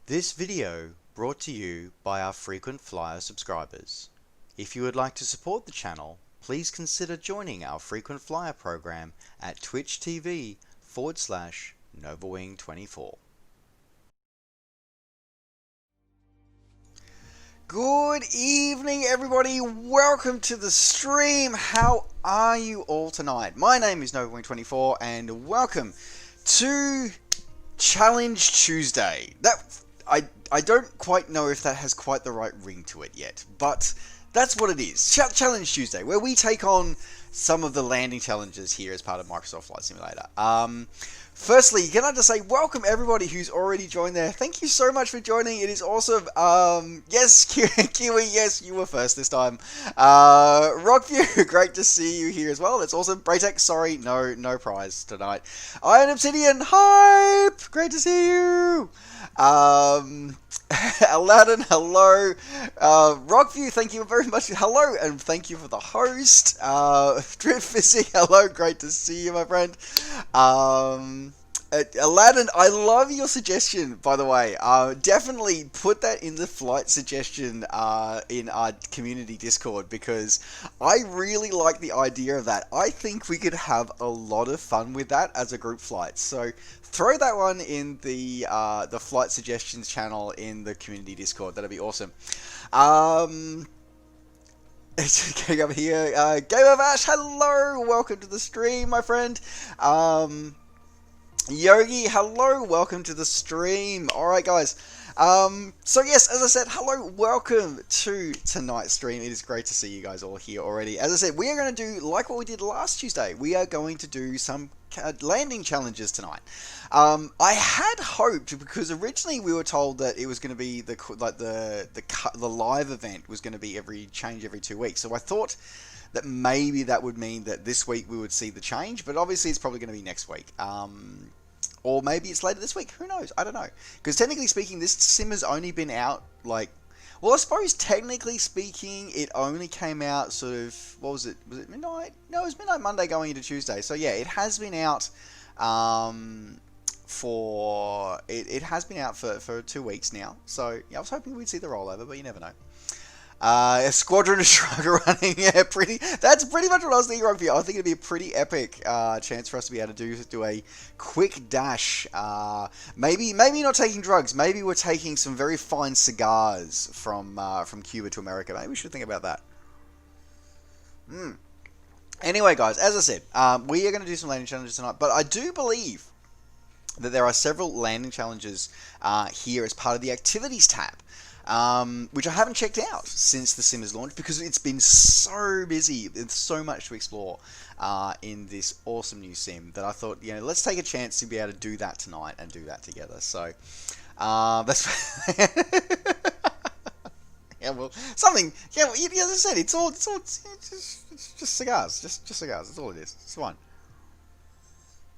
This video brought to you by our frequent flyer subscribers. If you would like to support the channel, please consider joining our frequent flyer program at twitch.tv/NovaWing24. Good evening, everybody. Welcome to the stream. How are you all tonight? My name is NovaWing24, and welcome to Challenge Tuesday. I don't quite know if that has quite the right ring to it yet, but that's what it is. Challenge Tuesday, where we take on some of the landing challenges here as part of Microsoft Flight Simulator. Firstly, can I just say welcome everybody who's already joined there. Thank you so much for joining. It is awesome. Yes, Kiwi, yes, you were first this time. Rockview, great to see you here as well. That's awesome. Braytech, sorry, no prize tonight. Iron Obsidian, hype, great to see you. Aladdin, hello. Rockview, thank you very much. Hello, and thank you for the host. Drip Physic, hello, great to see you, my friend. Aladdin, I love your suggestion, by the way. Definitely put that in the flight suggestion in our community Discord, because I really like the idea of that. I think we could have a lot of fun with that as a group flight. So throw that one in the flight suggestions channel in the community Discord. That'd be awesome. Going over here, Game of Ash, hello, welcome to the stream, my friend. Yogi, hello, welcome to the stream. Alright, guys. So yes, as I said, hello, welcome to tonight's stream. It is great to see you guys all here already. As I said, we are going to do, like what we did last Tuesday, we are going to do some landing challenges tonight. I had hoped, because originally we were told that it was going to be the live event was going to be every 2 weeks. So I thought that maybe that would mean that this week we would see the change, but obviously it's probably going to be next week. Or maybe it's later this week. Who knows? I don't know. Because technically speaking, this sim has only been out, like... Well, I suppose technically speaking, it only came out sort of... What was it? Was it midnight? No, it was midnight Monday going into Tuesday. So yeah, it has been out for... It has been out for 2 weeks now. So yeah, I was hoping we'd see the rollover, but you never know. A Squadron of Shrug running, yeah, that's pretty much what I was thinking, Rugby. I think it'd be a pretty epic chance for us to be able to do a quick dash. Maybe not taking drugs. Maybe we're taking some very fine cigars from Cuba to America. Maybe we should think about that. Anyway, guys, as I said, we are going to do some landing challenges tonight, but I do believe that there are several landing challenges here as part of the activities tab. Which I haven't checked out since the sim has launched, because it's been so busy. There's so much to explore in this awesome new sim that I thought, you know, let's take a chance to be able to do that tonight and do that together. So that's yeah, well, something. Yeah, well, as I said, it's just cigars, just cigars. That's all it is. It's fine.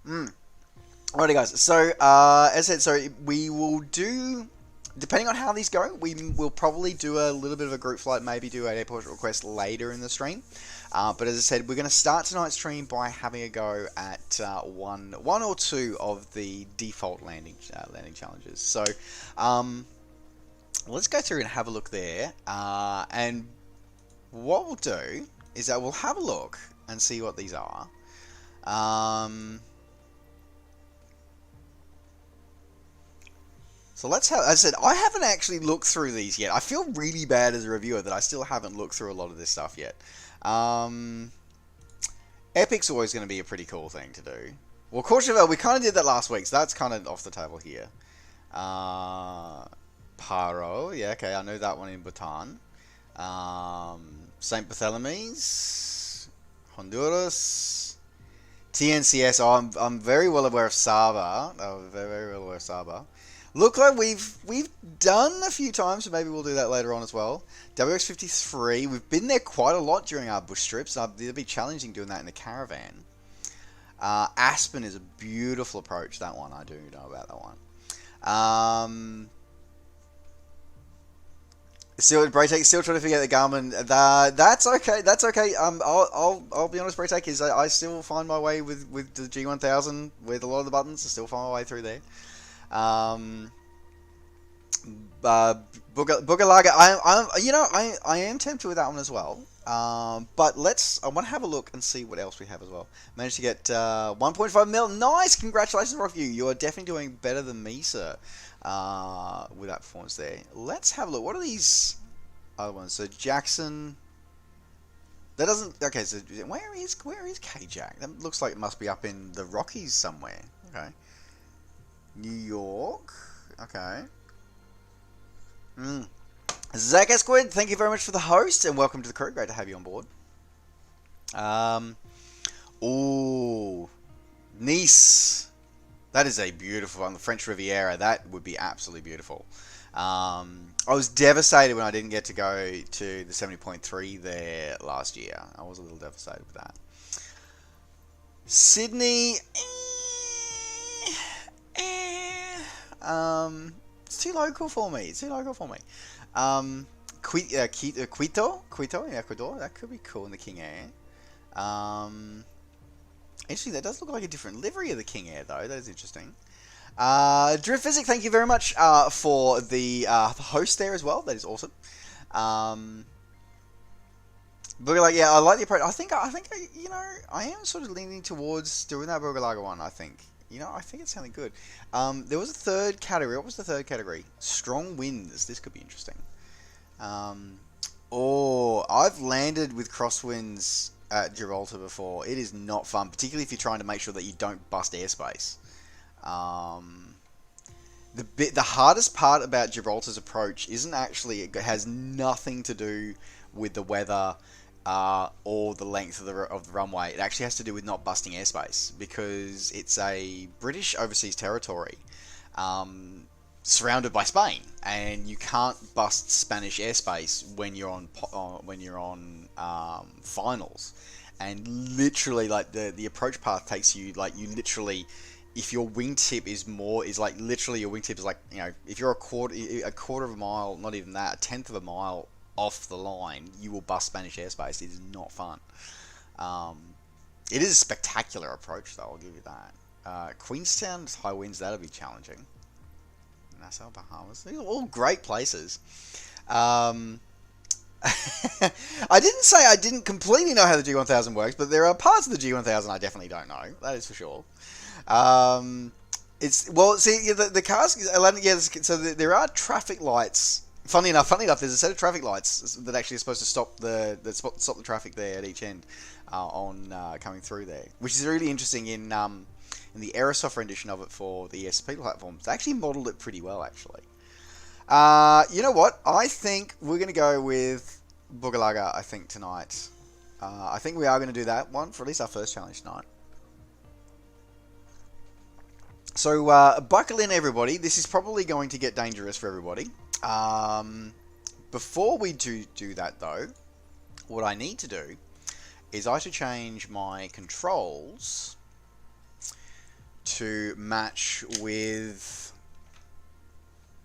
Alrighty, guys. So as I said, so we will do. Depending on how these go, we will probably do a little bit of a group flight, maybe do an airport request later in the stream. But as I said, we're going to start tonight's stream by having a go at one or two of the default landing challenges. So let's go through and have a look there. And what we'll do is that we'll have a look and see what these are. So let's have, as I said, I haven't actually looked through these yet. I feel really bad as a reviewer that I still haven't looked through a lot of this stuff yet. Epic's always going to be a pretty cool thing to do. Well, Courchevel, we kind of did that last week, so that's kind of off the table here. Paro, yeah, okay, I know that one in Bhutan. St. Bartholomew's, Honduras, TNCS, oh, I'm very well aware of Sabah. Oh, very well aware of Sabah. Look like we've done a few times, so maybe we'll do that later on as well. WX53, we've been there quite a lot during our bush trips. It'll be challenging doing that in the caravan. Aspen is a beautiful approach, that one. I do know about that one. Still trying to figure out the Garmin. That's okay. That's okay. I'll be honest, Braytech, is I still find my way with the G1000 with a lot of the buttons. I still find my way through there. uh, Bugalaga. I am tempted with that one as well. But I want to have a look and see what else we have as well. Managed to get 1.5 mil. Nice, congratulations, Rockview. You are definitely doing better than me, sir. With that performance there. Let's have a look. What are these other ones? So Jackson. That doesn't. Okay, so where is K-Jack? That looks like it must be up in the Rockies somewhere. Okay. New York. Okay. Zach Esquid, thank you very much for the host and welcome to the crew. Great to have you on board. Ooh, Nice. That is a beautiful one. The French Riviera. That would be absolutely beautiful. I was devastated when I didn't get to go to the 70.3 there last year. I was a little devastated with that. Sydney. It's too local for me. Quito, in Ecuador. That could be cool in the King Air. Actually, that does look like a different livery of the King Air, though. That is interesting. Drift Physic, thank you very much for the host there as well. That is awesome. Bugalaga, yeah, I like the approach. I think, I am sort of leaning towards doing that Bugalaga one. I think it sounded good. There was a third category. What was the third category? Strong winds. This could be interesting. I've landed with crosswinds at Gibraltar before. It is not fun, particularly if you're trying to make sure that you don't bust airspace. The hardest part about Gibraltar's approach isn't actually, it has nothing to do with the weather or the length of the runway. It actually has to do with not busting airspace, because it's a British overseas territory surrounded by Spain, and you can't bust Spanish airspace when you're on finals. And literally, like the approach path takes you, like, you literally, if your wingtip is literally your wingtip is like, if you're a quarter of a mile, not even that, a tenth of a mile off the line, you will bust Spanish airspace. It is not fun. It is a spectacular approach, though, I'll give you that. Queenstown, high winds, that'll be challenging. Nassau, Bahamas, these are all great places. I didn't say I didn't completely know how the G1000 works, but there are parts of the G1000 I definitely don't know. That is for sure. The cars. So there are traffic lights. Funny enough, there's a set of traffic lights that actually are supposed to stop the traffic there at each end on coming through there, which is really interesting in the Aerosoft rendition of it for the ESP platforms. They actually modelled it pretty well, actually. You know what? I think we're going to go with Bugalaga, I think, tonight. I think we are going to do that one for at least our first challenge tonight. So, buckle in, everybody. This is probably going to get dangerous for everybody. Before we do that, though, what I need to do is I should change my controls to match with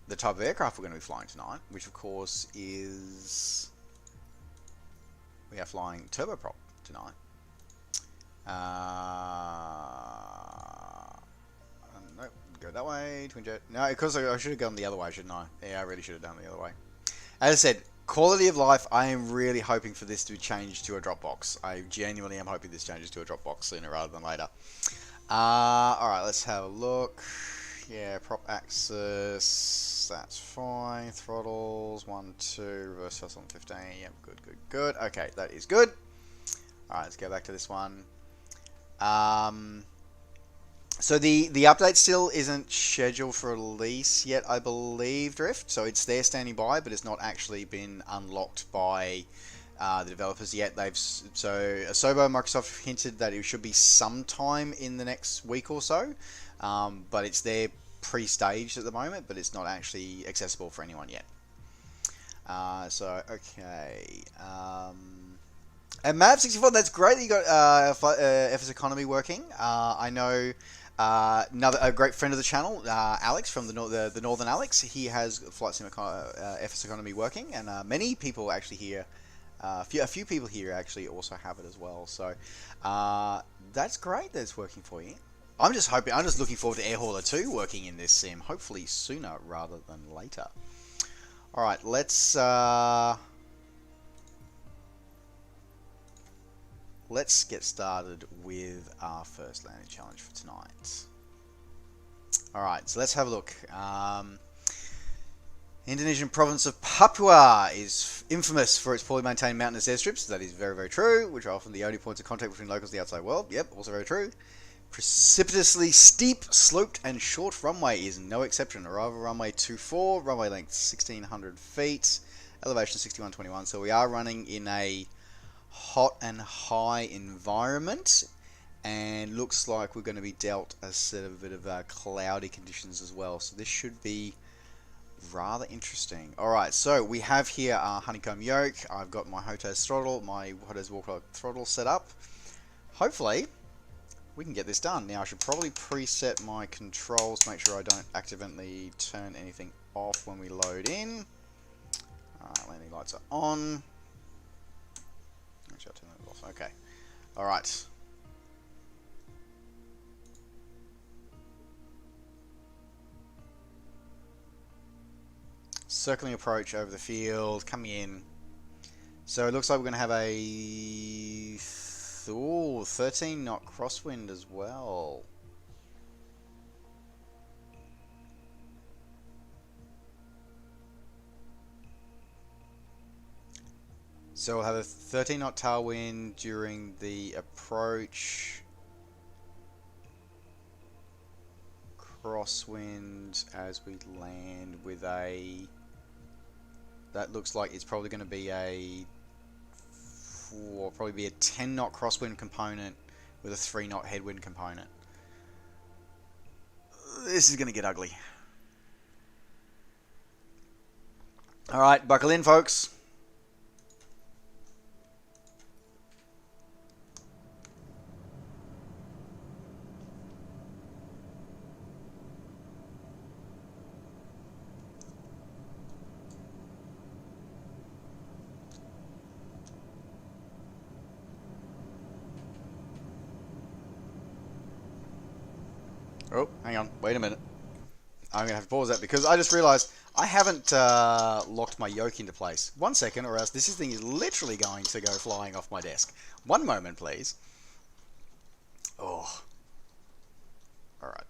the type of aircraft we're going to be flying tonight, which of course is, we are flying turboprop tonight. Nope, go that way, twin jet. No, because I should have gone the other way, shouldn't I? Yeah, I really should have done it the other way. As I said, quality of life, I am really hoping for this to change to a Dropbox. I genuinely am hoping this changes to a Dropbox sooner rather than later. Alright, let's have a look. Yeah, prop axis, that's fine. Throttles, 1, 2, reverse thrust on 15. Yep, good. Okay, that is good. Alright, let's go back to this one. So the update still isn't scheduled for release yet, I believe, Drift. So it's there standing by, but it's not actually been unlocked by the developers yet. So Asobo and Microsoft hinted that it should be sometime in the next week or so, but it's there pre-staged at the moment, but it's not actually accessible for anyone yet. Okay. And Mav64, that's great that you got FS Economy working. I know a great friend of the channel, Alex from the Northern Alex. He has Flight Sim FS Economy working, and many people actually here. A few people here actually also have it as well, so that's great that it's working for you. I'm just hoping, I'm just looking forward to Air Hauler 2 working in this sim, hopefully sooner rather than later. Alright, let's get started with our first landing challenge for tonight. Alright, so let's have a look. Indonesian province of Papua is infamous for its poorly maintained mountainous airstrips. That is very, very true, which are often the only points of contact between locals and the outside world. Yep, also very true. Precipitously steep, sloped, and short runway is no exception. Arrival runway 24, runway length 1600 feet, elevation 6121. So we are running in a hot and high environment, and looks like we're going to be dealt a set of bit of cloudy conditions as well. So this should be rather interesting. Alright, so we have here our honeycomb yoke. I've got my Hotez throttle, my Hotez walk throttle set up. Hopefully we can get this done. Now I should probably preset my controls to make sure I don't accidentally turn anything off when we load in. Landing lights are on. Actually, I'll turn that off. Okay. Alright. Circling approach over the field, coming in. So it looks like we're going to have a 13 knot crosswind as well. So we'll have a 13 knot tailwind during the approach. Crosswind as we land with a... That looks like it's probably going to be a 10 knot crosswind component with a 3 knot headwind component. This is going to get ugly. Alright, buckle in, folks. Oh, hang on. Wait a minute. I'm going to have to pause that because I just realized I haven't locked my yoke into place. 1 second, or else this thing is literally going to go flying off my desk. 1 moment, please. Oh. Alright.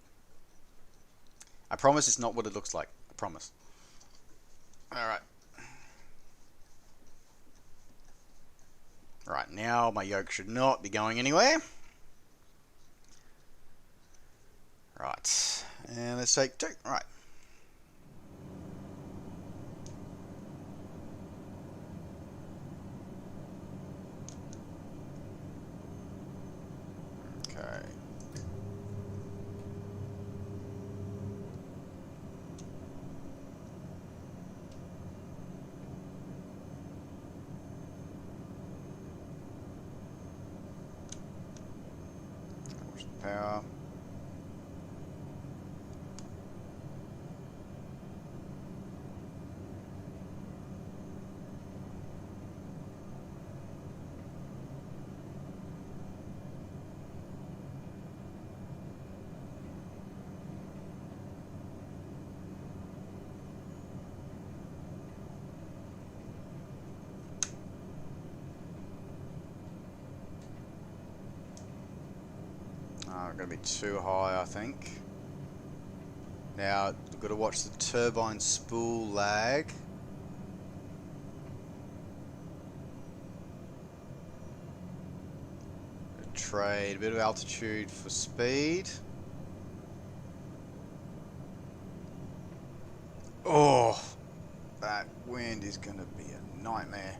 I promise it's not what it looks like. I promise. Alright. Right, now my yoke should not be going anywhere. Right, and let's take 2. Right. Okay. Power. Going to be too high, I think. Now we've got to watch the turbine spool lag. Trade a bit of altitude for speed. Oh, that wind is going to be a nightmare.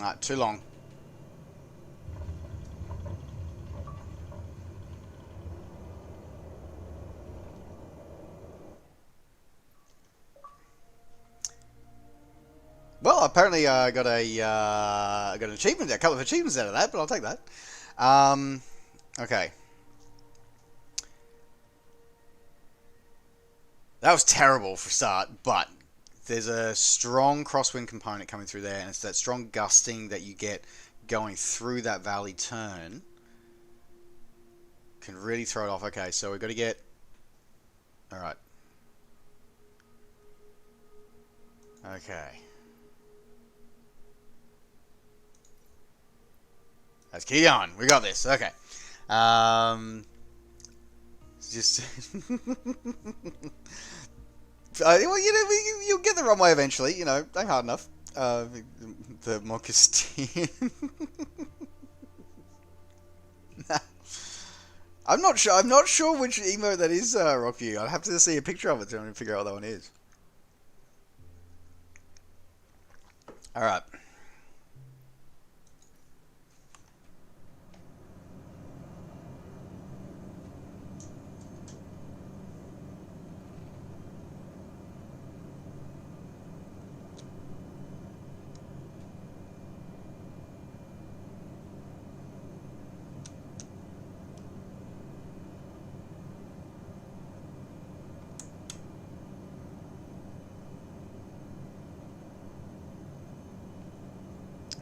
Alright, too long. Well, apparently I got an achievement, a couple of achievements out of that, but I'll take that. Okay. That was terrible for a start, but there's a strong crosswind component coming through there, and it's that strong gusting that you get going through that valley turn. Can really throw it off. Okay, so we've got to get... Alright. Okay. Let's keep going. We got this. Okay. Just... well, you know, you'll get the runway eventually. You know, ain't hard enough. The Moccastian. I'm not sure. I'm not sure which emote that is, Rockview. I'll have to see a picture of it to figure out what that one is. All right.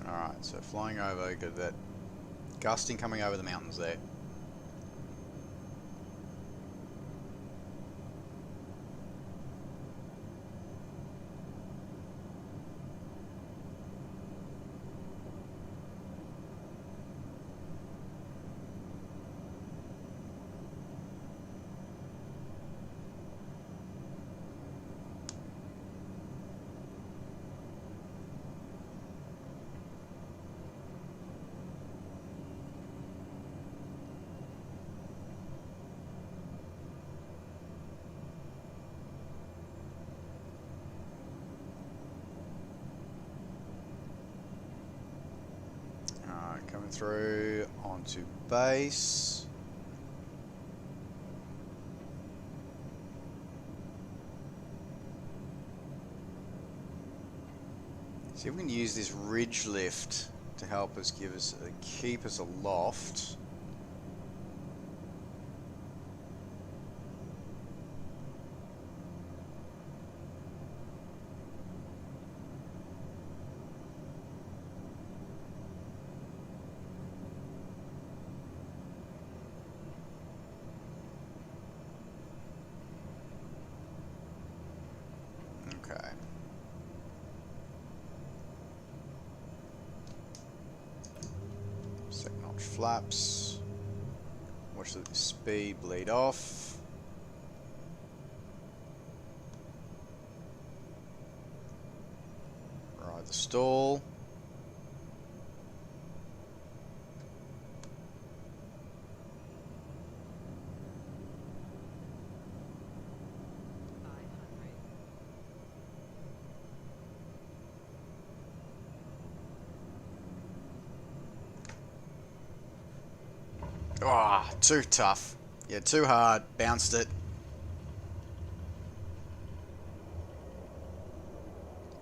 Alright, so flying over, got that gusting coming over the mountains there. Coming through onto base. See if we can use this ridge lift to help us keep us aloft. Okay. Second notch flaps. Watch the speed bleed off. Ride the stall. Ah, oh, too tough. Yeah, too hard. Bounced it.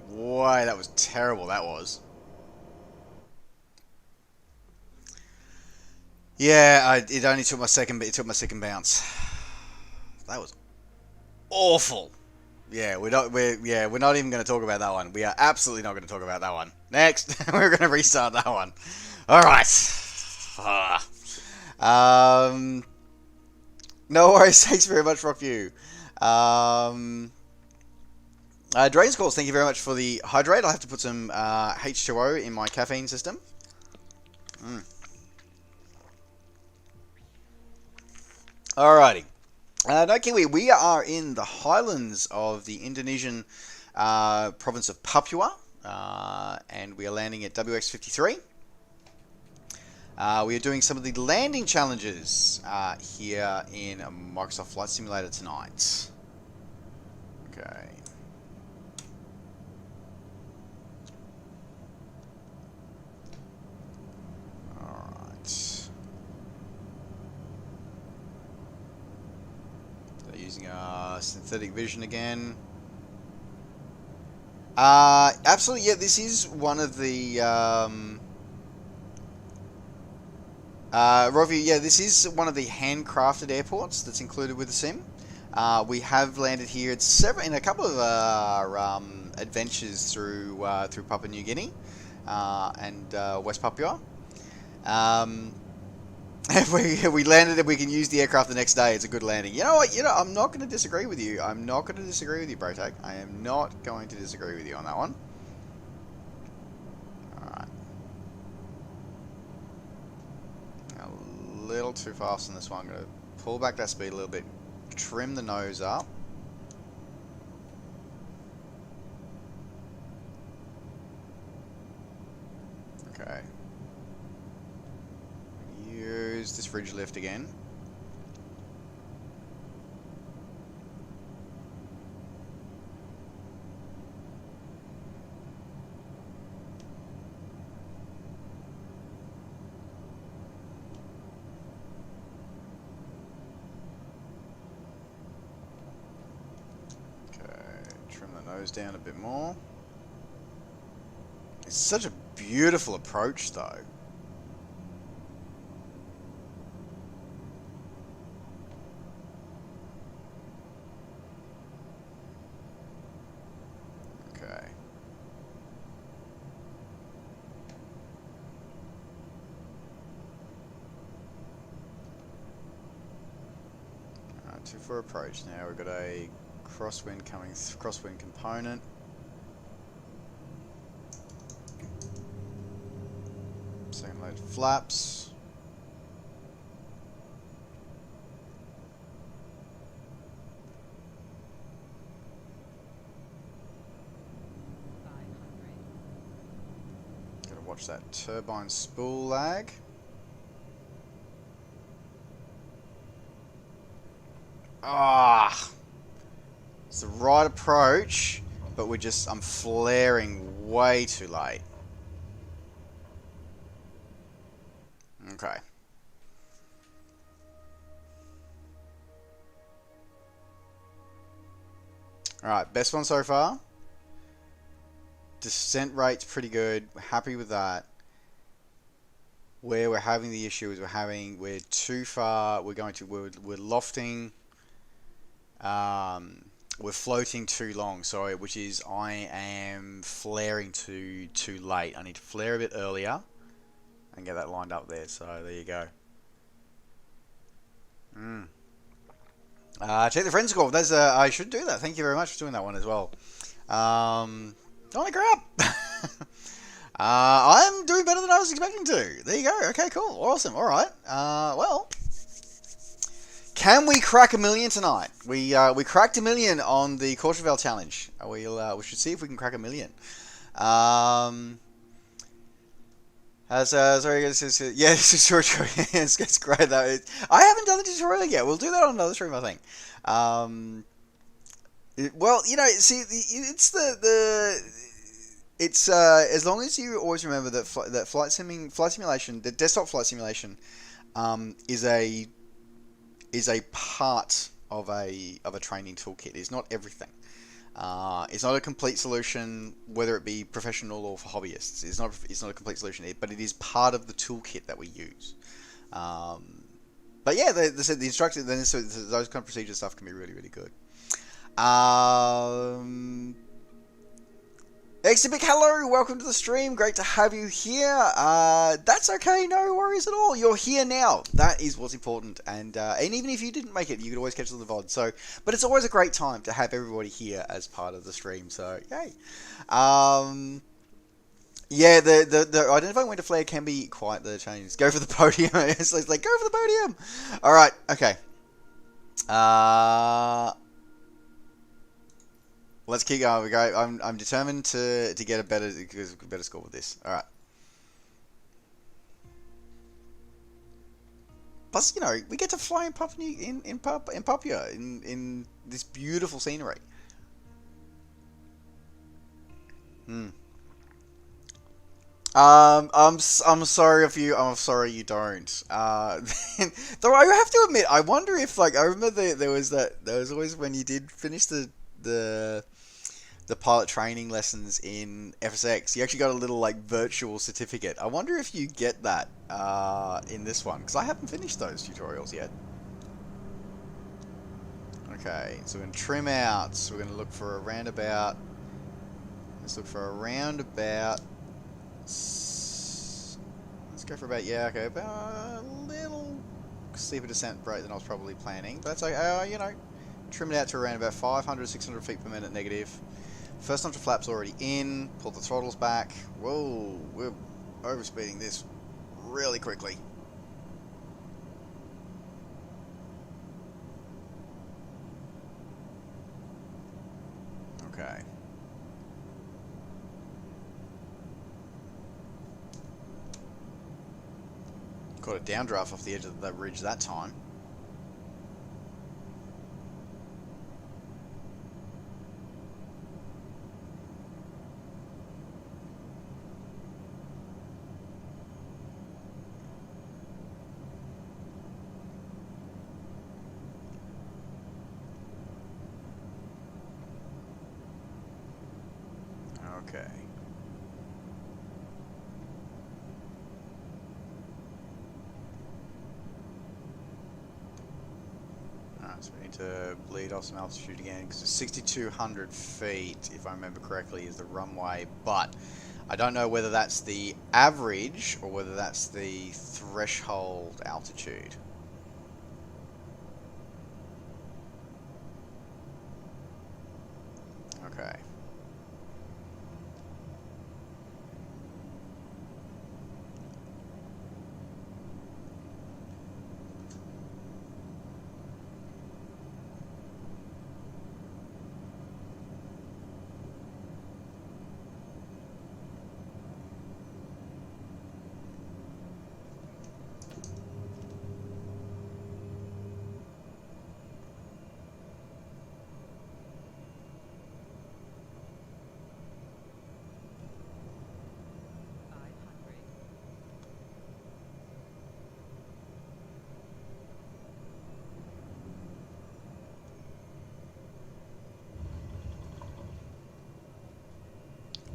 Boy, that was terrible, that was. Yeah, it only took my second, but it took my second bounce. That was awful. Yeah, we're not even going to talk about that one. We are absolutely not going to talk about that one. Next, we're going to restart that one. All right. No worries. Thanks very much, Rockview. Dragon's Calls, thank you very much for the hydrate. I'll have to put some H2O in my caffeine system. Alrighty. No, Kiwi, we are in the highlands of the Indonesian province of Papua, and we are landing at WX53. We are doing some of the landing challenges here in Microsoft Flight Simulator tonight. Okay. using synthetic vision again. Absolutely, yeah, this is one of the, Rovi, yeah, this is one of the handcrafted airports that's included with the sim. We have landed here in a couple of adventures through Papua New Guinea and West Papua. If we landed and we can use the aircraft the next day, it's a good landing. You know what? I'm not going to disagree with you. I'm not going to disagree with you, Brotag. I am not going to disagree with you on that one. Alright. A little too fast on this one. I'm going to pull back that speed a little bit. Trim the nose up. Okay. Use this ridge lift again. Okay, trim the nose down a bit more. It's such a beautiful approach though. For approach now, we've got a crosswind component. Second load flaps. Gotta watch that turbine spool lag. Ah, it's the right approach, but I'm flaring way too late. Okay. Alright, best one so far. Descent rate's pretty good. We're happy with that. Where we're having the issue is we're too far. We're lofting. We're floating too long, sorry, which is I am flaring too late. I need to flare a bit earlier and get that lined up there. So there you go. Check the friend score. I should do that. Thank you very much for doing that one as well. Holy crap! I'm doing better than I was expecting to. There you go. Okay, cool, awesome. All right. Well. Can we crack 1 million tonight? We cracked 1 million on the Courchevel challenge. We should see if we can crack 1 million. Sorry, yeah, this is true. It's great though. I haven't done the tutorial yet. We'll do that on another stream, I think. Well, see, it's as long as you always remember that flight simulation, the desktop flight simulation, is a part of a training toolkit. It's not everything. It's not a complete solution, whether it be professional or for hobbyists. It's not a complete solution, but it is part of the toolkit that we use. But yeah, they said the instructions, those kind of procedure stuff can be really, really good. Exhibit, hello, welcome to the stream. Great to have you here. That's okay, no worries at all. You're here now. That is what's important. And even if you didn't make it, you could always catch it on the VOD. So, but it's always a great time to have everybody here as part of the stream. So, yay. Yeah, the identifying when to flare can be quite the change. Go for the podium. It's like, go for the podium. All right, okay. Let's keep going. I'm determined to get a better score with this. All right. Plus, we get to fly in Papua in this beautiful scenery. I'm sorry if you. I'm sorry you don't. Though I have to admit, I wonder if like I remember there was always when you did finish the the pilot training lessons in FSX, you actually got a little like virtual certificate. I wonder if you get that in this one because I haven't finished those tutorials yet. Okay, so we're gonna trim out. So we're gonna look for a roundabout. Let's look for a roundabout. Let's go for about, yeah, okay, about a little steeper descent rate than I was probably planning. But that's like, you know, trim it out to around about 500, 600 feet per minute negative. First onto flaps already in. Pull the throttles back. Whoa, we're overspeeding this really quickly. Okay. Caught a downdraft off the edge of the ridge that time. Okay. Alright, so we need to bleed off some altitude again because it's 6,200 feet, if I remember correctly, is the runway, but I don't know whether that's the average or whether that's the threshold altitude. Okay.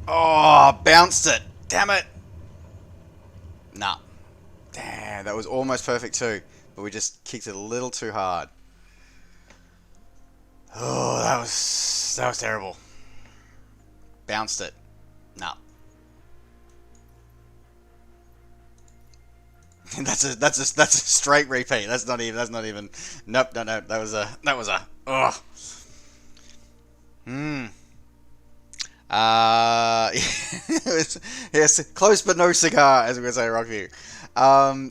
Oh, bounced it. Damn it. Nah. Damn, that was almost perfect too. But we just kicked it a little too hard. Oh, that was terrible. Bounced it. Nah. that's a straight repeat. That's not even. Nope, no. That was a. Ugh. Yes, close but no cigar, as we would say, Rockview.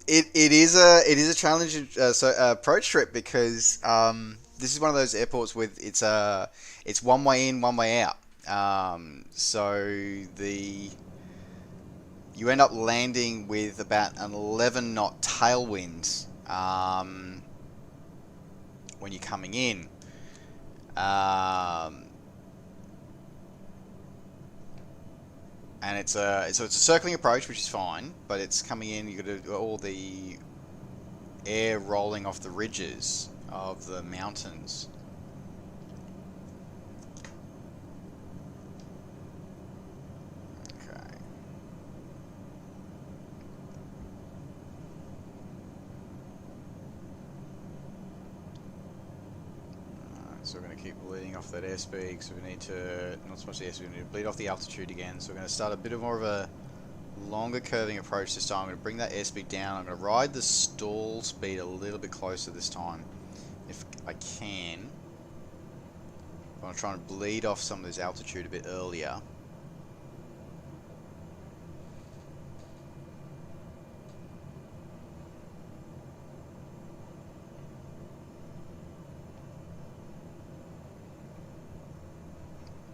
It is a challenging approach trip because this is one of those airports with it's one way in, one way out. So you end up landing with about an 11 knot tailwind when you're coming in. And it's a circling approach, which is fine, but it's coming in. You got to do all the air rolling off the ridges of the mountains. Okay. So we're going to keep bleeding off that airspeed, so we need to, not so much the airspeed, we need to bleed off the altitude again. So we're going to start a bit more of a longer curving approach this time. I'm going to bring that airspeed down. I'm going to ride the stall speed a little bit closer this time, if I can. I'm going to try and bleed off some of this altitude a bit earlier.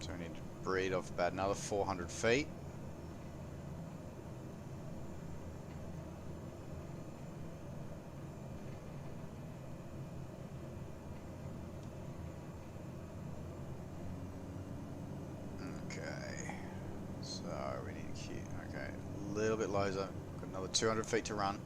So we need to bleed off about another 400 feet. closer. Got another 200 feet to run.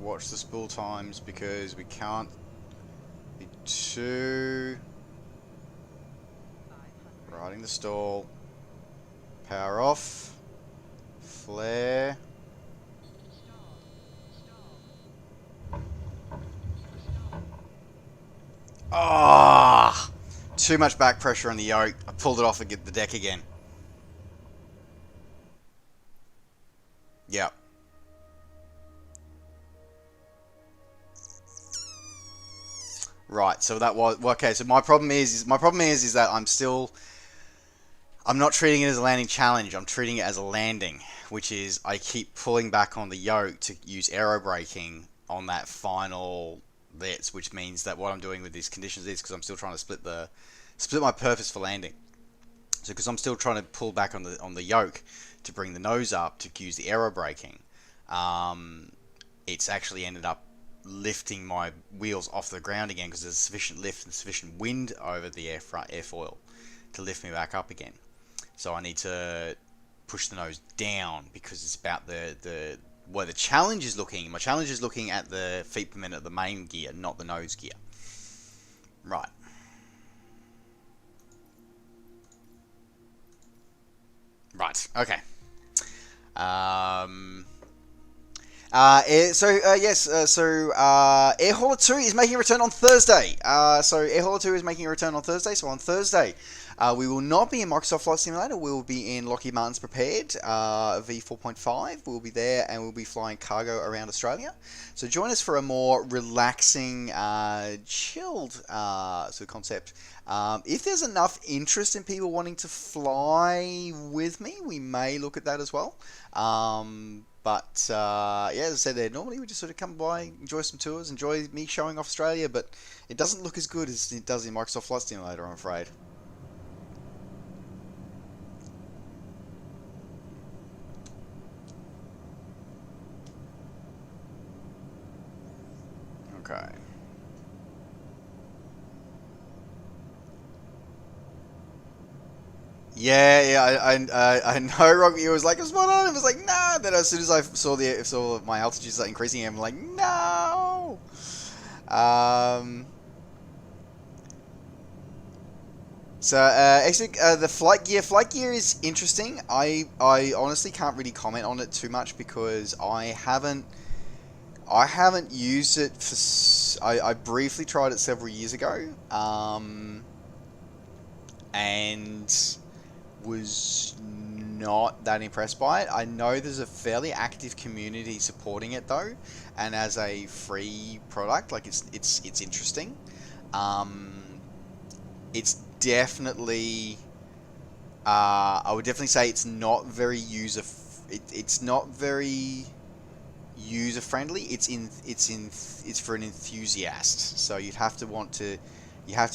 Watch the spool times because we can't be too riding the stall. Power off. Flare. Ah! Too much back pressure on the yoke. I pulled it off the deck again. Yep. Right, so that was okay. So my problem is that I'm not treating it as a landing challenge. I'm treating it as a landing, which is I keep pulling back on the yoke to use aero braking on that final bits, which means that what I'm doing with these conditions is because I'm still trying to split my purpose for landing. So because I'm still trying to pull back on the yoke to bring the nose up to use the aero braking, it's actually ended up lifting my wheels off the ground again because there's sufficient lift and sufficient wind over the airfoil to lift me back up again. So I need to push the nose down because it's about where the challenge is looking. My challenge is looking at the feet per minute of the main gear, not the nose gear. Right. Right. Okay. Air Hauler 2 is making a return on Thursday. So on Thursday, we will not be in Microsoft Flight Simulator. We will be in Lockheed Martin's Prepared V4.5. We'll be there and we'll be flying cargo around Australia. So join us for a more relaxing, chilled sort of concept. If there's enough interest in people wanting to fly with me, we may look at that as well. But yeah, as I said there, normally we just sort of come by, enjoy some tours, enjoy me showing off Australia, but it doesn't look as good as it does in Microsoft Flight Simulator, I'm afraid. Okay. I know. Rocky was like, "Spot on." It was like, "Nah." Then as soon as I saw my altitude start increasing, I'm like, "No." Actually, the flight gear is interesting. I honestly can't really comment on it too much because I haven't used it for. I briefly tried it several years ago. And was not that impressed by it. I know there's a fairly active community supporting it though, and as a free product, like it's interesting. It's definitely I would definitely say it's not very it's not very user friendly. It's for an enthusiast. So you have to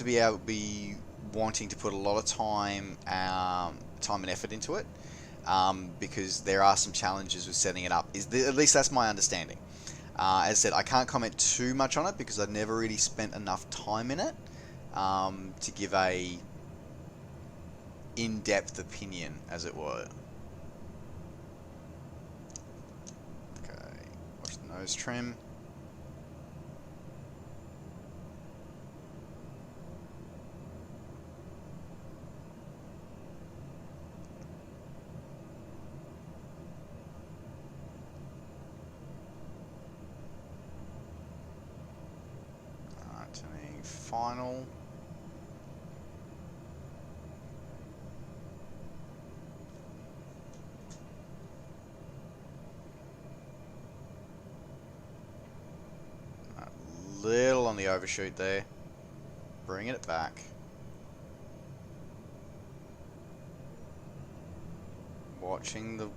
be able to be wanting to put a lot of time and effort into it, because there are some challenges with setting it up. At least that's my understanding. As I said, I can't comment too much on it because I've never really spent enough time in it to give a in-depth opinion, as it were. Okay, watch the nose trim. Final. on the overshoot there. Bringing it back. Watching the...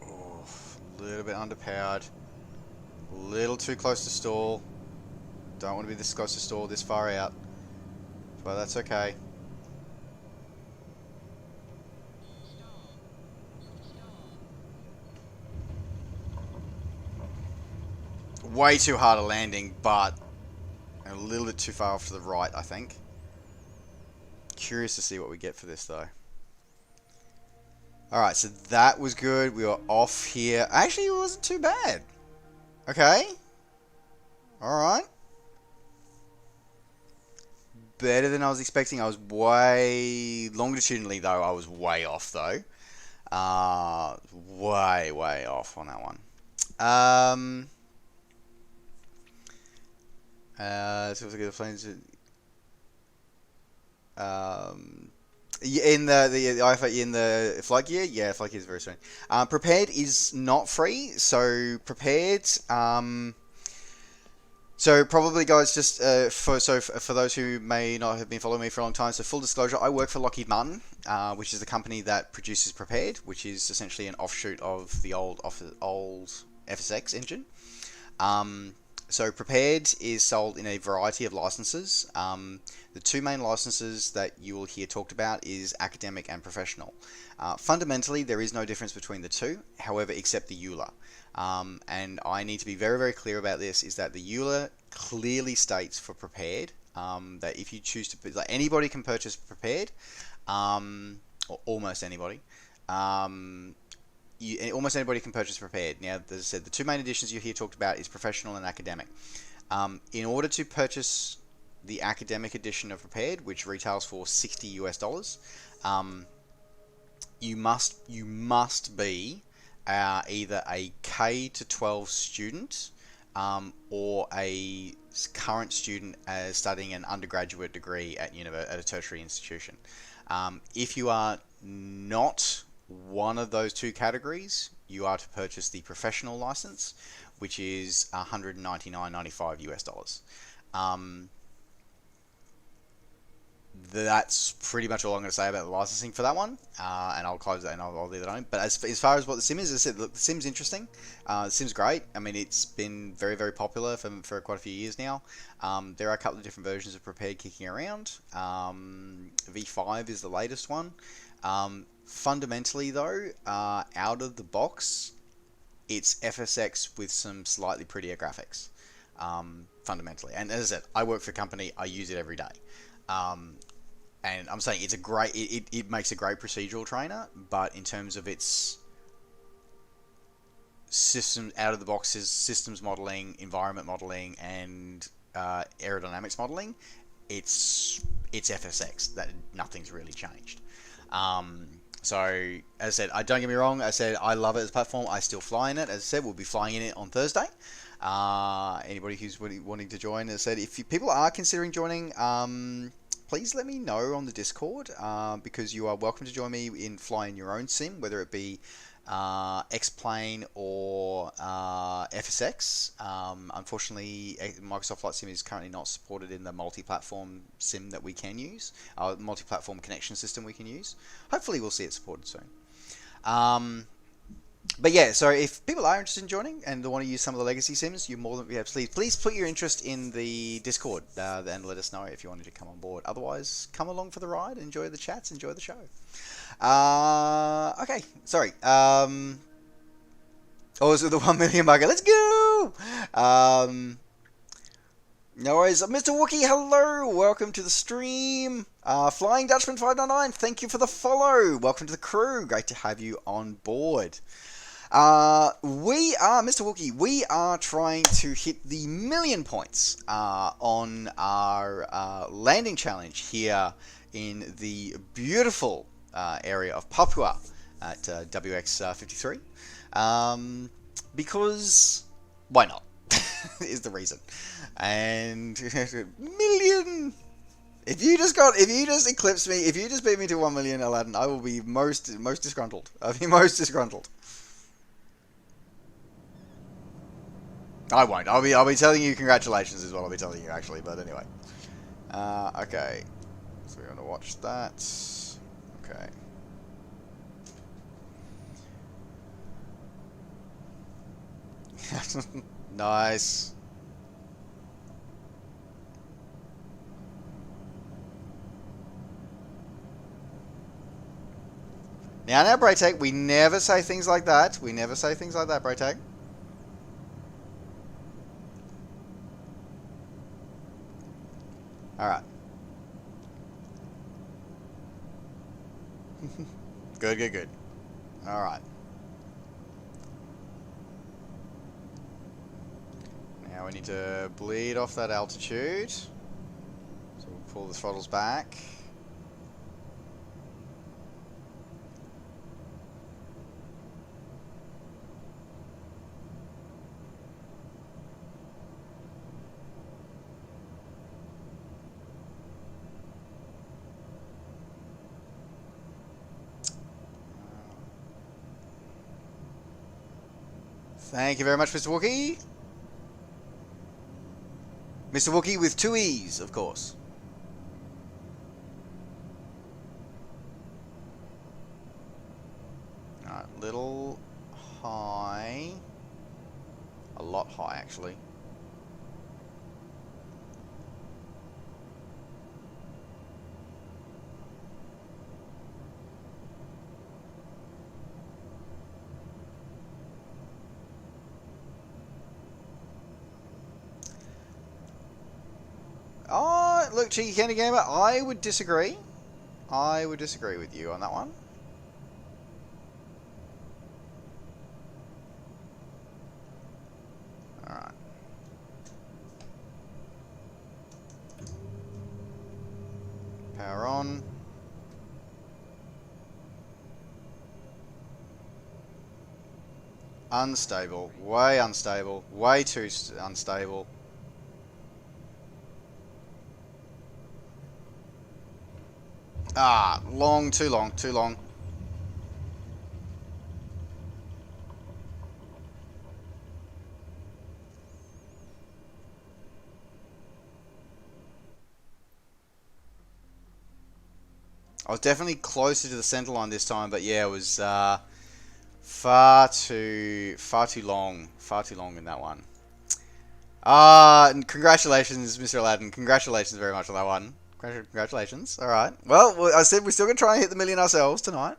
Oh, a little bit underpowered. A little too close to stall. Don't want to be this close to stall this far out. But that's okay. Way too hard a landing, but a little bit too far off to the right, I think. Curious to see what we get for this, though. Alright, so that was good. We were off here. Actually, it wasn't too bad. Okay. Alright. Better than I was expecting. I was way... Longitudinally, though, I was way off, though. Way off on that one. So let's get the planes. In the flight gear, yeah, flight gear is very strange. Prepared is not free, so prepared. So probably, guys, just for those who may not have been following me for a long time, so full disclosure, I work for Lockheed Martin, which is the company that produces Prepared, which is essentially an offshoot of the old FSX engine. So Prepared is sold in a variety of licenses. The two main licenses that you will hear talked about is academic and professional. Fundamentally, there is no difference between the two, however, except the EULA. And I need to be very, very clear about this, is that the EULA clearly states for Prepared that if you choose to, like, anybody can purchase Prepared, or almost anybody. Almost anybody can purchase Prepared. Now, as I said, the two main editions you hear talked about is professional and academic. In order to purchase the academic edition of Prepared, which retails for $60 US, you must be either a K-12 student or a current student studying an undergraduate degree at a tertiary institution. If you are not one of those two categories, you are to purchase the professional license, which is $199.95 US. That's pretty much all I'm going to say about the licensing for that one, and I'll close that and I'll leave it on. But as far as what the sim is, as I said, look, the sim's interesting. The sim's great. I mean, it's been very, very popular for quite a few years now. There are a couple of different versions of Prepared kicking around. V5 is the latest one. Fundamentally, though, out of the box, it's FSX with some slightly prettier graphics. Fundamentally, and as I said, I work for a company. I use it every day. And I'm saying it's a great, it makes a great procedural trainer, but in terms of its system, out of the box systems modeling, environment modeling, and aerodynamics modeling, it's FSX. That nothing's really changed. So as I said, don't get me wrong. I said I love it as a platform. I still fly in it. As I said, we'll be flying in it on Thursday. Anybody who's wanting to join, as I said, if people are considering joining, please let me know on the Discord, because you are welcome to join me in flying your own sim, whether it be X-Plane or FSX. Unfortunately, Microsoft Flight Sim is currently not supported in the multi-platform sim that we can use, multi-platform connection system we can use. Hopefully we'll see it supported soon. But yeah, so if people are interested in joining and they want to use some of the legacy sims, you're more than please put your interest in the Discord and let us know if you wanted to come on board. Otherwise, come along for the ride, enjoy the chats, enjoy the show. Okay, sorry. Oh, is it the 1 million marker? Let's go! No worries. Mr. Wookie, hello! Welcome to the stream. Flying Dutchman 599, thank you for the follow. Welcome to the crew. Great to have you on board. Mr. Wookie, we are trying to hit the 1 million points on our landing challenge here in the beautiful area of Papua at WX53. Because why not? Is the reason. And million. If you just eclipse me, if you just beat me to 1 million, Aladdin, I will be most disgruntled. I'll be most disgruntled. I won't. I'll be telling you congratulations is what I'll be telling you actually. But anyway, okay. So we're gonna watch that. Okay. Nice. Now, Braytech, we never say things like that. We never say things like that, Braytech. Alright. Good, good, good. Alright. Now we need to bleed off that altitude. So we'll pull the throttles back. Thank you very much, Mr. Wookie. Mr. Wookie with 2 E's, of course. Alright, little high. A lot high, actually. Oh, look, Cheeky Candy Gamer, I would disagree. I would disagree with you on that one. Alright. Power on. Unstable. Way unstable. Way too unstable. Ah, long, too long, too long. I was definitely closer to the center line this time, but yeah, it was far too long in that one. Congratulations, Mr. Aladdin. Congratulations very much on that one. Congratulations. All right. Well, I said we're still gonna try and hit the million ourselves tonight.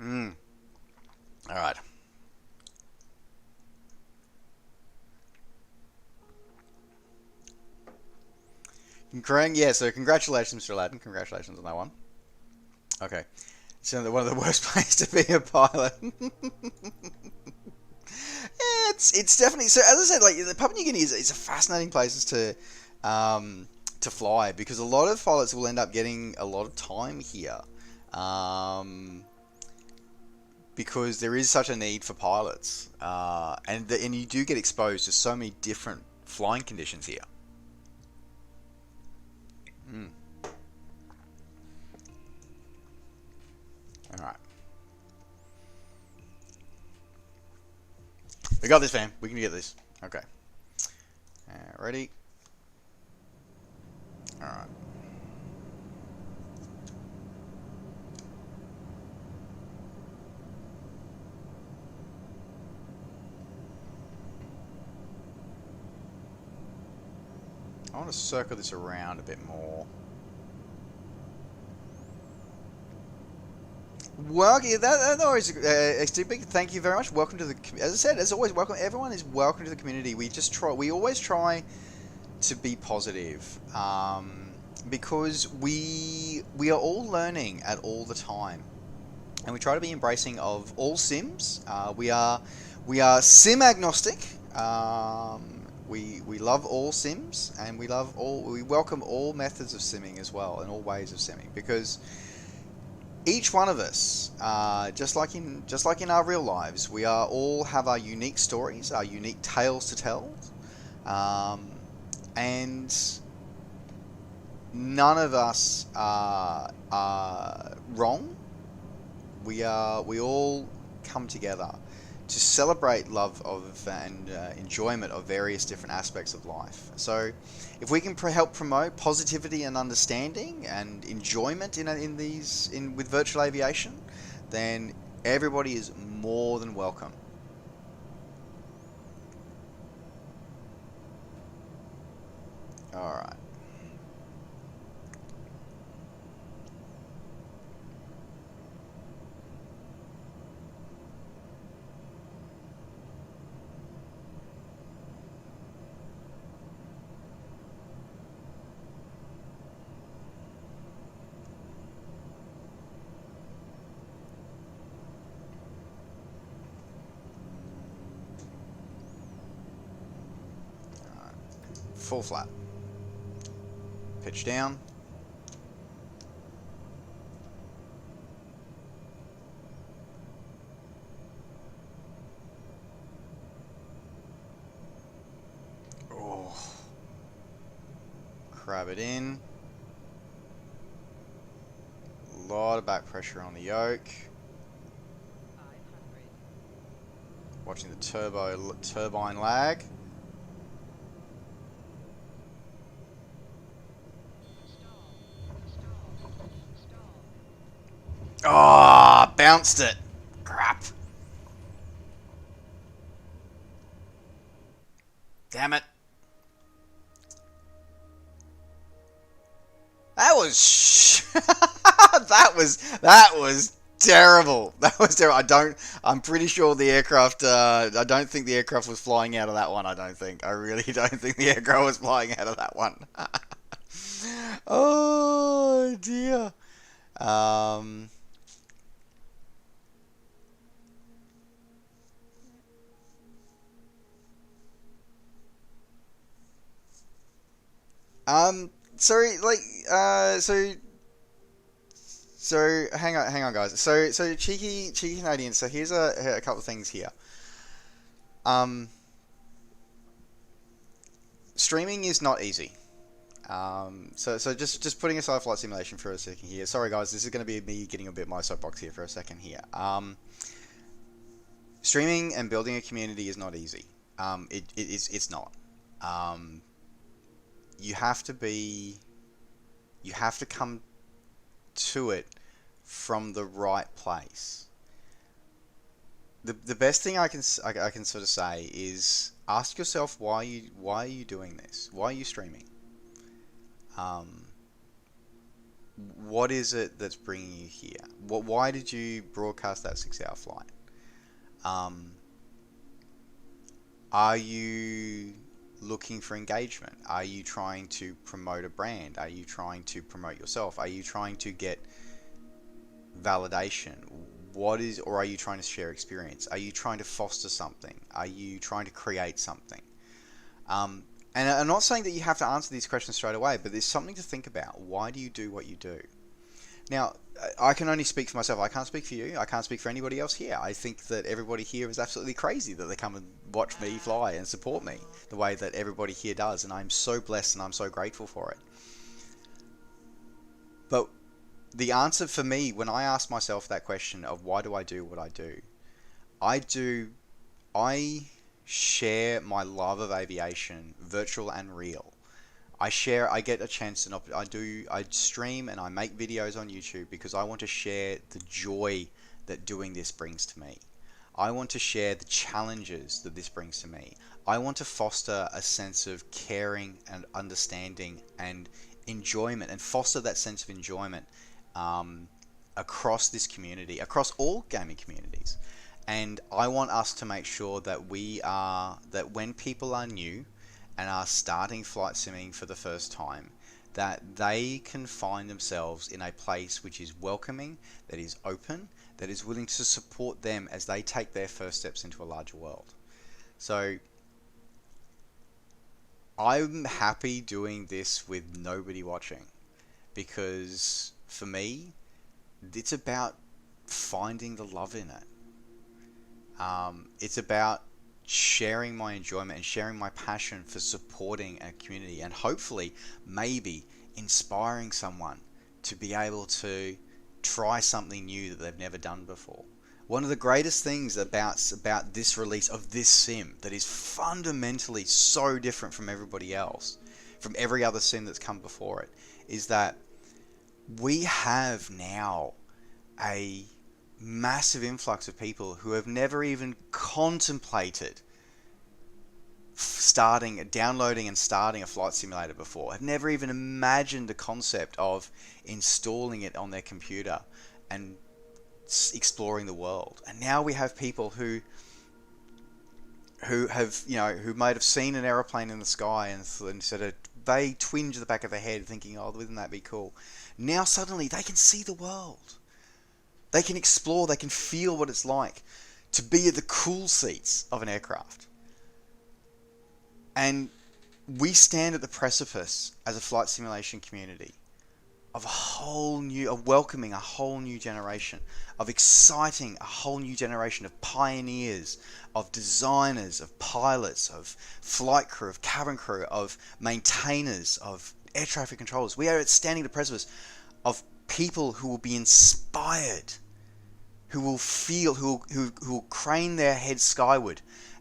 All right. Yeah. So congratulations, Mr. Aladdin. Congratulations on that one. Okay. So one of the worst places to be a pilot. Yeah, it's definitely so. As I said, like Papua New Guinea is a fascinating place to fly because a lot of pilots will end up getting a lot of time here, because there is such a need for pilots, and you do get exposed to so many different flying conditions here. All right. We got this, fam. We can get this. Okay. Ready? Alright. I want to circle this around a bit more. Well, yeah, that always, XD, thank you very much. Welcome to the, as I said, as always, welcome. Everyone is welcome to the community. We always try to be positive, because we are all learning at all the time, and we try to be embracing of all sims. We are sim agnostic. We love all sims, and we welcome all methods of simming as well, and all ways of simming, because each one of us, just like in our real lives, we all have our unique stories, our unique tales to tell, and none of us are wrong. We all come together to celebrate love of and enjoyment of various different aspects of life. So, if we can help promote positivity and understanding and enjoyment with virtual aviation, then everybody is more than welcome. All right. Full flat. Pitch down. Oh. Crab it in. A lot of back pressure on the yoke. Watching the turbine lag. Oh, bounced it. Crap. Damn it. That was that was terrible. That was terrible. I'm pretty sure the aircraft I don't think the aircraft was flying out of that one. I really don't think the aircraft was flying out of that one. Oh dear. Sorry, like, so hang on, guys. So cheeky Canadian. So here's a couple of things here. Streaming is not easy. So just putting aside flight simulation for a second here. Sorry, guys, this is going to be me getting a bit my soapbox here for a second here. Streaming and building a community is not easy. It's not. You have to come to it from the right place. The best thing I can sort of say is ask yourself why are you doing this? Why are you streaming? What is it that's bringing you here? Why did you broadcast that 6-hour flight? Are you looking for engagement? Are you trying to promote a brand? Are you trying to promote yourself? Are you trying to get validation? Or are you trying to share experience? Are you trying to foster something? Are you trying to create something? And I'm not saying that you have to answer these questions straight away, but there's something to think about. Why do you do what you do? Now, I can only speak for myself. I can't speak for you. I can't speak for anybody else here. I think that everybody here is absolutely crazy that they come and watch me fly and support me the way that everybody here does. And I'm so blessed and I'm so grateful for it. But the answer for me, when I ask myself that question of why do I do what I do, I share my love of aviation, virtual and real. I get a chance and I stream and I make videos on YouTube because I want to share the joy that doing this brings to me. I want to share the challenges that this brings to me. I want to foster a sense of caring and understanding and enjoyment and foster that sense of enjoyment across this community, across all gaming communities. And I want us to make sure that that when people are new and are starting flight simming for the first time, that they can find themselves in a place which is welcoming, that is open, that is willing to support them as they take their first steps into a larger world. So I'm happy doing this with nobody watching, because for me, it's about finding the love in it. It's about sharing my enjoyment and sharing my passion for supporting a community and hopefully maybe inspiring someone to be able to try something new that they've never done before, One of the greatest things about this release of this sim that is fundamentally so different from everybody else, from every other sim that's come before it, is that we have now a massive influx of people who have never even contemplated downloading and starting a flight simulator before, have never even imagined the concept of installing it on their computer and exploring the world. And now we have people who have, who might have seen an aeroplane in the sky and sort of they twinge the back of their head thinking, oh, wouldn't that be cool? Now suddenly they can see the world. They can explore, they can feel what it's like to be at the cool seats of an aircraft. And we stand at the precipice as a flight simulation community of welcoming a whole new generation, of exciting a whole new generation of pioneers, of designers, of pilots, of flight crew, of cabin crew, of maintainers, of air traffic controllers. We are standing at the precipice of people who will be inspired, who will feel, who will crane their heads skyward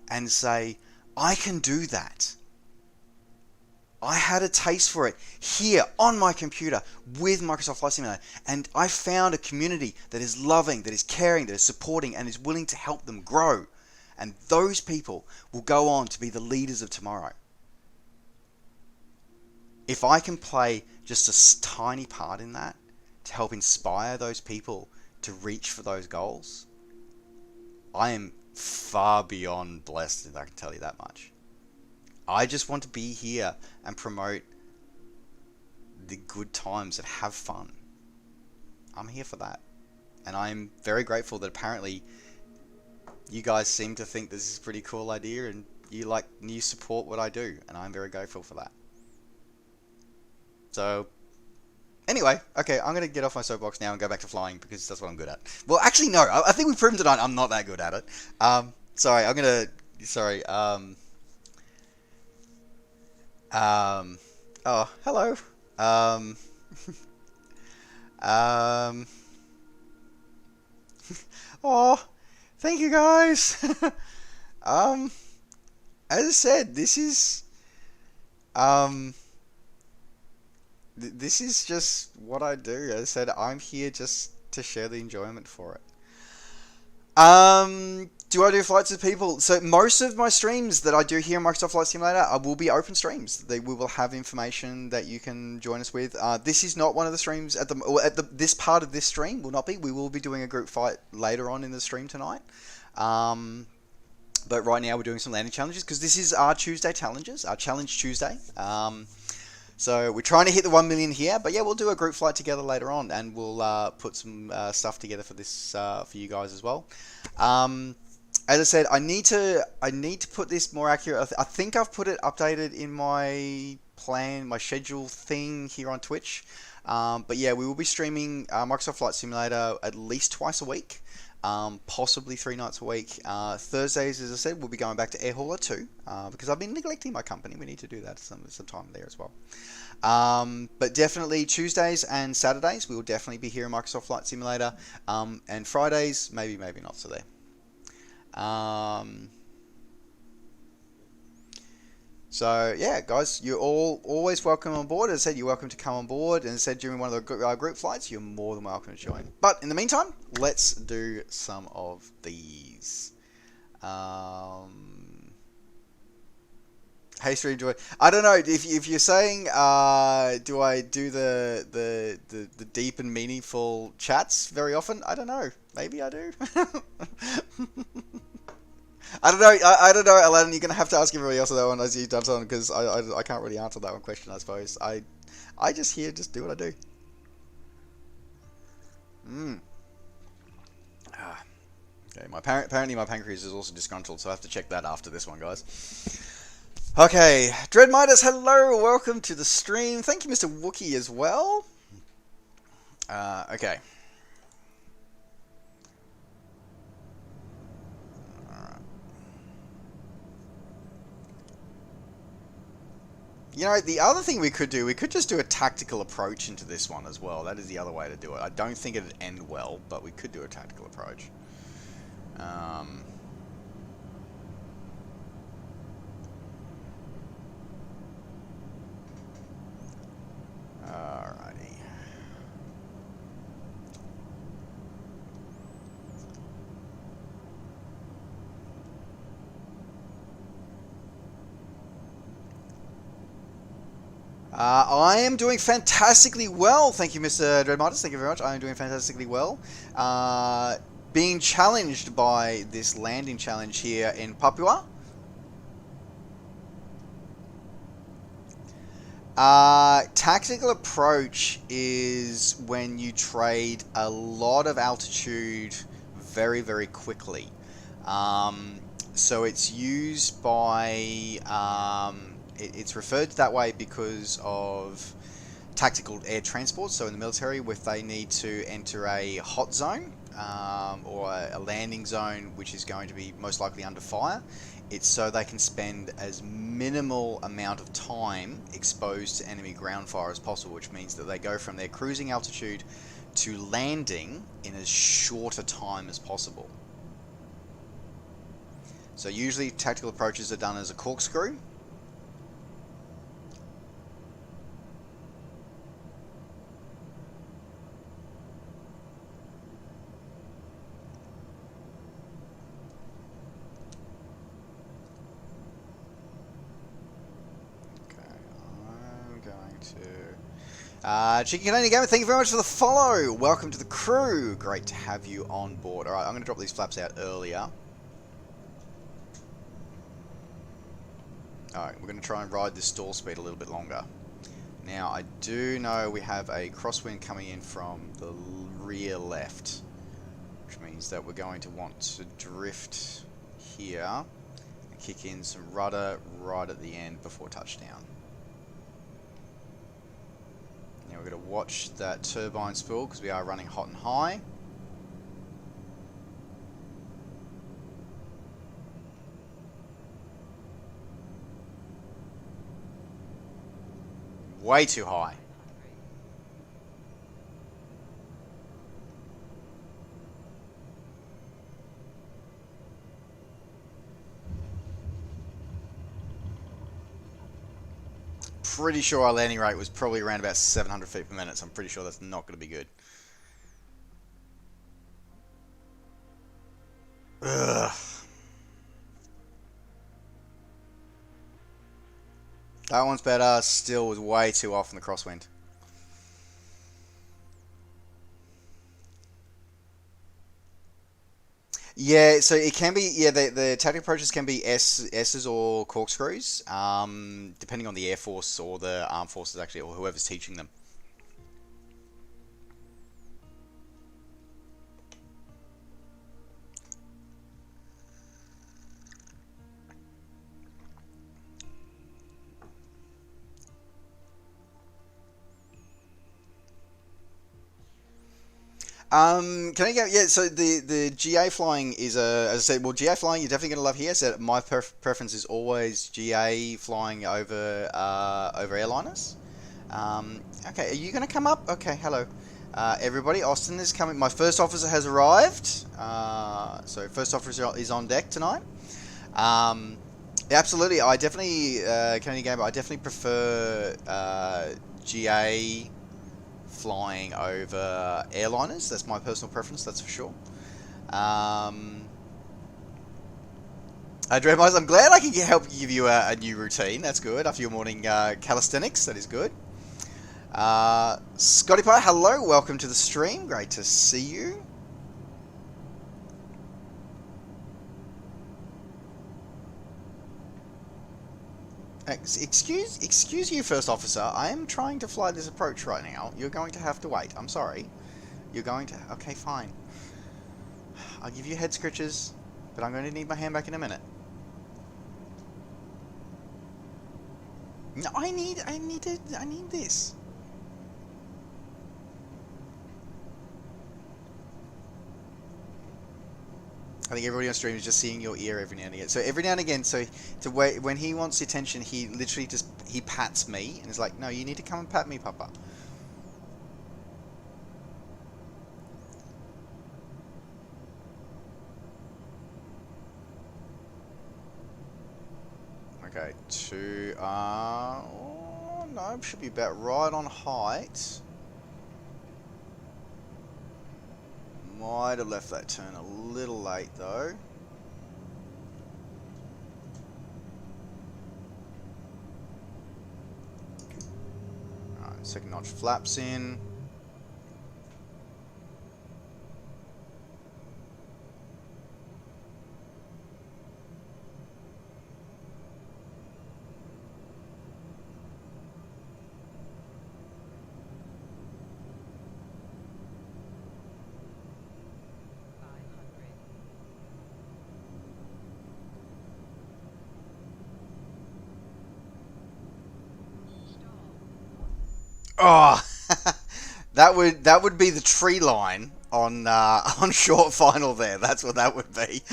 and say, I can do that. I had a taste for it here on my computer with Microsoft Flight Simulator, and I found a community that is loving, that is caring, that is supporting, and is willing to help them grow. And those people will go on to be the leaders of tomorrow. If I can play just a tiny part in that to help inspire those people to reach for those goals, I am far beyond blessed, if I can tell you that much. I just want to be here and promote the good times and have fun. I'm here for that. And I'm very grateful that apparently you guys seem to think this is a pretty cool idea and you support what I do. And I'm very grateful for that. So, anyway, okay, I'm going to get off my soapbox now and go back to flying because that's what I'm good at. Well, actually, no, I think we've proven tonight I'm not that good at it. Oh, hello. Oh, thank you guys. As I said, this is just what I do. As I said, I'm here just to share the enjoyment for it. Do I do flights with people? So most of my streams that I do here in Microsoft Flight Simulator will be open streams. We will have information that you can join us with. This is not one of the streams this part of this stream will not be. We will be doing a group fight later on in the stream tonight. But right now we're doing some landing challenges because this is our Tuesday challenges, our Challenge Tuesday. So we're trying to hit the 1 million here, but yeah, we'll do a group flight together later on, and we'll put some stuff together for this for you guys as well. As I said, I need to put this more accurate. I think I've put it updated in my plan, my schedule thing here on Twitch. But yeah, we will be streaming Microsoft Flight Simulator at least twice a week. Possibly 3 nights a week. Thursdays, as I said, we'll be going back to Air Hauler 2 because I've been neglecting my company. We need to do that some time there as well. But definitely Tuesdays and Saturdays, we will definitely be here in Microsoft Flight Simulator. And Fridays, maybe not so there. So yeah, guys, you're all always welcome on board. As I said, you're welcome to come on board. And as I said, during one of the group flights, you're more than welcome to join. But in the meantime, let's do some of these. Hey, Stream Joy. I don't know if you're saying, do I do the deep and meaningful chats very often? I don't know. Maybe I do. I don't know, Aladdin. You're gonna have to ask everybody else that one as you've done something because I can't really answer that one question. I suppose I just do what I do. Okay, apparently my pancreas is also disgruntled, so I have to check that after this one, guys. Okay, Dread Midas, hello, welcome to the stream. Thank you, Mr. Wookie, as well. Okay. You know, the other thing we could just do a tactical approach into this one as well. That is the other way to do it. I don't think it'd end well, but we could do a tactical approach. Um, Alrighty. I am doing fantastically well. Thank you, Mr. Dreadmitis. Thank you very much. I am doing fantastically well. Being challenged by this landing challenge here in Papua. Tactical approach is when you trade a lot of altitude very, very quickly. So it's used by... it's referred to that way because of tactical air transport. So in the military, if they need to enter a hot zone or a landing zone which is going to be most likely under fire, it's so they can spend as minimal amount of time exposed to enemy ground fire as possible, which means that they go from their cruising altitude to landing in as short a time as possible. So usually tactical approaches are done as a corkscrew. Chicken Canadian Gamer, thank you very much for the follow. Welcome to the crew. Great to have you on board. Alright, I'm going to drop these flaps out earlier. Alright, we're going to try and ride this stall speed a little bit longer. Now, I do know we have a crosswind coming in from the rear left, which means that we're going to want to drift here and kick in some rudder right at the end before touchdown. Now we're going to watch that turbine spool because we are running hot and high. Way too high. Pretty sure our landing rate was probably around about 700 feet per minute, so I'm pretty sure that's not going to be good. Ugh. That one's better, still was way too off in the crosswind. Yeah, so it can be, yeah, the tactical approaches can be S's or corkscrews, depending on the Air Force or the Armed Forces actually, or whoever's teaching them. Can I go? Yeah, so the GA flying is as I said, well, GA flying you're definitely going to love here. So my preference is always GA flying over over airliners. Okay, are you going to come up? Okay, hello, everybody. Austin is coming. My first officer has arrived. So first officer is on deck tonight. Absolutely, I definitely Canadian Gamer. I definitely prefer GA flying over airliners. That's my personal preference, that's for sure. Dreadmice, I'm glad I can help give you a new routine. That's good. After your morning calisthenics, that is good. Scotty Pie, hello. Welcome to the stream. Great to see you. Excuse you, first officer. I am trying to fly this approach right now. You're going to have to wait. I'm sorry. You're going to... Okay, fine. I'll give you head scratches, but I'm going to need my hand back in a minute. No, I need this. I think everybody on stream is just seeing your ear every now and again. So every now and again, when he wants attention, he literally just pats me and is like, "No, you need to come and pat me, Papa." Okay, two, oh, no, should be about right on height. Might have left that turn a little late though. Alright, second notch flaps in. Oh, that would be the tree line on on short final there. That's what that would be.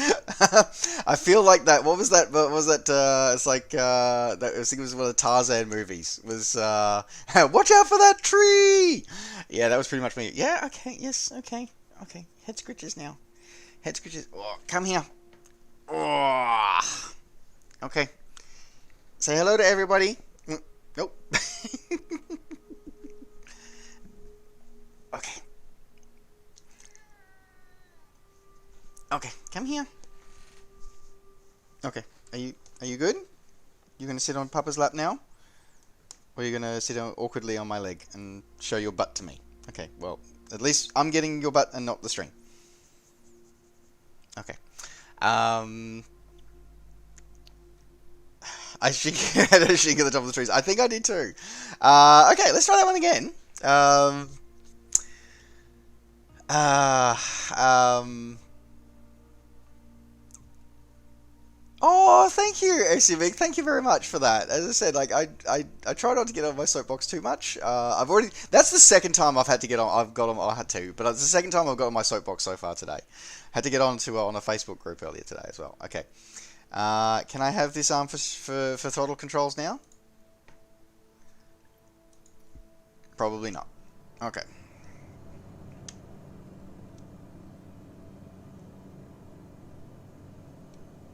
I feel like that. What was that? What was that? It's like that. I think it was one of the Tarzan movies. Was watch out for that tree. Yeah, that was pretty much me. Yeah. Okay. Yes. Okay. Okay. Head scratches now. Head scratches. Oh, come here. Oh. Okay. Say hello to everybody. Nope. Okay. Okay, come here. Okay, are you good? You gonna sit on Papa's lap now? Or are you gonna sit awkwardly on my leg and show your butt to me? Okay, well, at least I'm getting your butt and not the string. Okay. I had a shink at the top of the trees. I think I did too. Okay, let's try that one again. Oh, thank you, SUV. Thank you very much for that. As I said, like I try not to get on my soapbox too much. That's the second time I've had to get on. I had to, but it's the second time I've got on my soapbox so far today. Had to get on to on a Facebook group earlier today as well. Okay. Can I have this arm for throttle controls now? Probably not. Okay.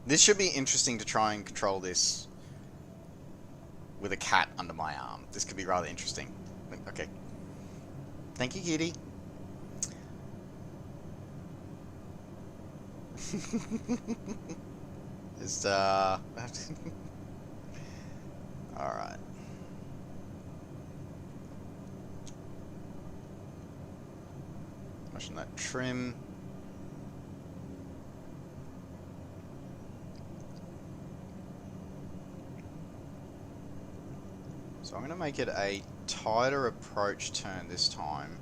This should be interesting to try and control this with a cat under my arm. This could be rather interesting. Okay. Thank you, kitty. Just, alright. Pushing that trim. So I'm going to make it a tighter approach turn this time.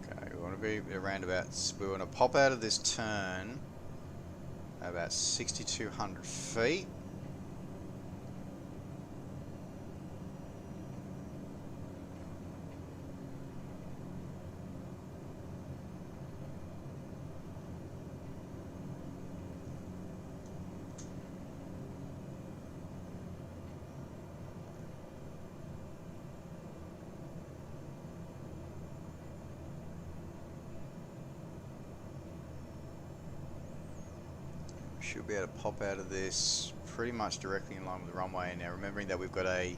Okay, we want to be around about, we want to pop out of this turn at about 6,200 feet. Should be able to pop out of this pretty much directly in line with the runway. Now remembering that we've got a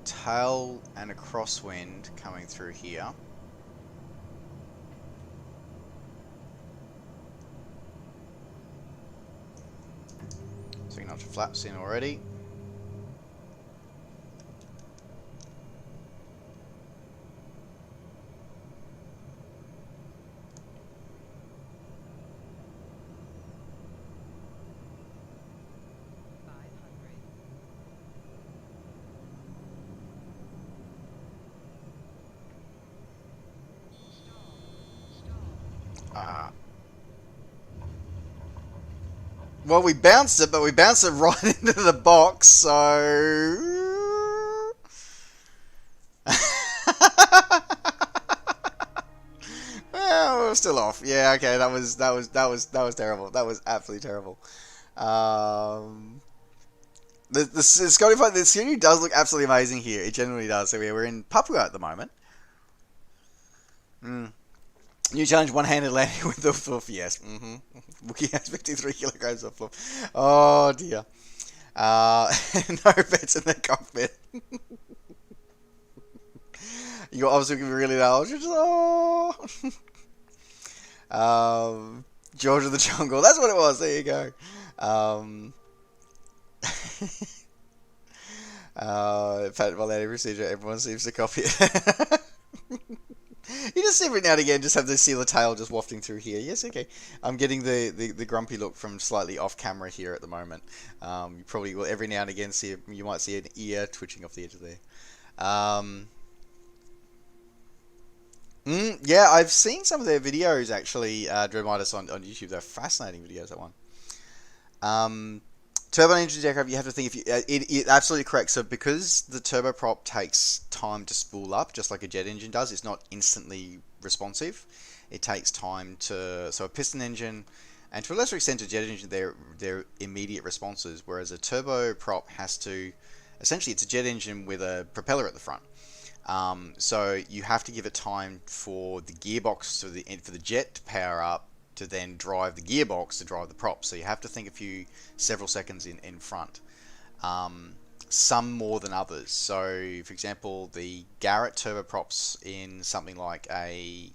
tail and a crosswind coming through here. So you can notch flaps in already. Well, we bounced it, but we bounced it right into the box, so... Well, we're still off. Yeah, okay, that was terrible. That was absolutely terrible. The scenery does look absolutely amazing here. It genuinely does. So we're in Papua at the moment. New challenge: one-handed landing with the fluff. Yes. Wookie has 53 kilograms of fluff. Oh dear. No pets in the cockpit. You're obviously going to be really loud. Oh. George of the Jungle. That's what it was. There you go. Patent by landing procedure. Everyone seems to copy it. You just every now and again just have the seal of tail just wafting through here. Yes, okay. I'm getting the grumpy look from slightly off camera here at the moment. You probably will every now and again see, you might see an ear twitching off the edge of there. Yeah, I've seen some of their videos actually, Dreadmidas on YouTube. They're fascinating videos, that one. Turbo engine aircraft, you have to think, if you, it absolutely correct. So because the turboprop takes time to spool up, just like a jet engine does, it's not instantly responsive. It takes time to, so a piston engine, and to a lesser extent a jet engine, they're immediate responses, whereas a turboprop has to, essentially it's a jet engine with a propeller at the front. So you have to give it time for the gearbox, for the jet to power up, to then drive the gearbox to drive the prop. So you have to think several seconds in front. Some more than others. So for example, the Garrett turboprops in something like a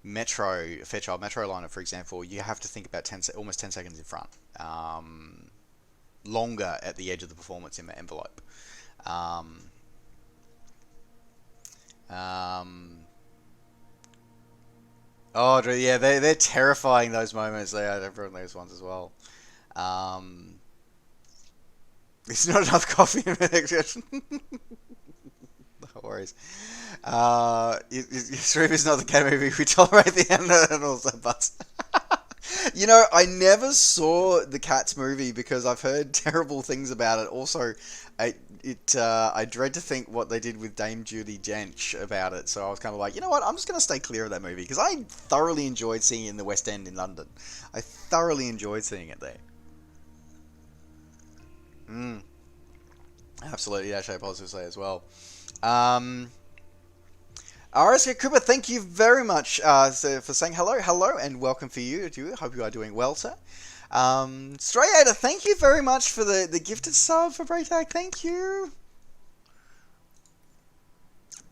Fairchild Metroliner, for example, you have to think about almost 10 seconds in front. Longer at the edge of the performance envelope. Oh, yeah, they're terrifying, those moments. They are, everyone those ones as well. It's not enough coffee in the next session. No worries. Stream is not the cat movie. We tolerate the animals and butts. You know, I never saw the Cats movie because I've heard terrible things about it. Also, I dread to think what they did with Dame Judi Dench about it. So I was kind of like, you know what? I'm just going to stay clear of that movie because I thoroughly enjoyed seeing it in the West End in London. I thoroughly enjoyed seeing it there. Absolutely, that's a positive say as well. RSK Cooper, thank you very much for saying hello, and welcome for you. Hope you are doing well, sir. Strayator, thank you very much for the gifted sub for Braytag. Thank you.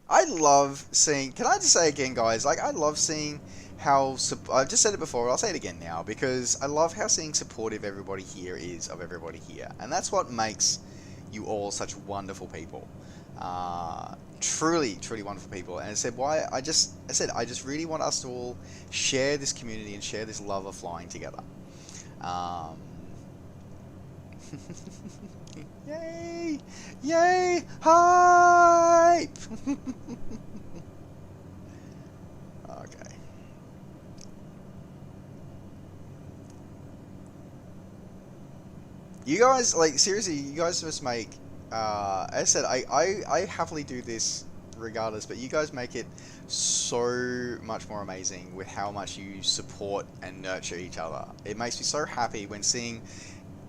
I love seeing. Can I just say again, guys? Like, I love seeing how. I've just said it before. I'll say it again now because I love how supportive everybody here is of everybody here, and that's what makes you all such wonderful people. Truly wonderful people. And I said I just really want us to all share this community and share this love of flying together. Yay hype. Okay. You guys, like, seriously, you guys just make, as I said, I happily do this regardless, but you guys make it so much more amazing with how much you support and nurture each other. It makes me so happy when seeing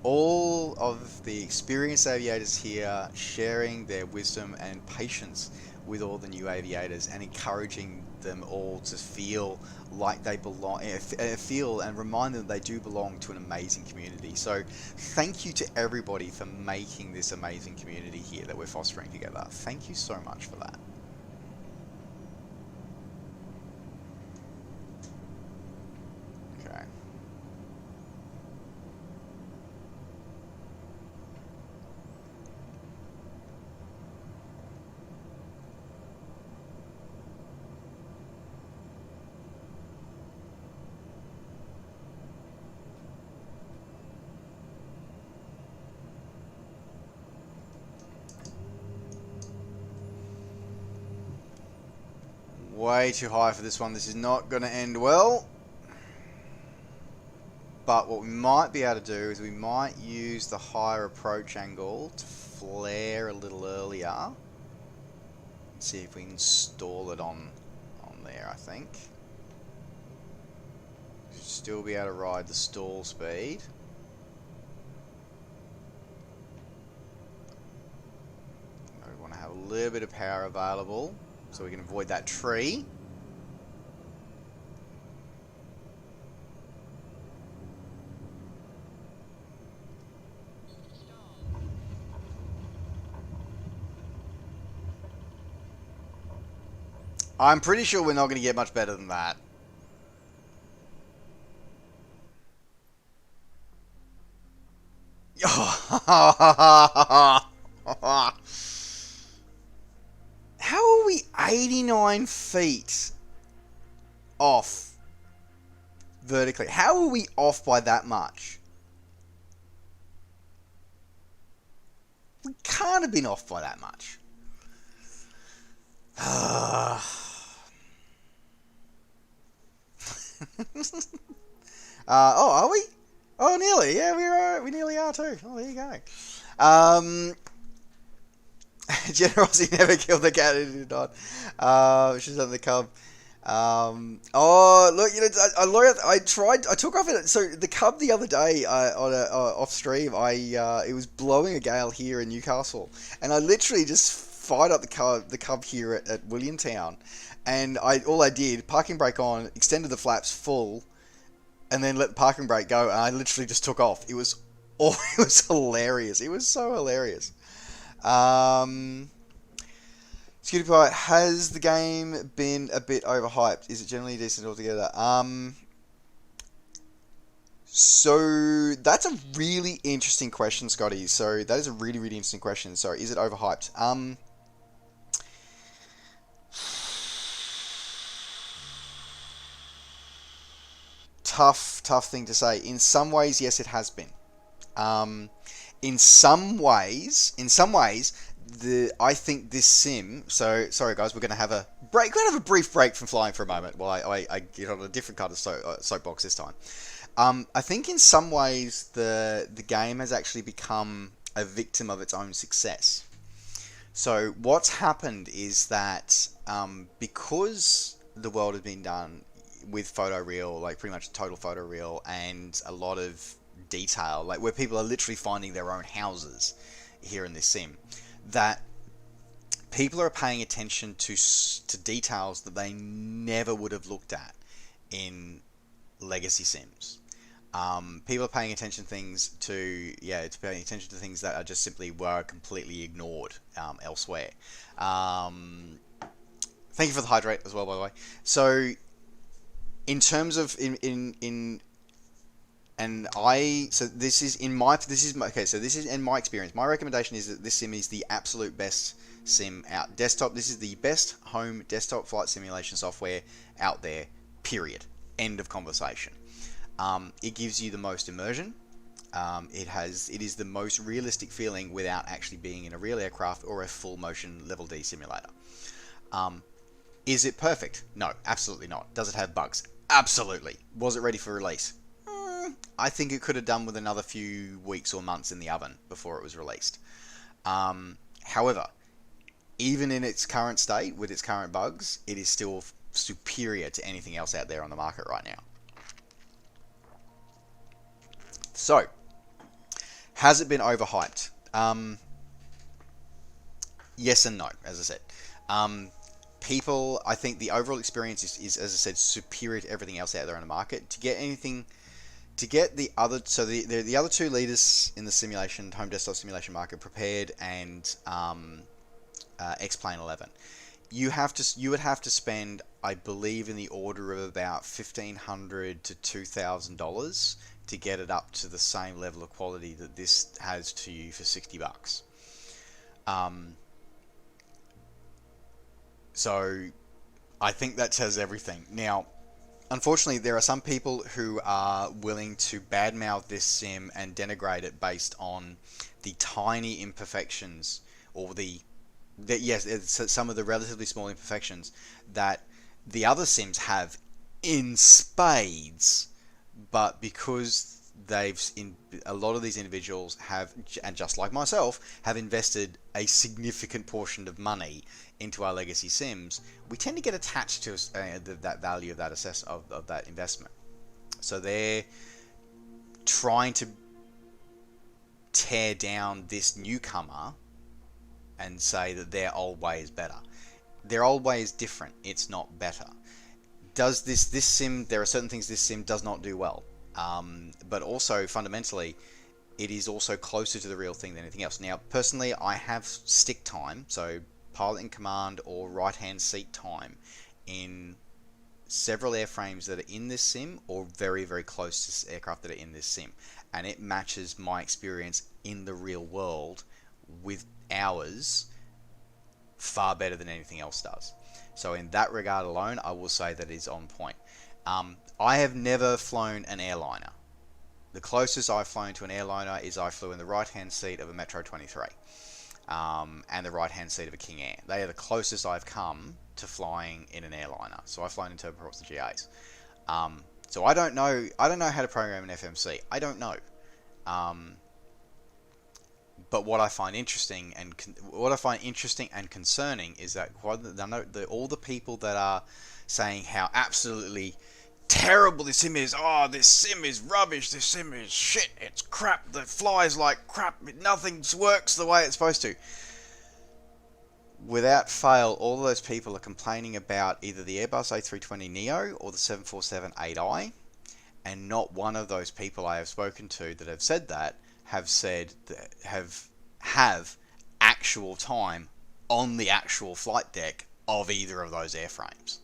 all of the experienced aviators here sharing their wisdom and patience with all the new aviators and encouraging them all to feel like they belong, feel and remind them they do belong to an amazing community. So thank you to everybody for making this amazing community here that we're fostering together. Thank you so much for that. Okay. Way too high for this one. This is not going to end well. But what we might be able to do is we might use the higher approach angle to flare a little earlier. See if we can stall it on there, I think. Should still be able to ride the stall speed. We want to have a little bit of power available so we can avoid that tree. I'm pretty sure we're not going to get much better than that. How are we 89 feet off vertically? How are we off by that much? We can't have been off by that much. Are we? Oh, nearly. Yeah, we are. We nearly are too. Oh, there you go. Generosity never killed the cat. It did not. She's on the cub. Oh, look, I learned. I tried. I took off it. So the cub the other day on a off stream, it was blowing a gale here in Newcastle, and I literally just fired up the cub here at Williamtown, and all I did, parking brake on, extended the flaps full, and then let the parking brake go, and I literally just took off. It was hilarious. It was so hilarious. Scooty Pie, has the game been a bit overhyped? Is it generally decent altogether? So that's a really interesting question, Scotty. So that is a really, really interesting question. So is it overhyped? Tough thing to say. In some ways, yes, it has been. In some ways, I think this sim. So sorry, guys, we're going to have a break. We're going to have a brief break from flying for a moment while I get on a different kind of soapbox this time. I think in some ways the game has actually become a victim of its own success. So what's happened is that because the world has been done with photoreal, like pretty much total photoreal, and a lot of detail, like where people are literally finding their own houses here in this sim, that people are paying attention to details that they never would have looked at in legacy sims. People are paying attention to things that are just simply were completely ignored elsewhere. Thank you for the hydrate as well, by the way. So in terms of this is in my experience. My recommendation is that this sim is the absolute best sim out desktop. This is the best home desktop flight simulation software out there. Period. End of conversation. It gives you the most immersion. It is the most realistic feeling without actually being in a real aircraft or a full motion level D simulator. Is it perfect? No, absolutely not. Does it have bugs? Absolutely. Was it ready for release? I think it could have done with another few weeks or months in the oven before it was released. However, even in its current state, with its current bugs, it is still superior to anything else out there on the market right now. So, has it been overhyped? Yes and no, as I said. I think the overall experience is, as I said, superior to everything else out there on the market. To get the other two leaders in the home desktop simulation market, Prepared and X-Plane 11, you would have to spend, I believe, in the order of about $1,500 to $2,000 to get it up to the same level of quality that this has to you for $60. So I think that says everything. Now, unfortunately, there are some people who are willing to badmouth this sim and denigrate it based on the tiny imperfections, or some of the relatively small imperfections that the other sims have in spades. But because a lot of these individuals have, and just like myself, have invested a significant portion of money into our legacy sims, we tend to get attached to that value of that of that investment. So they're trying to tear down this newcomer and say that their old way is better. Their old way is different. It's not better. Does this sim? There are certain things this sim does not do well, but also fundamentally, it is also closer to the real thing than anything else. Now, personally, I have stick time, so pilot in command or right hand seat time in several airframes that are in this sim or very, very close to aircraft that are in this sim. And it matches my experience in the real world with ours far better than anything else does. So in that regard alone, I will say that it's on point. I have never flown an airliner. The closest I've flown to an airliner is I flew in the right-hand seat of a Metro 23 and the right-hand seat of a King Air. They are the closest I've come to flying in an airliner. So I've flown in turboprops and GAs. So I don't know how to program an FMC. I don't know. But what I find interesting and concerning is that all the people that are saying how absolutely terrible this sim is, oh, this sim is rubbish, this sim is shit, it's crap, that flies like crap, nothing works the way it's supposed to. Without fail, all of those people are complaining about either the Airbus A320neo or the 747-8i, and not one of those people I have spoken to that have said that have actual time on the actual flight deck of either of those airframes.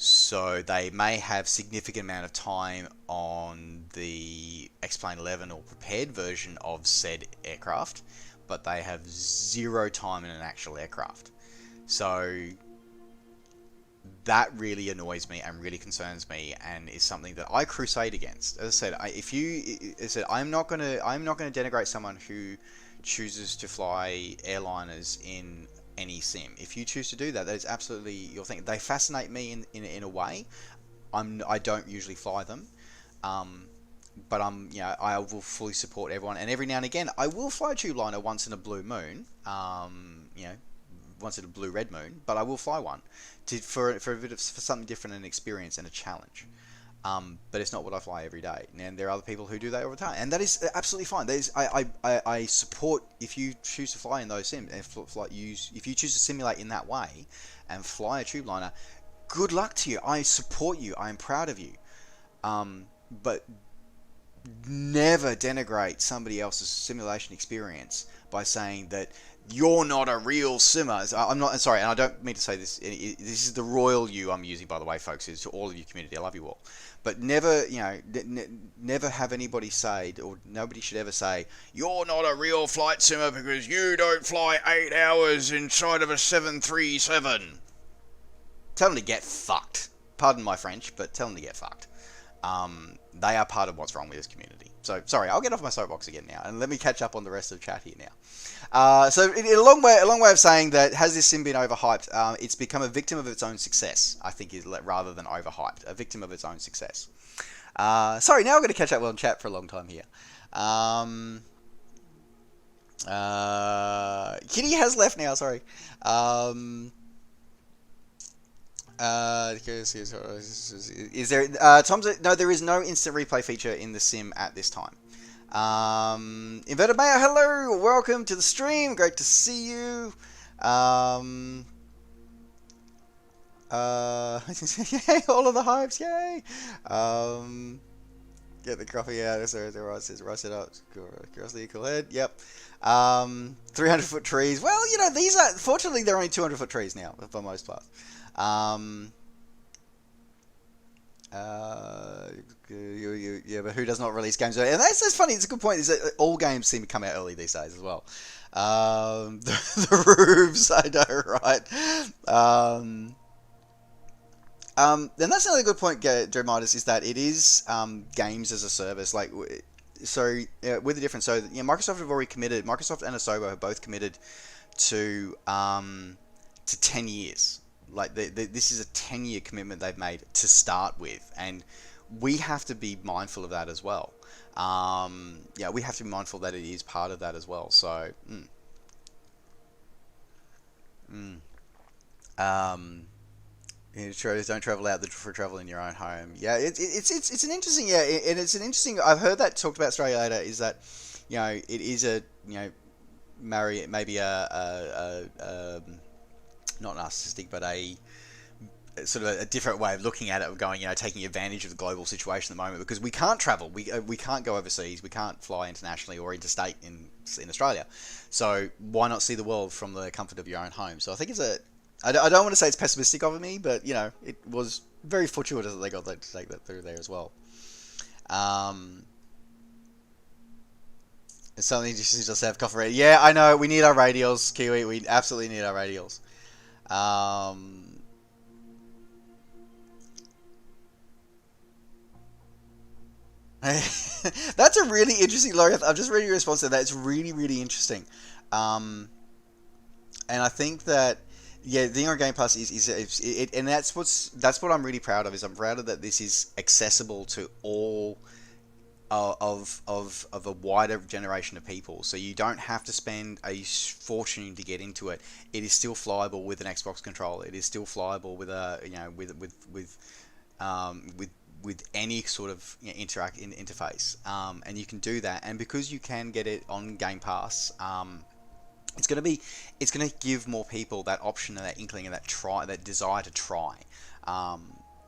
So they may have significant amount of time on the X-Plane 11 or prepared version of said aircraft, but they have zero time in an actual aircraft. So that really annoys me and really concerns me, and is something that I crusade against. As I said, I'm not going to denigrate someone who chooses to fly airliners in any sim. If you choose to do that, that is absolutely your thing. They fascinate me in a way. I don't usually fly them, but I will fully support everyone. And every now and again, I will fly a tube liner once in a blue moon. Once in a blue red moon, but I will fly one for something different, an experience and a challenge. But it's not what I fly every day. And there are other people who do that all the time, and that is absolutely fine. I support if you choose to fly in those sims, and if you choose to simulate in that way and fly a tube liner, good luck to you. I support you. I am proud of you. But never denigrate somebody else's simulation experience by saying that you're not a real simmer. I'm not sorry, and I don't mean to say this. This is the royal you I'm using, by the way, folks. Is to all of you community. I love you all, but never, never have anybody say, or nobody should ever say, you're not a real flight simmer because you don't fly 8 hours inside of a 737. Tell them to get fucked. Pardon my French, but tell them to get fucked. They are part of what's wrong with this community. So, sorry, I'll get off my soapbox again now, and let me catch up on the rest of the chat here now. So, in a long way of saying that, has this sim been overhyped? It's become a victim of its own success, I think, rather than overhyped. A victim of its own success. Sorry, now I'm going to catch up on chat for a long time here. Kitty has left now, sorry. Is there no, there is no instant replay feature in the sim at this time. Inverted Mayo, hello, welcome to the stream, great to see you. Yay, all of the hypes, yay. Get the coffee out, says rush it up, curiosity, cool head, yep. 300-foot trees, well, these are, fortunately they're only 200-foot trees now, for the most part. Yeah, but who does not release games early? And that's funny. It's a good point. Is that all games seem to come out early these days as well. The roofs, I know, right? Then that's another good point, Joe Midas, is that it is games as a service. Like, so with the difference. So Microsoft have already committed. Microsoft and Asobo have both committed to 10 years. Like this is a 10-year commitment they've made to start with, and we have to be mindful of that as well. We have to be mindful that it is part of that as well. So, don't travel out for travel in your own home. Yeah, it's an interesting and it's an interesting. I've heard that talked about Australia later. Is that it is a maybe a not narcissistic, but a sort of a different way of looking at it, of going, taking advantage of the global situation at the moment, because we can't travel, we can't go overseas, we can't fly internationally or interstate in Australia. So why not see the world from the comfort of your own home? So I think it's I don't want to say it's pessimistic of me, but you know, it was very fortuitous that they got that to take that through there as well. It's something just have coffee radio. Yeah, I know. We need our radials, Kiwi. We absolutely need our radials. That's a really interesting, Loreth. I'm just reading your response to that. It's really, really interesting. And I think that, yeah, the thing on Game Pass and that's what I'm really proud of. Is I'm proud of that this is accessible to all of a wider generation of people. So you don't have to spend a fortune to get into it. It is still flyable with an Xbox controller. It is still flyable with a with any sort of interface, and you can do that. And because you can get it on Game Pass, it's gonna give more people that option and that inkling and that desire to try.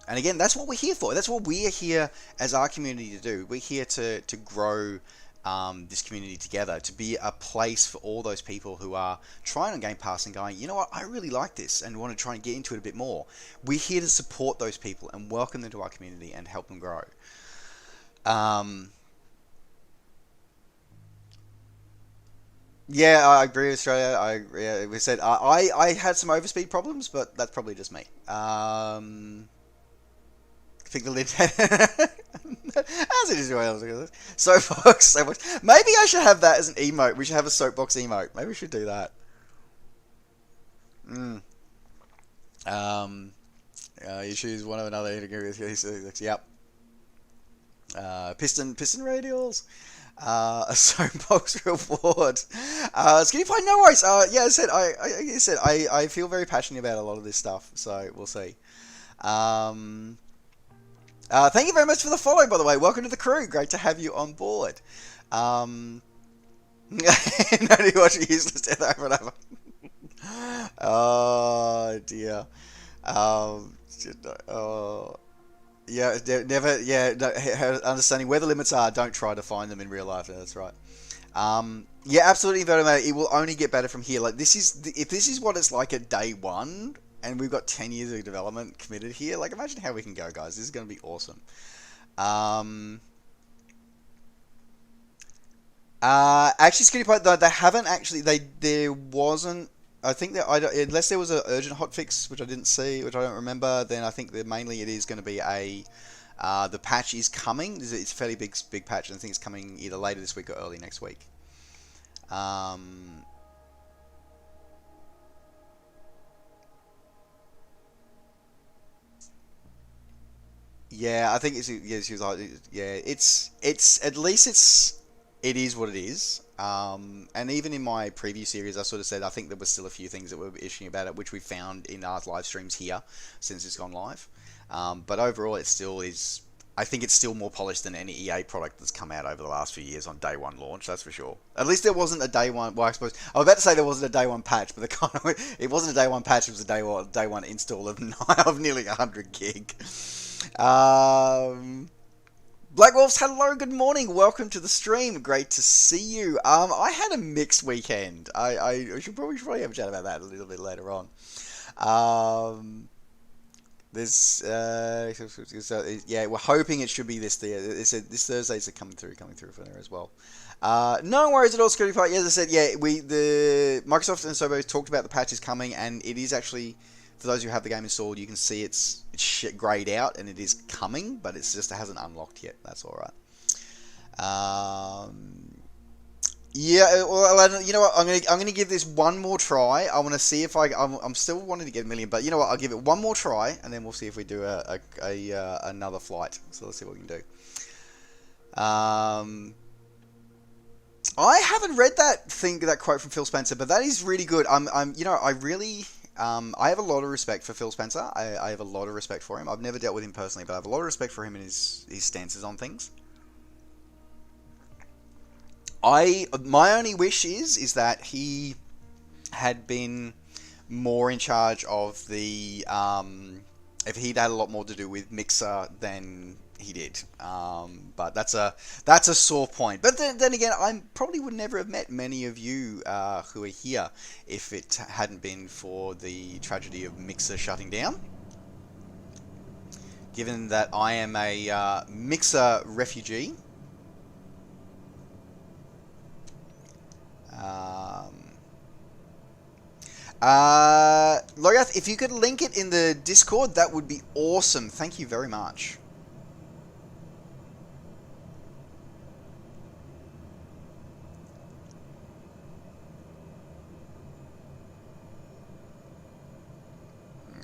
And again, that's what we're here for. That's what we are here as our community to do. We're here to grow this community together, to be a place for all those people who are trying on Game Pass and going, you know what, I really like this and want to try and get into it a bit more. We're here to support those people and welcome them to our community and help them grow. Yeah, I agree with Australia. I agree. Yeah, we said I had some overspeed problems, but that's probably just me. Pick the lid. As it is, soapbox. Maybe I should have that as an emote. We should have a soapbox emote. Maybe we should do that. You choose one of another. Yep. Piston radials. A soapbox reward. Skinny Pie, no worries. Yeah, I said I feel very passionate about a lot of this stuff, so we'll see. Thank you very much for the follow, by the way. Welcome to the crew. Great to have you on board. No need to watch a useless death over and over. Oh dear. Yeah, never. Yeah, no, understanding where the limits are. Don't try to find them in real life. That's right. Yeah, absolutely, Vertimatic. It will only get better from here. Like if this is what it's like at day one, and we've got 10 years of development committed here. Like, imagine how we can go, guys. This is going to be awesome. Actually, Skinny Pie, they haven't actually. There wasn't. I think that unless there was an urgent hotfix, which I didn't see, which I don't remember, then I think that mainly it is going to be the patch is coming. It's a fairly big patch, and I think it's coming either later this week or early next week. Yeah, I think she was like, yeah, it's at least it is what it is. And even in my preview series, I sort of said I think there were still a few things that were issuing about it, which we found in our live streams here since it's gone live. But overall, it still is. I think it's still more polished than any EA product that's come out over the last few years on day one launch. That's for sure. At least there wasn't a day one. Well, I suppose I was about to say there wasn't a day one patch, but it wasn't a day one patch. It was a day one install of nearly 100 gig. Black Wolves, hello, good morning, welcome to the stream, great to see you. I had a mixed weekend. I should probably have a chat about that a little bit later on. Yeah, we're hoping it should be this Thursday's coming through for there as well. No worries at all, Scotty Park. As I said, yeah, the Microsoft and Sobo talked about the patches coming, and it is actually, for those who have the game installed, you can see it's grayed out and it is coming, but it hasn't unlocked yet. That's all right. Yeah, well, you know what? I'm gonna give this one more try. I want to see if I'm still wanting to get a million, but you know what? I'll give it one more try, and then we'll see if we do another flight. So let's see what we can do. I haven't read that quote from Phil Spencer, but that is really good. I have a lot of respect for Phil Spencer. I have a lot of respect for him. I've never dealt with him personally, but I have a lot of respect for him and his stances on things. My only wish is that he had been more in charge of the if he'd had a lot more to do with Mixer than he did. But that's a sore point. But then again, I probably would never have met many of you who are here if it hadn't been for the tragedy of Mixer shutting down. Given that I am a Mixer refugee. Logath, if you could link it in the Discord, that would be awesome. Thank you very much.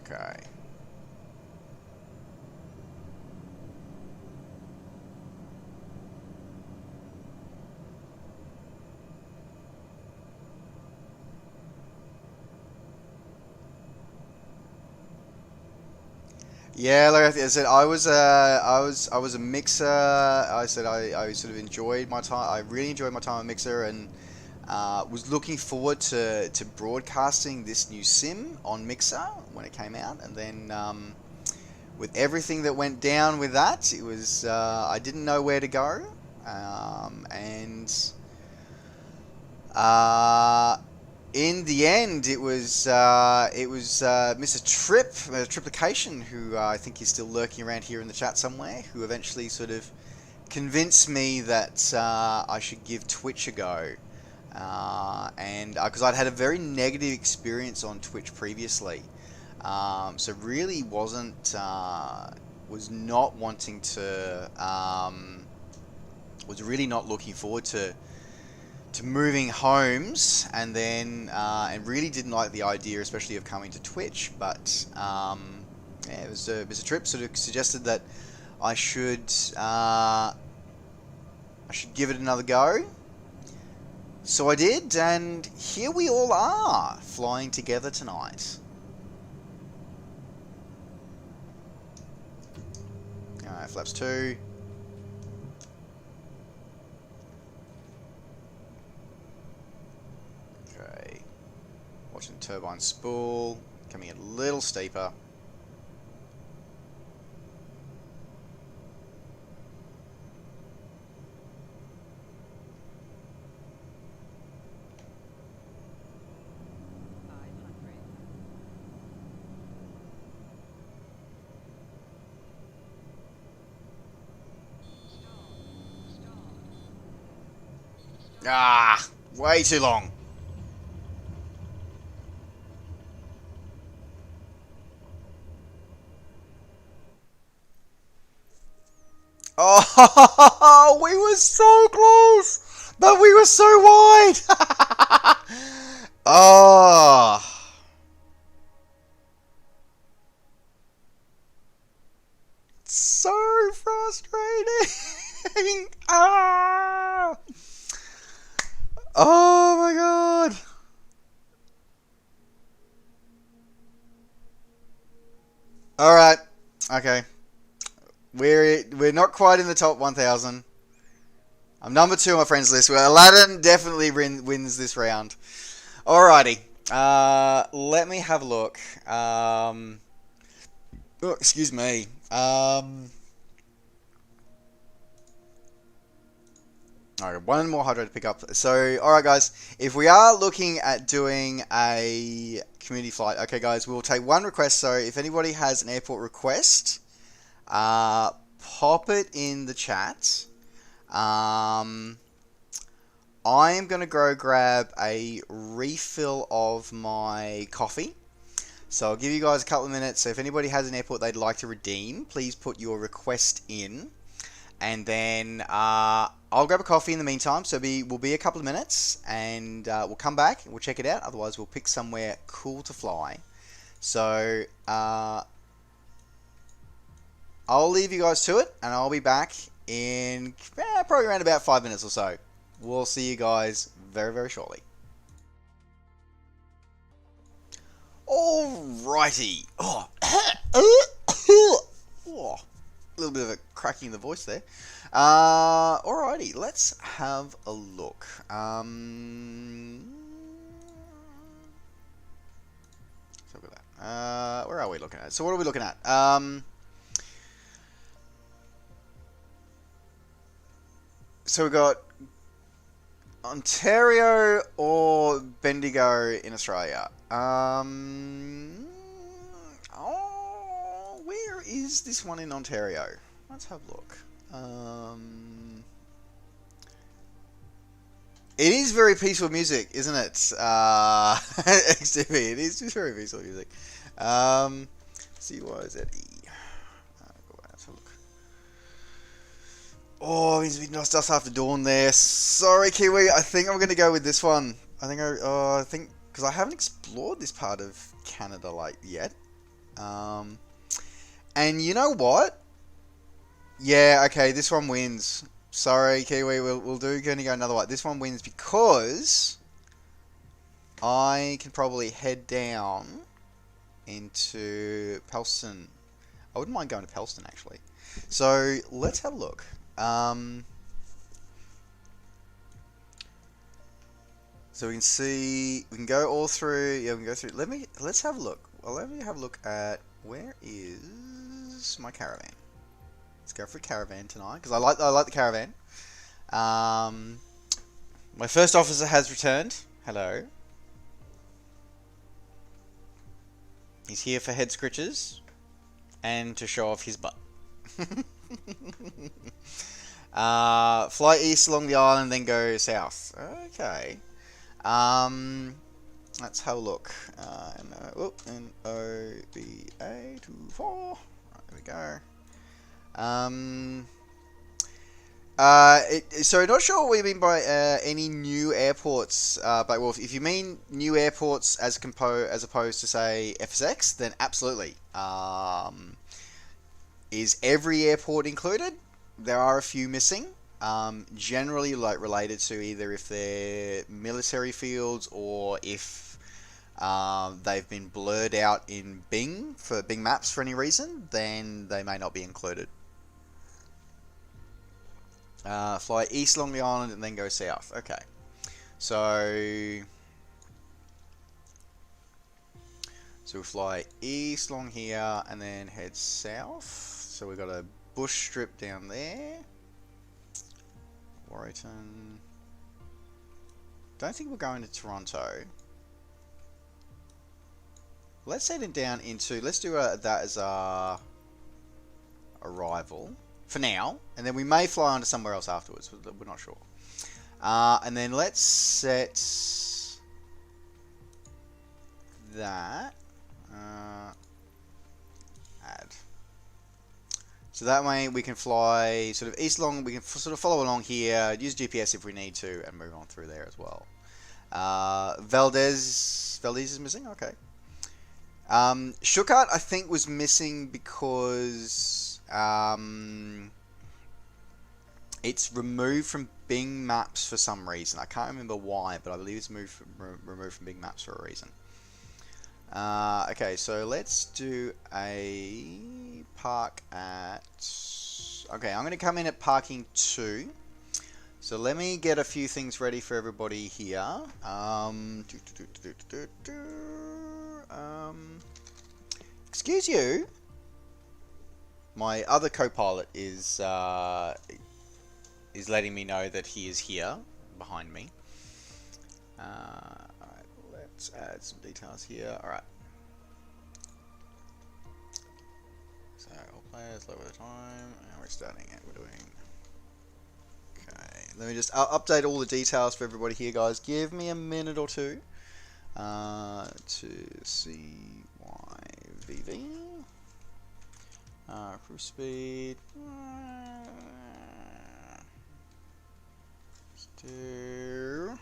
Okay. Yeah, like I said, I was a Mixer. I said I sort of enjoyed my time. I really enjoyed my time at Mixer, and was looking forward to broadcasting this new sim on Mixer when it came out. And then with everything that went down with that, it was I didn't know where to go, and in the end, it was Mr. Triplication, who I think is still lurking around here in the chat somewhere, who eventually sort of convinced me that I should give Twitch a go, and because I'd had a very negative experience on Twitch previously, so really was not wanting to, was really not looking forward to moving homes, and then and really didn't like the idea, especially of coming to Twitch. But yeah, it was Mr. Tripp sort of suggested that I should give it another go. So I did, and here we all are, flying together tonight. Alright, flaps 2. Watching the turbine spool, coming a little steeper. Ah, way too long. Oh, we were so close, but we were so wide. Oh. So frustrating. Ah. Oh my god. All right. Okay. We're not quite in the top 1,000. I'm number 2 on my friends list. Well, Aladdin definitely wins this round. Alrighty. Let me have a look. Oh, excuse me. Alright, one more hydrate to pick up. So, alright guys, if we are looking at doing a community flight, okay guys, we'll take one request. So if anybody has an airport request, pop it in the chat. I am going to go grab a refill of my coffee. So I'll give you guys a couple of minutes. So if anybody has an airport they'd like to redeem, please put your request in. And then I'll grab a coffee in the meantime. So we'll be a couple of minutes, and we'll come back and we'll check it out. Otherwise, we'll pick somewhere cool to fly. So I'll leave you guys to it, and I'll be back in probably around about 5 minutes or so. We'll see you guys very, very shortly. Alrighty. Oh, a little bit of a cracking in the voice there. Alrighty, let's have a look. So look at that. Where are we looking at? So what are we looking at? So we got Ontario or Bendigo in Australia. Where is this one in Ontario? Let's have a look. It is very peaceful music, isn't it? XTV, it is very peaceful music. CYZE. Let's have a look. Oh, it means we just after dawn there. Sorry, Kiwi. I think I'm going to go with this one. I think because I haven't explored this part of Canada yet. And you know what? Yeah, okay, this one wins. Sorry, Kiwi. We'll do going to go another one. This one wins because I can probably head down into Pelston. I wouldn't mind going to Pelston actually. So let's have a look. So we can see, we can go all through. Yeah, we can go through. Let's have a look. Well, let me have a look at where is my caravan. Let's go for a caravan tonight because I like the caravan. My first officer has returned. Hello. He's here for head scritches and to show off his butt. Fly east along the island, then go south. Okay. Let's have a look. NOBA24. Right, there we go. So not sure what we mean by any new airports, but well, if you mean new airports as opposed to say FSX, then absolutely. Is every airport included? There are a few missing. Generally, related to either if they're military fields or if they've been blurred out in Bing Maps for any reason, then they may not be included. Fly east along the island and then go south. Okay, so we'll fly east along here and then head south. So we've got a bush strip down there. Warrington. Don't think we're going to Toronto. Let's head it down into. Let's do that as our arrival for now, and then we may fly on to somewhere else afterwards. We're not sure. And then let's set that. Add. So that way we can fly sort of east along. We can sort of follow along here. Use GPS if we need to, and move on through there as well. Valdez is missing. Okay. Shukat I think was missing because it's removed from Bing Maps for some reason. I can't remember why, but I believe it's removed from Bing Maps for a reason. Okay, so let's do a park at. Okay, I'm going to come in at parking 2. So let me get a few things ready for everybody here. Excuse you. My other co-pilot is letting me know that he is here behind me. Alright, let's add some details here. Alright. So all players lower the time, and we're starting it. We're doing. Okay, let me just update all the details for everybody here, guys. Give me a minute or two. To CYVV. Cruise speed. Let's do.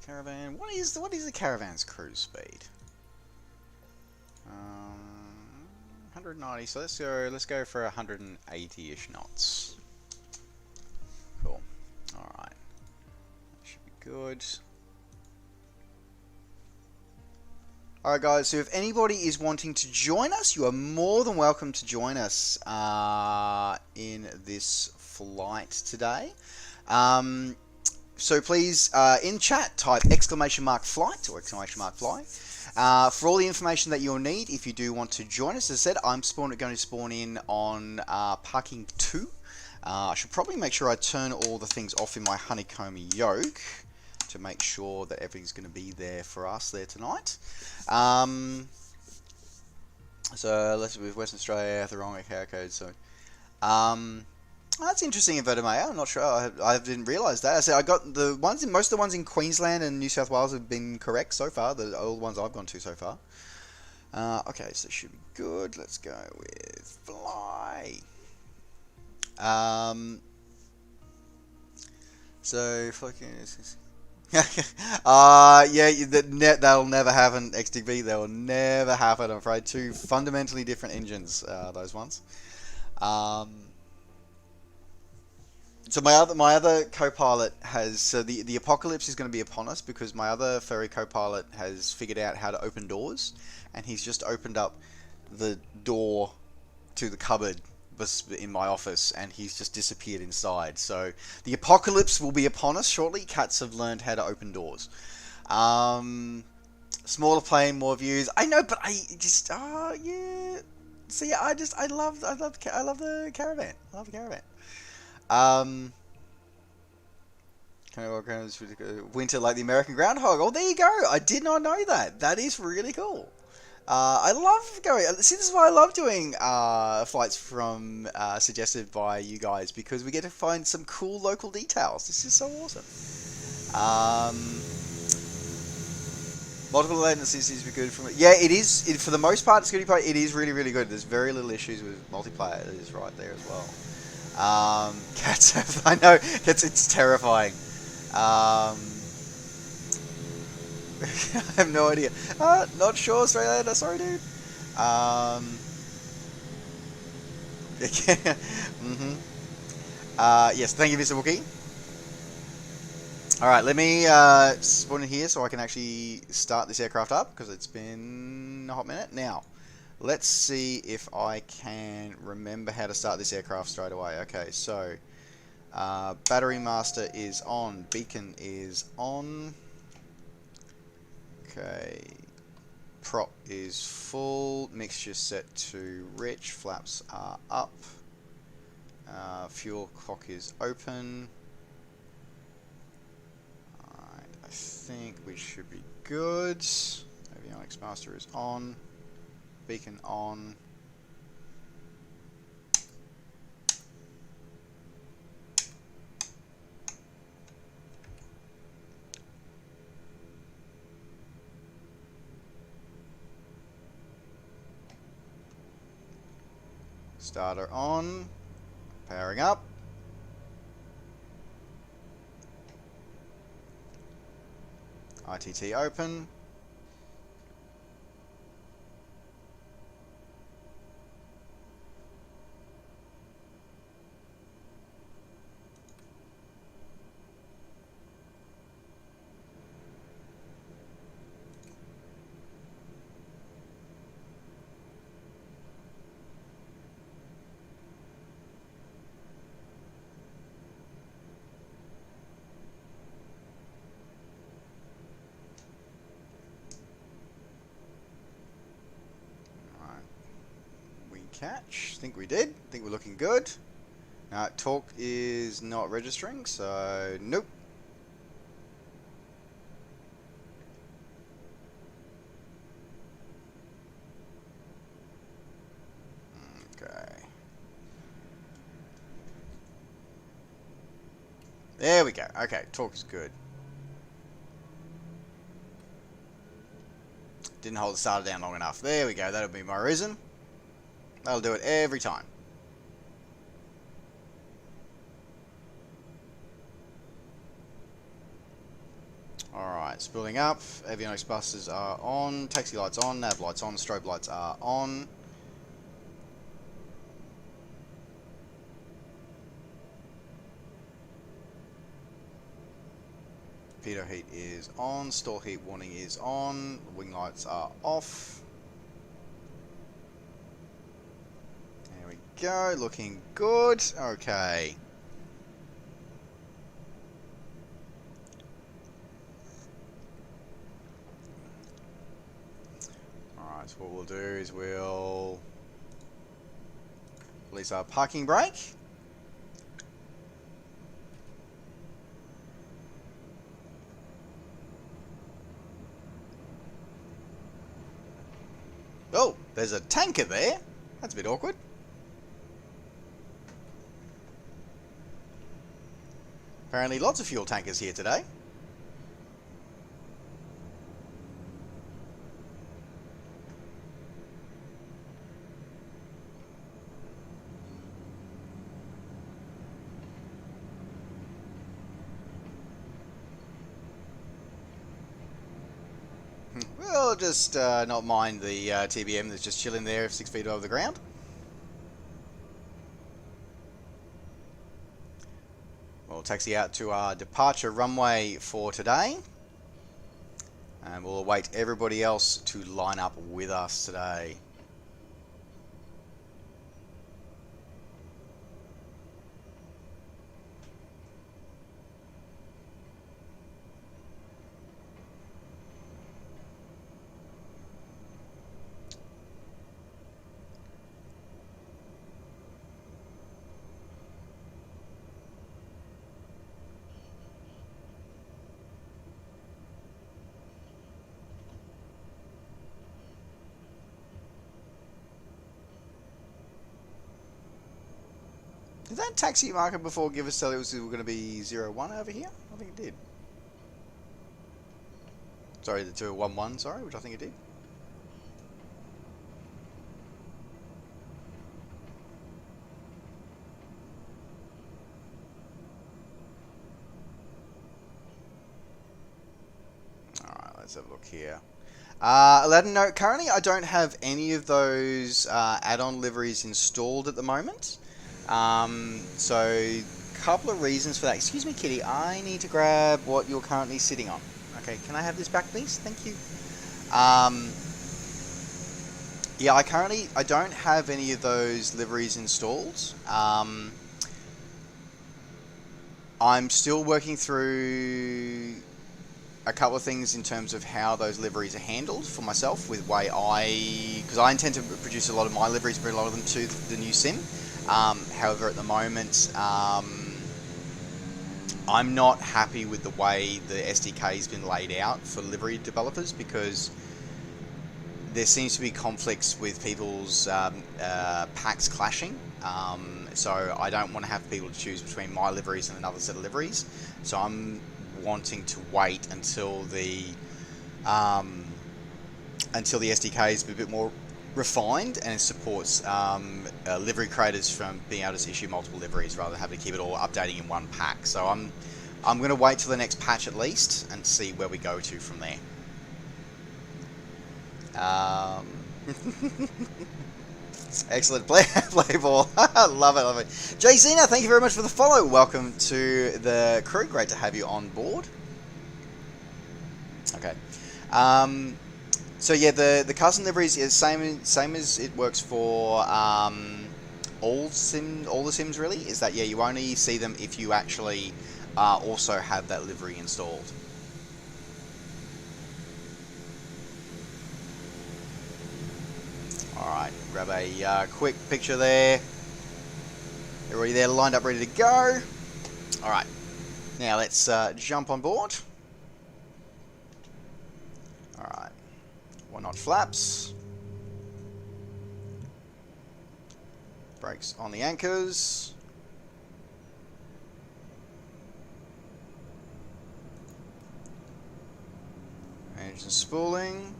Caravan. What is the caravan's cruise speed? 190. So let's go for 180-ish knots. Cool. All right. That should be good. Alright guys, so if anybody is wanting to join us, you are more than welcome to join us in this flight today. So please, in chat, type !flight or !fly. For all the information that you'll need, if you do want to join us, as I said, I'm going to spawn in on parking 2. I should probably make sure I turn all the things off in my Honeycomb yoke to make sure that everything's going to be there for us there tonight. So let's with Western Australia, the wrong account code. So that's interesting in Vertimea. I'm not sure. I didn't realise that. I said I got the ones in most of the ones in Queensland and New South Wales have been correct so far. All the ones I've gone to so far. Okay, so it should be good. Let's go with fly. So fucking. Yeah, that'll never happen. XDB, that will never happen. I'm afraid. Two fundamentally different engines. Those ones. So my other co-pilot has the apocalypse is going to be upon us because my other furry co-pilot has figured out how to open doors, and he's just opened up the door to the cupboard in my office, and he's just disappeared inside. So the apocalypse will be upon us shortly. Cats have learned how to open doors. Smaller plane, more views. I know, but I just yeah. See, I love the caravan. I love the caravan. Winter like the American groundhog. Oh, there you go. I did not know that. That is really cool. I love going. See, this is why I love doing flights from suggested by you guys, because we get to find some cool local details. This is so awesome. Multiple latencies seems to be good from it. Yeah, it is. For the most part, it's good. It is really, really good. There's very little issues with multiplayer. It is right there as well. Cats have. I know. It's terrifying. I have no idea. Not sure, Australia. Sorry, dude. Yes, thank you, Mr. Wookie. Alright, let me spawn in here so I can actually start this aircraft up, because it's been a hot minute. Now, let's see if I can remember how to start this aircraft straight away. Okay, so battery master is on, beacon is on. Okay, prop is full, mixture set to rich, flaps are up, fuel clock is open. Alright, I think we should be good. Avionics master is on, beacon on. Starter on, powering up. ITT open. Catch. Think we did. Think we're looking good. Torque is not registering, so nope. Okay. There we go. Okay, torque is good. Didn't hold the starter down long enough. There we go. That'll be my reason. That'll do it every time. Alright, spooling up. Avionics busters are on. Taxi lights on. Nav lights on. Strobe lights are on. Pitot heat is on. Stall heat warning is on. Wing lights are off. Go, looking good. Okay. Alright, so what we'll do is we'll release our parking brake. Oh, there's a tanker there. That's a bit awkward. Apparently lots of fuel tankers here today. We'll just not mind the TBM that's just chilling there 6 feet above the ground. We'll taxi out to our departure runway for today. And we'll await everybody else to line up with us today. Did that taxi marker before give us that it was going to be 01 over here? I think it did. Sorry, the 211, sorry, which I think it did. Alright, let's have a look here. Aladdin, no, currently I don't have any of those add-on liveries installed at the moment. So, a couple of reasons for that. Excuse me, Kitty, I need to grab what you're currently sitting on. Okay, can I have this back, please? Thank you. Yeah, I don't have any of those liveries installed. I'm still working through a couple of things in terms of how those liveries are handled for myself with way because I intend to produce a lot of my liveries, bring a lot of them to the new sim. However, at the moment, I'm not happy with the way the SDK has been laid out for livery developers because there seems to be conflicts with people's packs clashing. So I don't want to have people to choose between my liveries and another set of liveries. So I'm wanting to wait until the SDK is a bit more refined and it supports livery creators from being able to issue multiple liveries rather than having to keep it all updating in one pack. So I'm going to wait till the next patch at least and see where we go to from there. Excellent play ball. Love it. Jay Zena, thank you very much for the follow. Welcome to the crew. Great to have you on board. Okay. So yeah, the custom liveries is same as it works for all the sims really. Is that yeah, you only see them if you actually also have that livery installed. All right, grab a quick picture there. Everybody there, lined up, ready to go. All right, now let's jump on board. All right. 1-knot flaps. Brakes on the anchors. Engine spooling.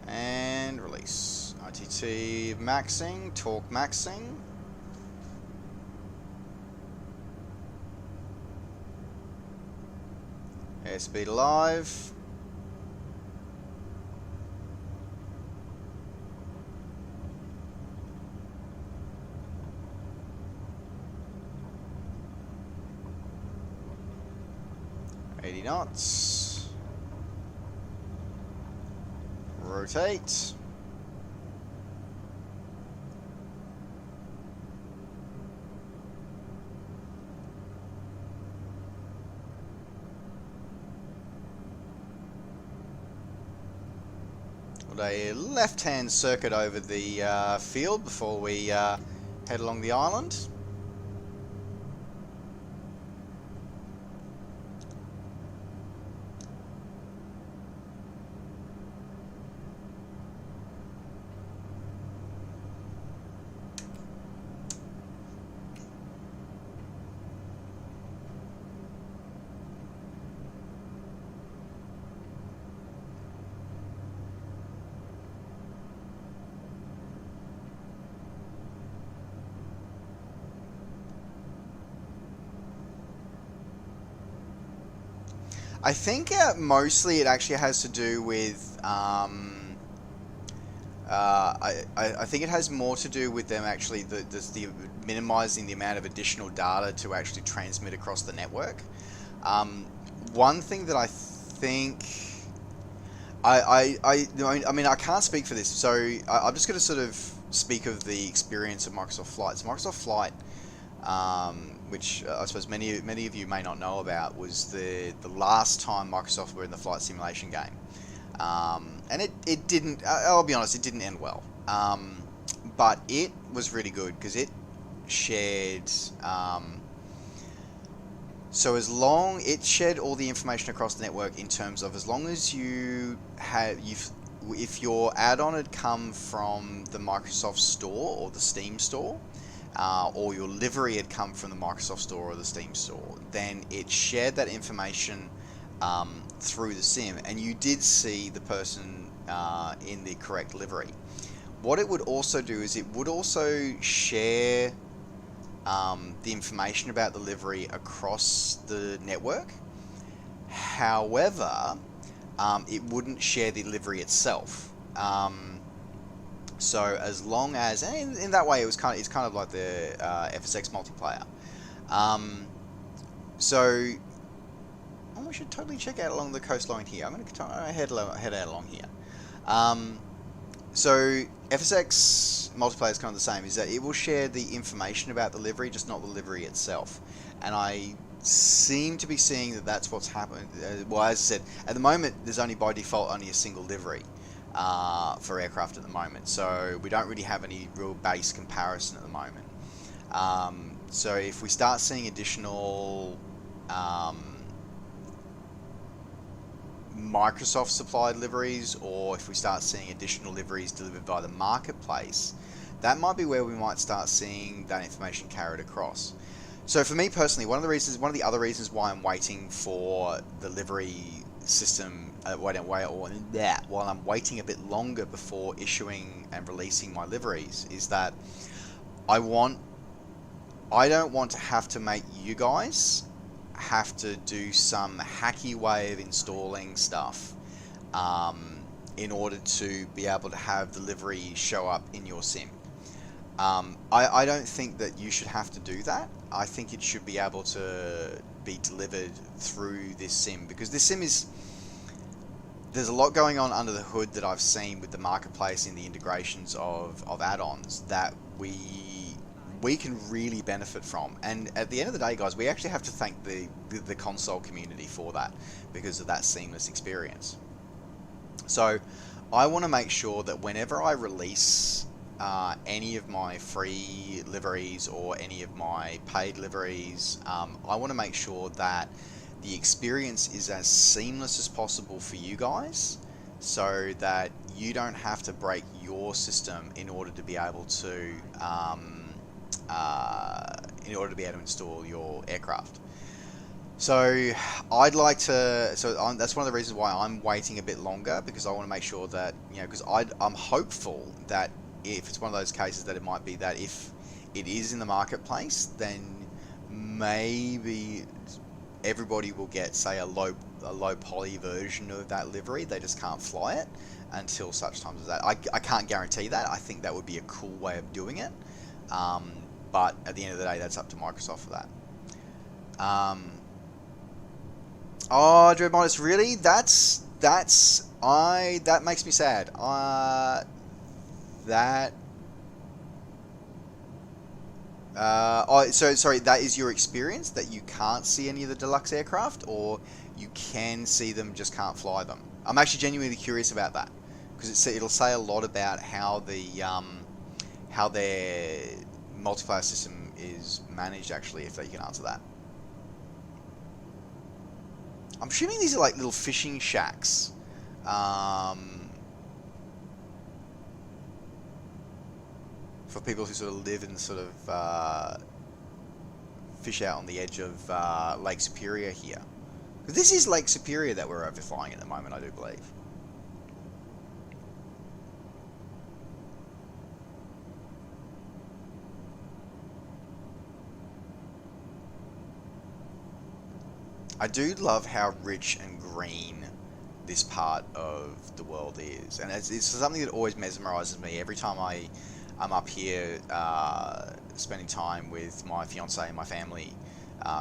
And release. ITT maxing, torque maxing. Airspeed alive. knots. Rotate. hold a left-hand circuit over the field before we head along the island. I think mostly it actually has to do with I think it has more to do with them actually the minimizing the amount of additional data to actually transmit across the network. One thing that I think I mean I can't speak for this, so I'm just going to sort of speak of the experience of Microsoft Flight. So Microsoft Flight, which I suppose many of you may not know about, was the last time Microsoft were in the flight simulation game, and it didn't. I'll be honest, it didn't end well. But it was really good because it shared. So it shared all the information across the network in terms of as long as if your add-on had come from the Microsoft Store or the Steam Store, or your livery had come from the Microsoft Store or the Steam Store, then it shared that information through the sim, and you did see the person in the correct livery. What it would also do is it would also share the information about the livery across the network. However, it wouldn't share the livery itself. So as long as, and in that way, it's kind of like the FSX multiplayer. So we should totally check out along the coastline here. I'm going to head out along here. So FSX multiplayer is kind of the same, is that it will share the information about the livery, just not the livery itself. And I seem to be seeing that that's what's happened. Well, as I said, at the moment, there's only by default only a single livery for aircraft at the moment. So we don't really have any real base comparison at the moment. So if we start seeing additional Microsoft supplied liveries, or if we start seeing additional liveries delivered by the marketplace, that might be where we might start seeing that information carried across. So for me personally, one of the other reasons why I'm waiting for the livery system while I'm waiting a bit longer before issuing and releasing my liveries is that I don't want to have to make you guys have to do some hacky way of installing stuff in order to be able to have the livery show up in your sim. I don't think that you should have to do that. I think it should be able to be delivered through this sim, because this sim there's a lot going on under the hood that I've seen with the marketplace and the integrations of add-ons that we can really benefit from. And at the end of the day, guys, we actually have to thank the console community for that, because of that seamless experience. So I want to make sure that whenever I release any of my free liveries or any of my paid liveries, I want to make sure that the experience is as seamless as possible for you guys, so that you don't have to break your system in order to be able to install your aircraft. So I'd like to. That's one of the reasons why I'm waiting a bit longer, because I want to make sure that, because I'm hopeful that if it's one of those cases that it might be that if it is in the marketplace, then maybe everybody will get, say, a low poly version of that livery. They just can't fly it until such times as that. I can't guarantee that. I think that would be a cool way of doing it. But at the end of the day, that's up to Microsoft for that. Oh, Dread Modest, really? That makes me sad. So sorry, that is your experience, that you can't see any of the deluxe aircraft, or you can see them, just can't fly them? I'm actually genuinely curious about that. because it'll say a lot about how how their multiplayer system is managed, actually, if you can answer that. I'm assuming these are like little fishing shacks. For people who sort of live in sort of fish out on the edge of Lake Superior here. This is Lake Superior that we're overflying at the moment, I do believe. I do love how rich and green this part of the world is, and it's something that always mesmerizes me every time I'm up here spending time with my fiance and my family,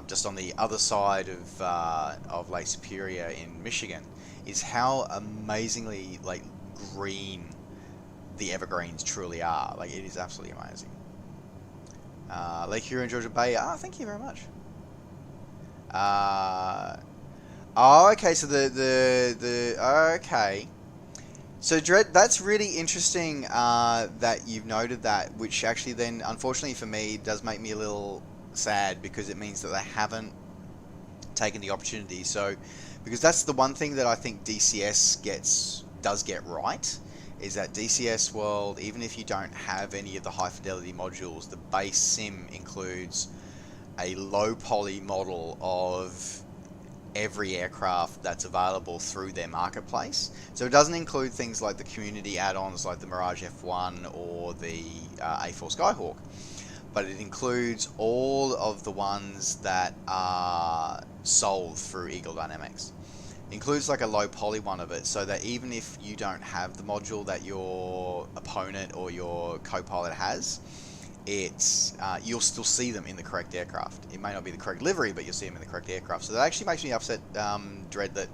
just on the other side of Lake Superior in Michigan, is how amazingly like green the evergreens truly are. Like, it is absolutely amazing. Lake Huron, Georgia Bay. Thank you very much. Oh, okay. So okay. So Dread, that's really interesting that you've noted that, which actually then, unfortunately for me, does make me a little sad, because it means that they haven't taken the opportunity. So, because that's the one thing that I think DCS does get right, is that DCS World, even if you don't have any of the high fidelity modules, the base sim includes a low poly model of every aircraft that's available through their marketplace. So it doesn't include things like the community add-ons like the Mirage F1 or the A4 Skyhawk, but it includes all of the ones that are sold through Eagle Dynamics. It includes like a low poly one of it, so that even if you don't have the module that your opponent or your co-pilot has, you'll still see them in the correct aircraft. It may not be the correct livery, but you'll see them in the correct aircraft. So that actually makes me upset, Dread, that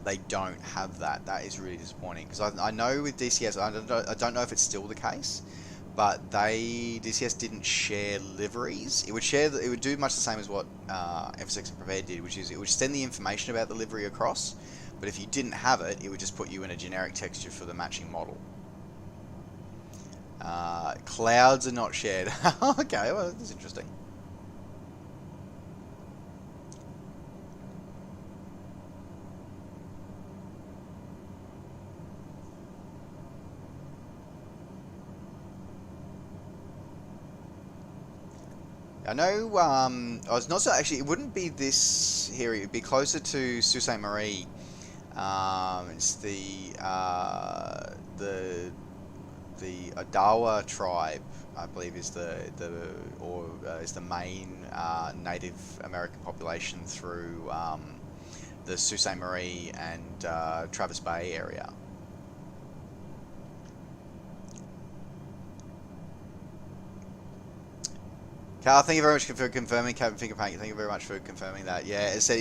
they don't have that. That is really disappointing, because I know with DCS, I don't know if it's still the case, but DCS didn't share liveries. It would do much the same as what F6 and Prepared did, which is it would send the information about the livery across, but if you didn't have it, it would just put you in a generic texture for the matching model. Clouds are not shared. Okay, well, that's interesting. I know, I was not so, actually, it wouldn't be this here, it would be closer to Sault Ste. Marie. It's the Adawa tribe, I believe, is the main Native American population through the Sault Ste. Marie and Travis Bay area. Carl, thank you very much for confirming. Captain Fingerpaint, thank you very much for confirming that. Yeah, as I said,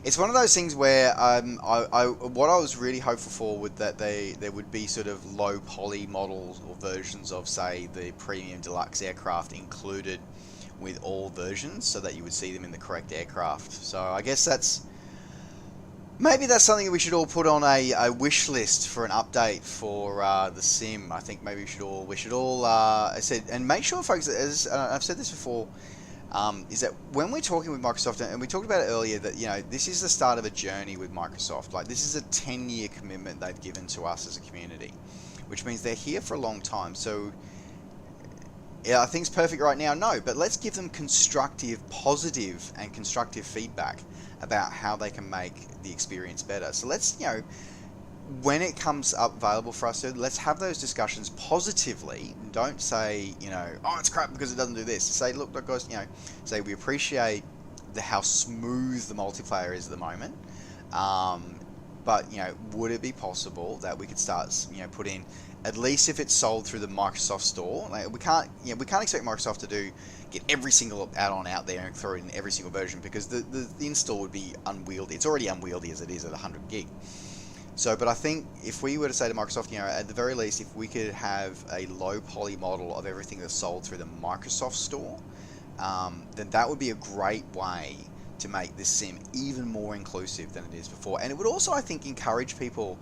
it's one of those things where what I was really hopeful for would that there would be sort of low poly models or versions of, say, the premium deluxe aircraft included with all versions, so that you would see them in the correct aircraft. So I guess maybe that's something we should all put on a wish list for an update for the sim. I think maybe we should all I said, and make sure, folks, as I've said this before, is that when we're talking with Microsoft, and we talked about it earlier, that this is the start of a journey with Microsoft. Like, this is a 10-year commitment they've given to us as a community, which means they're here for a long time. So yeah, are things perfect right now? No, but let's give them positive and constructive feedback about how they can make the experience better. So let's, when it comes up available for us, let's have those discussions positively. Don't say, oh, it's crap because it doesn't do this. Say, look guys, say we appreciate how smooth the multiplayer is at the moment. But, would it be possible that we could start, put in, at least if it's sold through the Microsoft store? Like, we can't expect Microsoft to get every single add-on out there and throw it in every single version, because the install would be unwieldy. It's already unwieldy as it is at 100 gig. So, but I think if we were to say to Microsoft, at the very least, if we could have a low poly model of everything that's sold through the Microsoft store, then that would be a great way to make this sim even more inclusive than it is before. And it would also, I think, encourage people,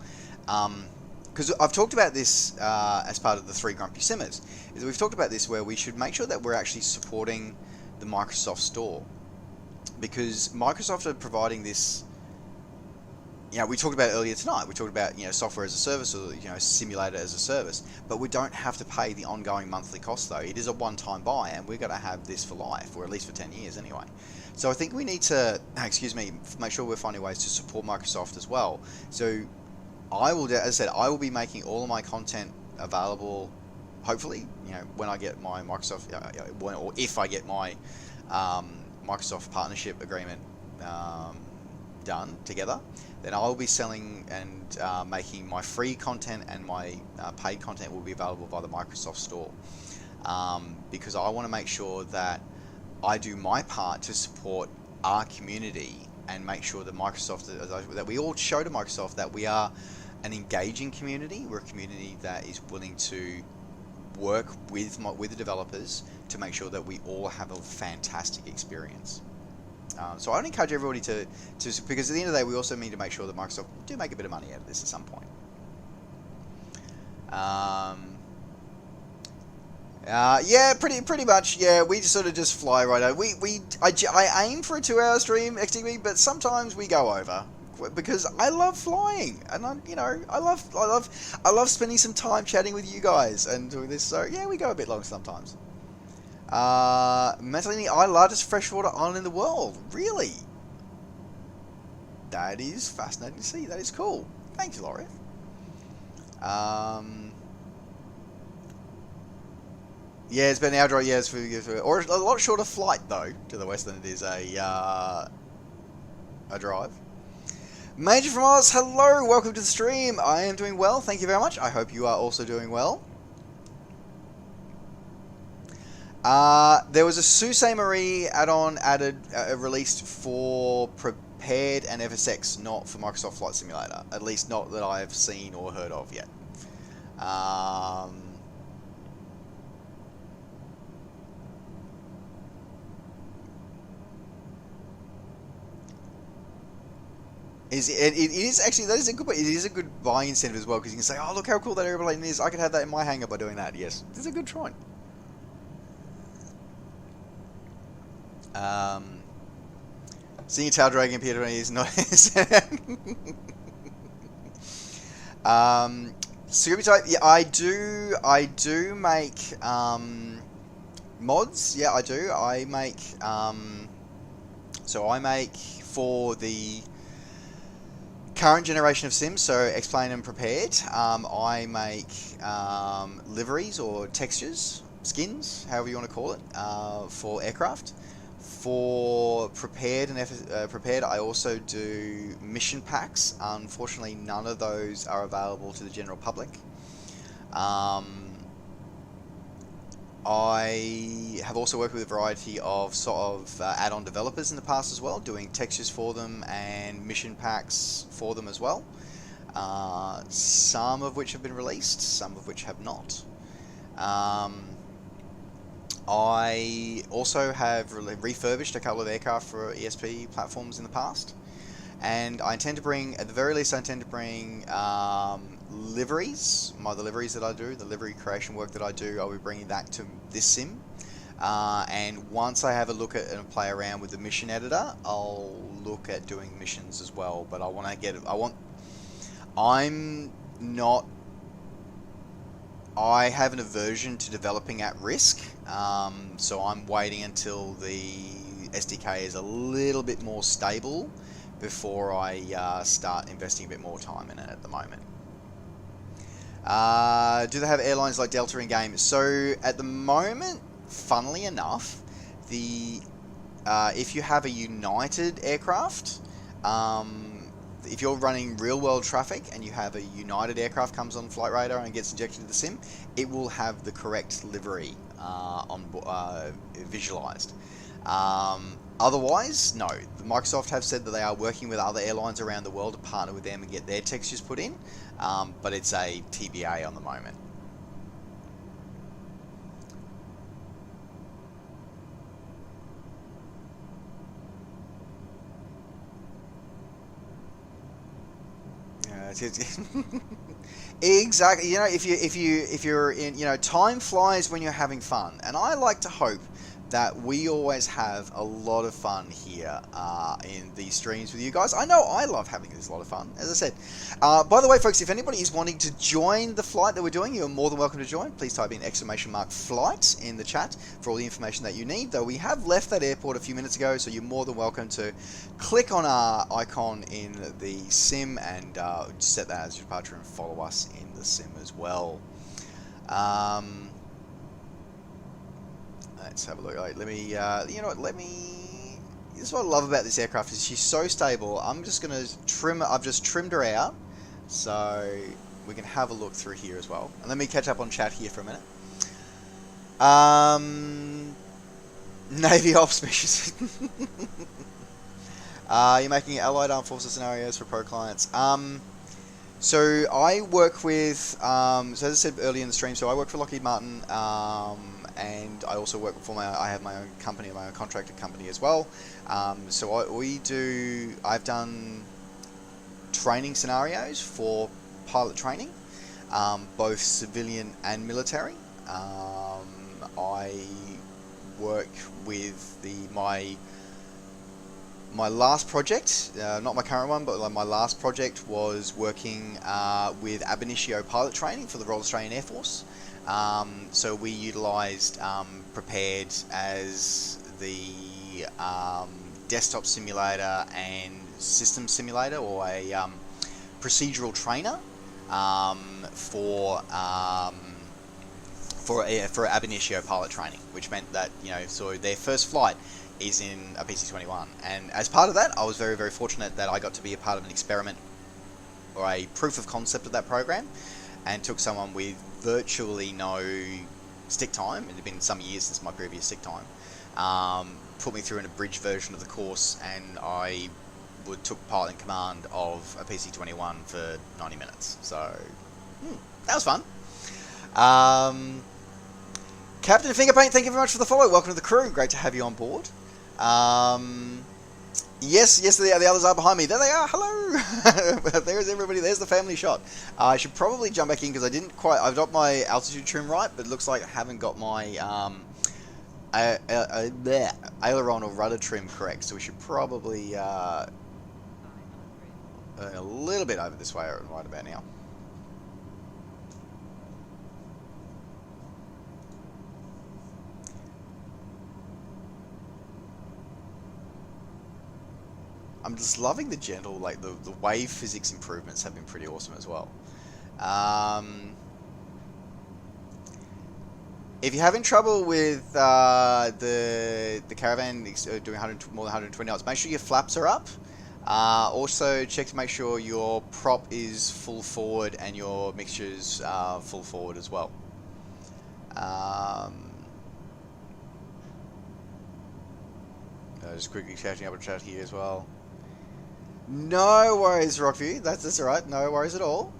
because I've talked about this as part of the 3 Grumpy Simmers, is that we've talked about this where we should make sure that we're actually supporting the Microsoft Store, because Microsoft are providing this. We talked about it earlier tonight. We talked about software as a service, or simulator as a service, but we don't have to pay the ongoing monthly cost though. It is a one-time buy, and we're going to have this for life, or at least for 10 years anyway. So I think we need to, make sure we're finding ways to support Microsoft as well. So I will, as I said, I will be making all of my content available. Hopefully, when I get my Microsoft, or if I get my Microsoft partnership agreement done together, then I will be selling and making my free content, and my paid content will be available by the Microsoft Store, because I want to make sure that I do my part to support our community and make sure that that we all show to Microsoft that we are an engaging community. We're a community that is willing to work with the developers to make sure that we all have a fantastic experience. So I would encourage everybody to, because at the end of the day, we also need to make sure that Microsoft do make a bit of money out of this at some point. Yeah, pretty much. Yeah, we just sort of just fly right over. I aim for a 2-hour stream, XTB, but sometimes we go over because I love flying, and I love spending some time chatting with you guys and doing this. So yeah, we go a bit long sometimes. Mentalini, largest freshwater island in the world. Really? That is fascinating to see. That is cool. Thank you, Laurie. Yeah, it's been an hour drive. Yeah, or a lot shorter flight though to the west than it is a drive. Major from Oz, hello, welcome to the stream. I am doing well, thank you very much. I hope you are also doing well. There was a Sault Marie add-on released for Prepared and FSX, not for Microsoft Flight Simulator. At least not that I've seen or heard of yet. It is actually, that is a good point. It is a good buying incentive as well, because you can say, oh, look how cool that airplane is. I could have that in my hangar by doing that. Yes, it's a good try. Seeing a tail dragging Peter is nice. Scooby type, yeah, I do make mods. Yeah, I do. I make so I make for the current generation of Sims, so Explained and Prepared. I make liveries or textures, skins, however you want to call it, for aircraft. For Prepared and Prepared, I also do mission packs. Unfortunately, none of those are available to the general public. I have also worked with a variety of add-on developers in the past as well, doing textures for them and mission packs for them as well. Some of which have been released, some of which have not. I also have refurbished a couple of aircraft for ESP platforms in the past, and I intend to bring, at the very least, liveries, the liveries that I do, the livery creation work that I do, I'll be bringing that to this sim. And once I have a look at and play around with the mission editor, I'll look at doing missions as well. But I have an aversion to developing at risk, so I'm waiting until the SDK is a little bit more stable before I start investing a bit more time in it at the moment. Do they have airlines like Delta in game? So at the moment, funnily enough, if you have a United aircraft, if you're running real world traffic and you have a United aircraft comes on flight radar and gets injected to the sim, it will have the correct livery visualized. Otherwise, no. Microsoft have said that they are working with other airlines around the world to partner with them and get their textures put in, but it's a TBA on the moment. Exactly. You know, if you're in, you know, time flies when you're having fun, and I like to hope that we always have a lot of fun here in these streams with you guys. I know I love having this a lot of fun, as I said. By the way, folks, if anybody is wanting to join the flight that we're doing, you're more than welcome to join. Please type in !flight in the chat for all the information that you need. Though we have left that airport a few minutes ago, so you're more than welcome to click on our icon in the sim and set that as your departure and follow us in the sim as well. Let's have a look. Right, let me, you know what, this is what I love about this aircraft, is she's so stable. I'm just going to I've just trimmed her out, so we can have a look through here as well. And let me catch up on chat here for a minute. Navy Ops missions. You're making Allied Armed Forces scenarios for pro clients. So I work with, so as I said earlier in the stream, so I work for Lockheed Martin, and I also work for I have my own company, my own contracted company as well. So I've done training scenarios for pilot training, both civilian and military. I work with my last project, not my current one, but my last project was working with ab initio pilot training for the Royal Australian Air Force. So we utilised Prepared as the desktop simulator and system simulator, or a procedural trainer for ab initio pilot training, which meant that, you know, so their first flight is in a PC-21, and as part of that I was very, very fortunate that I got to be a part of an experiment or a proof of concept of that program, and took someone with virtually no stick time. It had been some years since my previous stick time, put me through an abridged version of the course, and I took pilot in command of a PC-21 for 90 minutes. So that was fun. Captain Fingerpaint, thank you very much for the follow. Welcome to the crew. Great to have you on board. Yes, the others are behind me. There they are. Hello. There's everybody. There's the family shot. I should probably jump back in because I've got my altitude trim right, but it looks like I haven't got my aileron or rudder trim correct. So we should probably earn a little bit over this way right about now. I'm just loving the gentle, like the wave physics improvements have been pretty awesome as well. If you're having trouble with the caravan doing more than 120 knots, make sure your flaps are up. Also check to make sure your prop is full forward and your mixture's full forward as well. Just quickly catching up on chat here as well. No worries, Rockview. That's alright. No worries at all.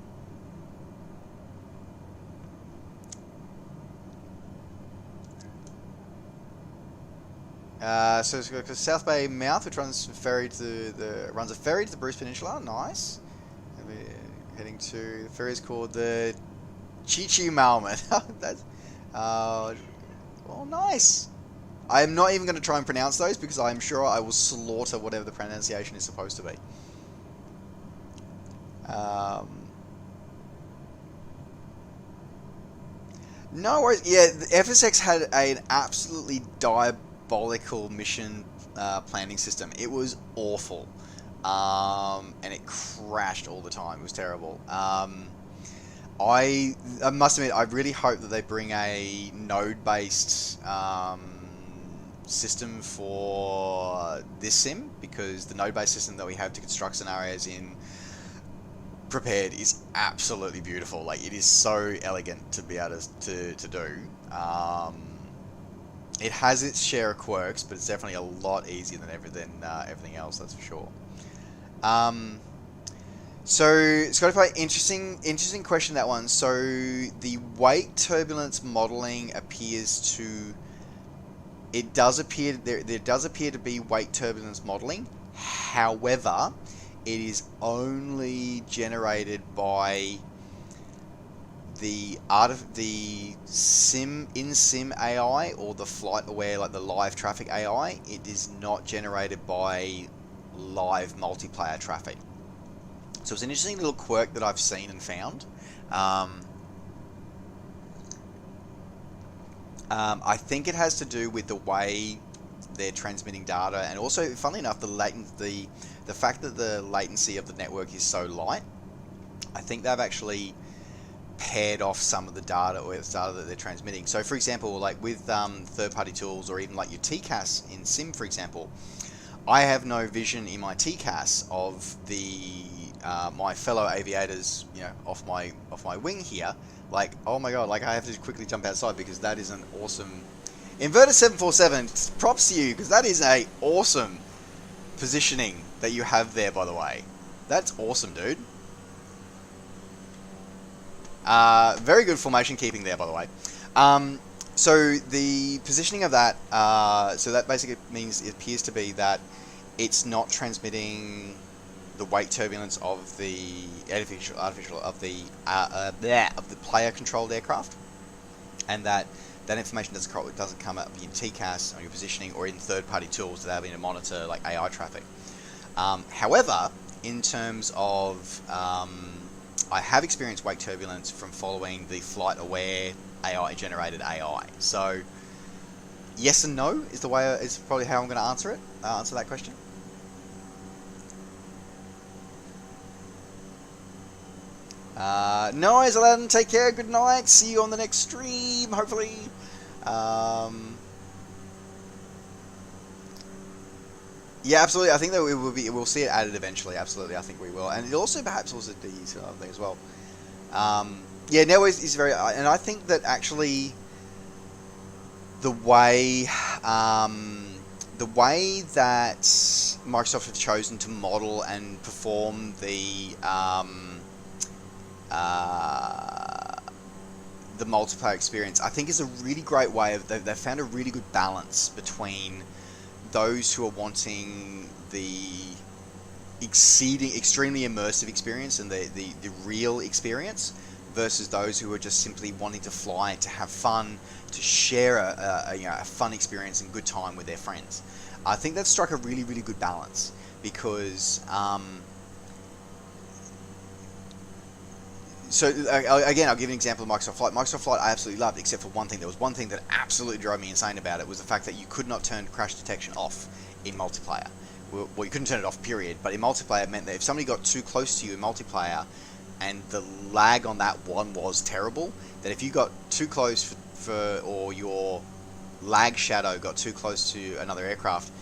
So it's got South Bay Mouth, which runs a ferry to the Bruce Peninsula. Nice. And we're heading to the ferry is called the Chi Malman. That's well, nice. I am not even going to try and pronounce those because I'm sure I will slaughter whatever the pronunciation is supposed to be. No worries. Yeah, the FSX had an absolutely diabolical mission planning system. It was awful. And it crashed all the time. It was terrible. I must admit, I really hope that they bring a node-based system for this sim, because the node-based system that we have to construct scenarios in Prepared is absolutely beautiful. Like, it is so elegant to be able to do. It has its share of quirks, but it's definitely a lot easier than everything else, that's for sure. So, Scotty, interesting question, that one. So, the weight turbulence modeling appears to... there does appear to be weight turbulence modeling. However, it is only generated by the in-sim AI or the flight aware, like the live traffic AI. It is not generated by live multiplayer traffic. So it's an interesting little quirk that I've seen and found. I think it has to do with the way they're transmitting data, and also, funnily enough, the fact that the latency of the network is so light. I think they've actually paired off some of the data, or the data that they're transmitting. So, for example, like with third-party tools, or even like your TCAS in Sim, for example, I have no vision in my TCAS of the my fellow aviators, you know, off my wing here. Like, oh my god, like I have to quickly jump outside because that is an awesome Inverter 747. Props to you, because that is a awesome positioning that you have there, by the way. That's awesome, dude. Very good formation keeping there, by the way. So the positioning of that, so that basically means it appears to be that it's not transmitting the wake turbulence of the of the player controlled aircraft, and that information doesn't come up in TCAS on your positioning or in third party tools that are able to monitor like AI traffic. However, in terms of I have experienced wake turbulence from following the flight aware AI generated AI. So yes and no is the way is probably how I'm going to answer that question. Noise, Aladdin, take care, good night, see you on the next stream, hopefully. Yeah, absolutely, I think that we'll see it added eventually, absolutely, I think we will. And it also perhaps also these other thing as well. Yeah, now is very, and I think that actually the way that Microsoft have chosen to model and perform the multiplayer experience, I think is a really great way of, they've found a really good balance between those who are wanting the extremely immersive experience and the real experience versus those who are just simply wanting to fly to have fun, to share a fun experience and good time with their friends. I think they've struck a really, really good balance because so again, I'll give an example of Microsoft Flight. Microsoft Flight I absolutely loved, except for one thing. There was one thing that absolutely drove me insane about it, was the fact that you could not turn crash detection off in multiplayer. Well, you couldn't turn it off, period. But in multiplayer, it meant that if somebody got too close to you in multiplayer, and the lag on that one was terrible, that if you got too close or your lag shadow got too close to another aircraft,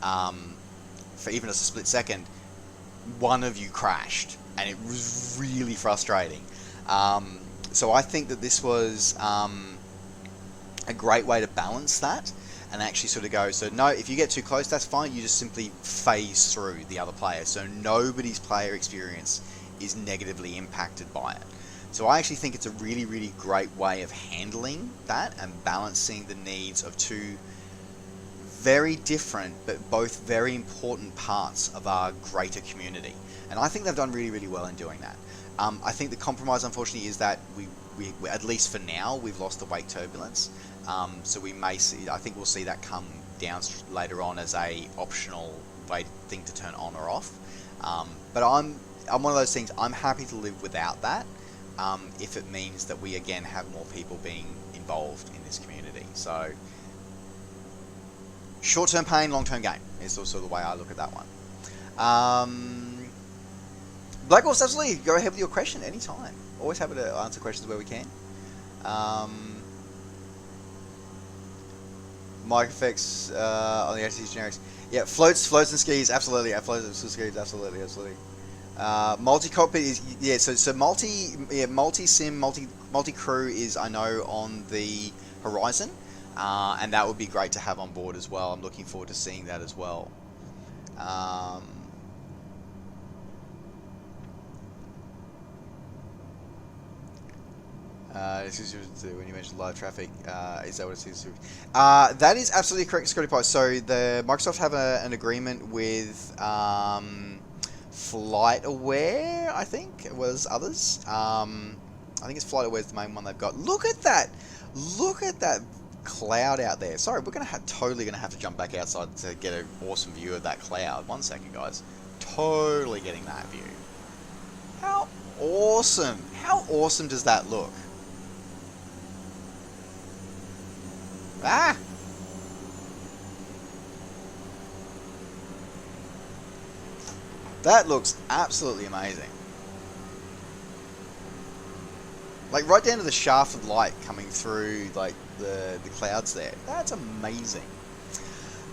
for even just a split second, one of you crashed. And it was really frustrating. So I think that this was a great way to balance that and actually sort of go, so no, if you get too close, that's fine. You just simply phase through the other player. So nobody's player experience is negatively impacted by it. So I actually think it's a really, really great way of handling that and balancing the needs of two very different but both very important parts of our greater community. And I think they've done really, really well in doing that. I think the compromise, unfortunately, is that we at least for now, we've lost the wake turbulence. So we may see, I think we'll see that come down later on as a optional thing to turn on or off. But I'm one of those things, I'm happy to live without that, if it means that we again have more people being involved in this community. So short-term pain, long-term gain is also the way I look at that one. Black Wolf, absolutely. Go ahead with your question anytime. Always happy to answer questions where we can. Mic effects on the ATC generics. Yeah, floats and skis, absolutely. Yeah, floats and skis, absolutely. Multi-cockpit is, yeah, so multi-sim, multi-crew is, I know, on the horizon. And that would be great to have on board as well. I'm looking forward to seeing that as well. When you mentioned live traffic, is that what it is? That is absolutely correct, Scotty Pie. So the Microsoft have an agreement with Flight Aware, I think, was others. I think it's Flight Aware is the main one they've got. Look at that! Look at that cloud out there. Sorry, we're totally gonna have to jump back outside to get an awesome view of that cloud. 1 second, guys. Totally getting that view. How awesome! How awesome does that look? Ah! That looks absolutely amazing. Like right down to the shaft of light coming through like the clouds there. That's amazing.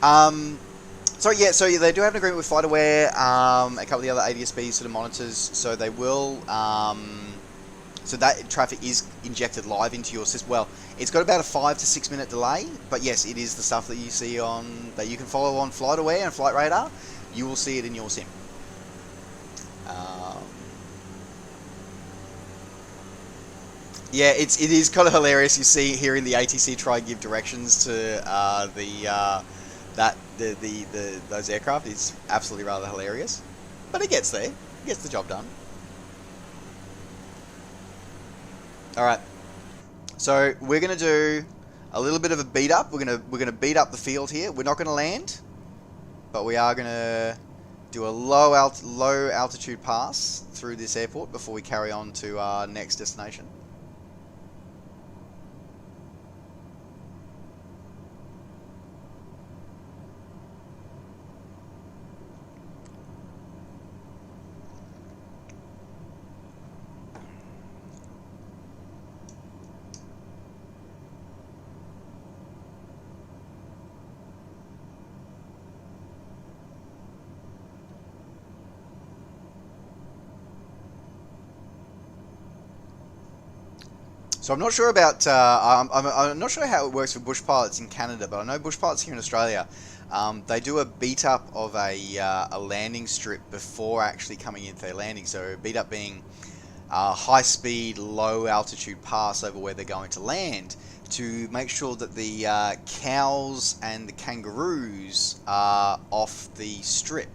So they do have an agreement with FlightAware, a couple of the other ADS-B sort of monitors, so they will, so that traffic is injected live into your system. Well, it's got about a 5 to 6 minute delay, but yes, it is the stuff that you see that you can follow on FlightAware and Flight Radar. You will see it in your sim. Yeah, it is kind of hilarious. You see hearing the ATC try and give directions to those aircraft is absolutely rather hilarious, but it gets there. It gets the job done. All right, so we're gonna do a little bit of a beat up. We're gonna beat up the field here. We're not gonna land, but we are gonna do a low altitude pass through this airport before we carry on to our next destination. So I'm not sure about I'm not sure how it works for bush pilots in Canada, but I know bush pilots here in Australia, they do a beat up of a landing strip before actually coming into their landing. So beat up being high speed, low altitude pass over where they're going to land to make sure that the cows and the kangaroos are off the strip.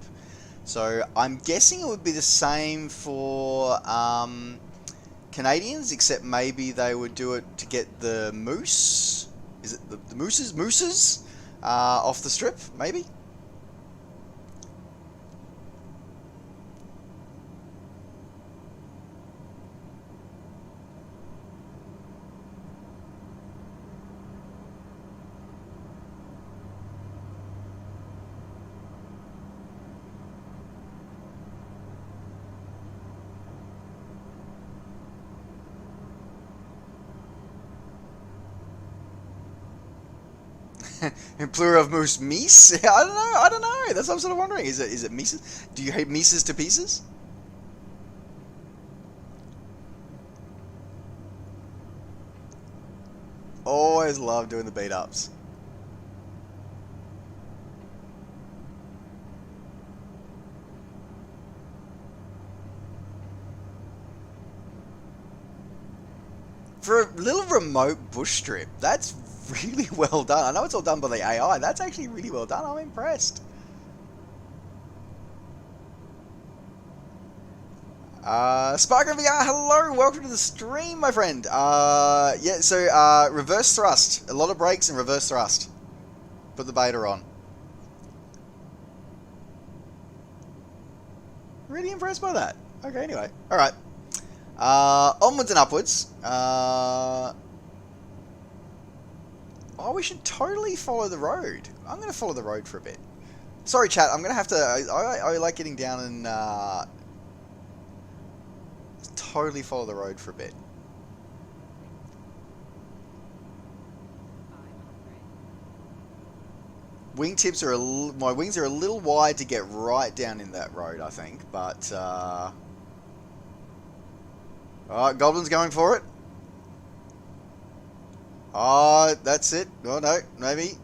So I'm guessing it would be the same for Canadians, except maybe they would do it to get the moose. Is it the mooses off the strip? Maybe. In plural of moose, meese? I don't know. That's what I'm sort of wondering. Is it meeses? Do you hate meeses to pieces? Always love doing the beat ups. For a little remote bush strip, that's really well done. I know it's all done by the AI. That's actually really well done. I'm impressed. Sparker VR, hello, welcome to the stream, my friend. Yeah, so reverse thrust. A lot of brakes and reverse thrust. Put the beta on. Really impressed by that. Okay, anyway. Alright. Onwards and upwards. Oh, we should totally follow the road. I'm going to follow the road for a bit. Sorry, chat. I'm going to have to... I like getting down and... totally follow the road for a bit. Wingtips are my wings are a little wide to get right down in that road, I think. But... Alright, Goblin's going for it. Oh, that's it. Oh, no, maybe.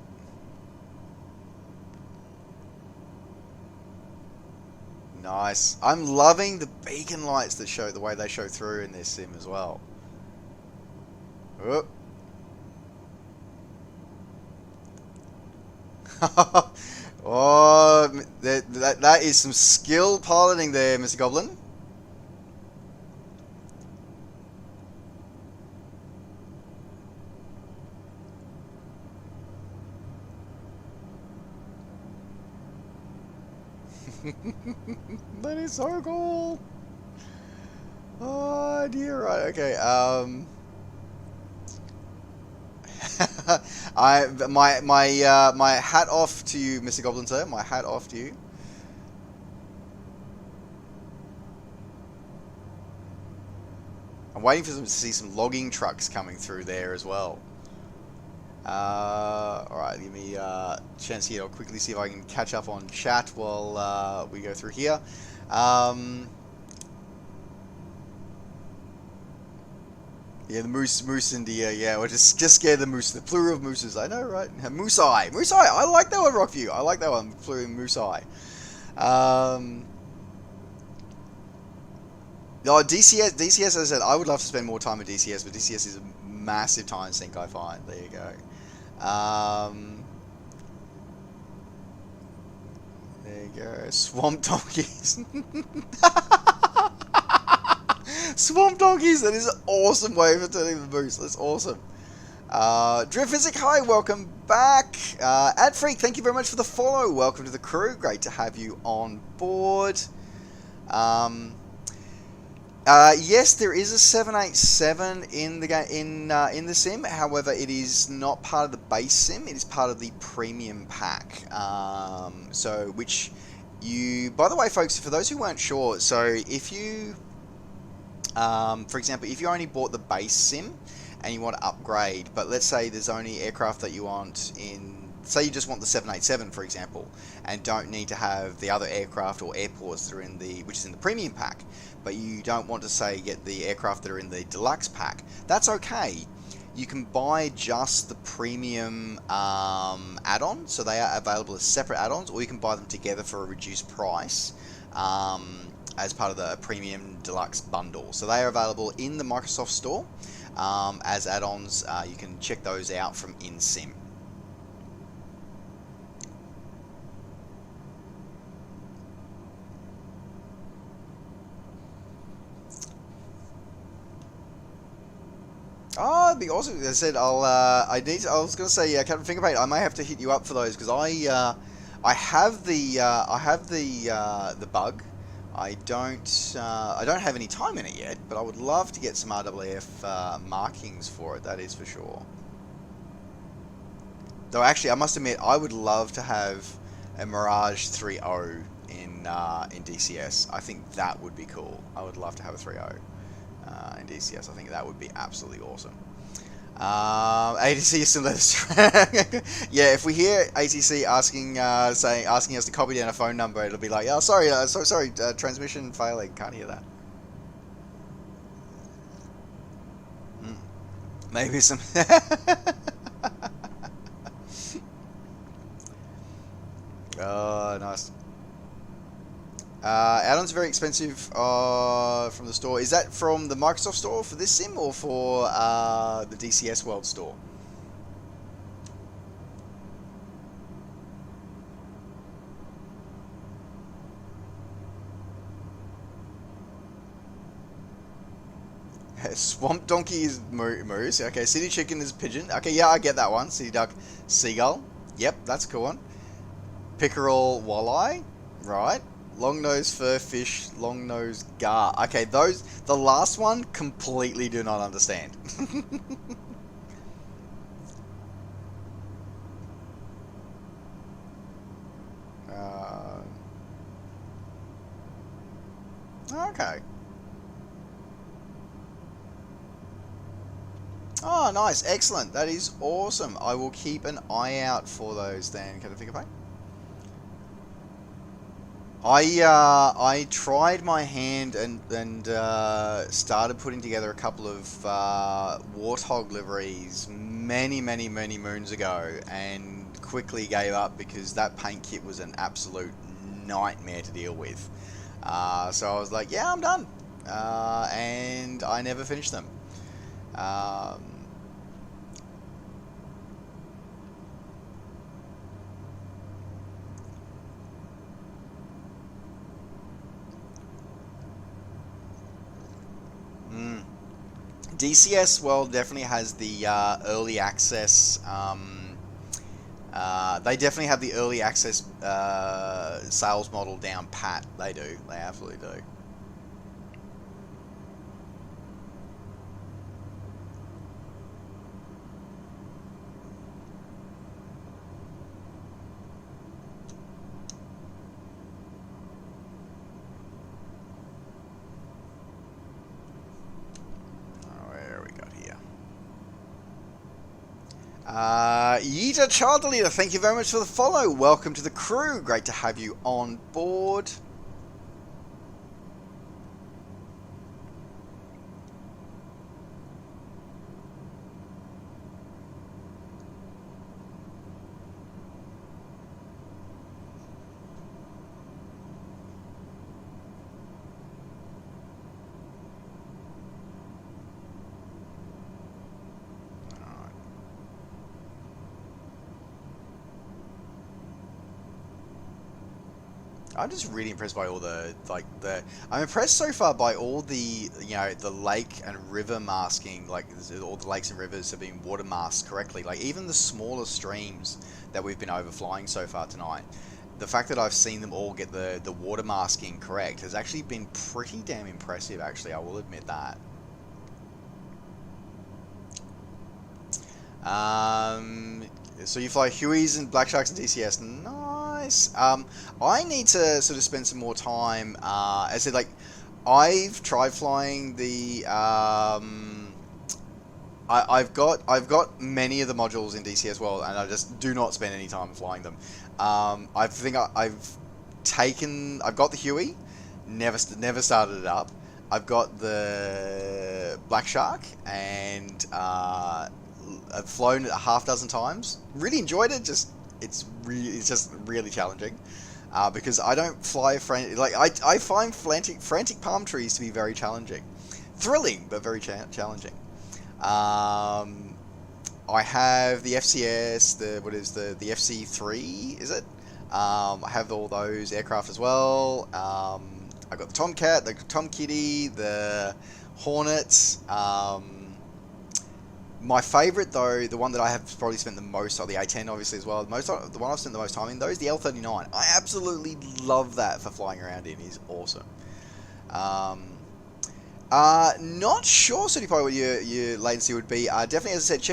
Nice. I'm loving the beacon lights that show the way they show through in this sim as well. Oh. Oh, that is some skill piloting there, Mr. Goblin. That is so cool. Oh dear, right, okay. My hat off to you, Mr. Goblin, sir. My hat off to you. I'm waiting for them to see some logging trucks coming through there as well. Alright, give me a chance here. I'll quickly see if I can catch up on chat while we go through here. Yeah, the moose and deer. Yeah, we're just scare the moose. The plural of mooses. I know, right? Moose eye. Moose eye. I like that one, Rockview. I like that one. Plural moose eye. No, DCS. DCS. As I said, I would love to spend more time with DCS, but DCS is a massive time sink. I find. There you go. There you go. Swamp donkeys. Swamp donkeys, that is an awesome way of turning the moose. That's awesome. Drift Physic, hi, welcome back. Ad Freak, thank you very much for the follow. Welcome to the crew. Great to have you on board. Yes, there is a 787 in the game in the sim. However, it is not part of the base sim. It is part of the premium pack. So, which you, by the way, folks, for those who weren't sure, so if you for example, if you only bought the base sim and you want to upgrade, but let's say there's only aircraft that you want in, say you just want the 787, for example, and don't need to have the other aircraft or airports that are in the, which is in the premium pack, but you don't want to, say, get the aircraft that are in the deluxe pack, that's okay. You can buy just the premium add-on, so they are available as separate add-ons, or you can buy them together for a reduced price. As part of the premium deluxe bundle. So they are available in the Microsoft Store as add-ons. You can check those out from in-sim. Oh, it'd be awesome. As I said, I was going to say, Captain Fingerpaint, I may have to hit you up for those because I have the bug. I don't have any time in it yet, but I would love to get some RWF markings for it. That is for sure. Though actually, I must admit, I would love to have a Mirage 3.0 in DCS. I think that would be cool. I would love to have a 3.0 in DCS. I think that would be absolutely awesome. ATC is still there. Yeah, if we hear ATC asking us to copy down a phone number, it'll be like, oh, sorry, sorry, transmission failing. Can't hear that. Maybe some. Oh, nice. Add-ons are very expensive from the store. Is that from the Microsoft Store for this sim or for the DCS World Store? Swamp donkey is moose. Okay, city chicken is pigeon. Okay, yeah, I get that one. City duck, seagull. Yep, that's a cool one. Pickerel, walleye. Right. Long-nosed furfish, long-nosed gar. Okay, those, the last one, completely do not understand. Okay. Oh, nice. Excellent. That is awesome. I will keep an eye out for those then. Can I think of it? I tried my hand and started putting together a couple of Warthog liveries many moons ago, and quickly gave up because that paint kit was an absolute nightmare to deal with. So I was like, yeah, I'm done, and I never finished them. DCS World definitely has the early access. They definitely have the early access sales model down pat. They do. They absolutely do. Yeeta Child Leader, thank you very much for the follow. Welcome to the crew. Great to have you on board. I'm just really impressed by all I'm impressed so far by all the, the lake and river masking, like all the lakes and rivers have been water masked correctly. Like even the smaller streams that we've been overflying so far tonight, the fact that I've seen them all get the water masking correct has actually been pretty damn impressive, actually, I will admit that. So you fly Hueys and Black Sharks and DCS. Nice. I need to sort of spend some more time. I said, like, I've tried flying the. I've got many of the modules in DCS World, and I just do not spend any time flying them. I've got the Huey, never started it up. I've got the Black Shark, and I've flown it a half dozen times. Really enjoyed it. It's just really challenging because I don't fly I find frantic palm trees to be very challenging, thrilling but very challenging. I have the FCS, the FC3, is it? I have all those aircraft as well. I got the Tomcat, the Tom Kitty, the Hornet. My favourite, though, the one that I have probably spent the most on, the A10 obviously as well, the one I've spent the most time in, though, is the L39. I absolutely love that for flying around in. It's awesome. Not sure, Certified, what your latency would be. Definitely, as I said,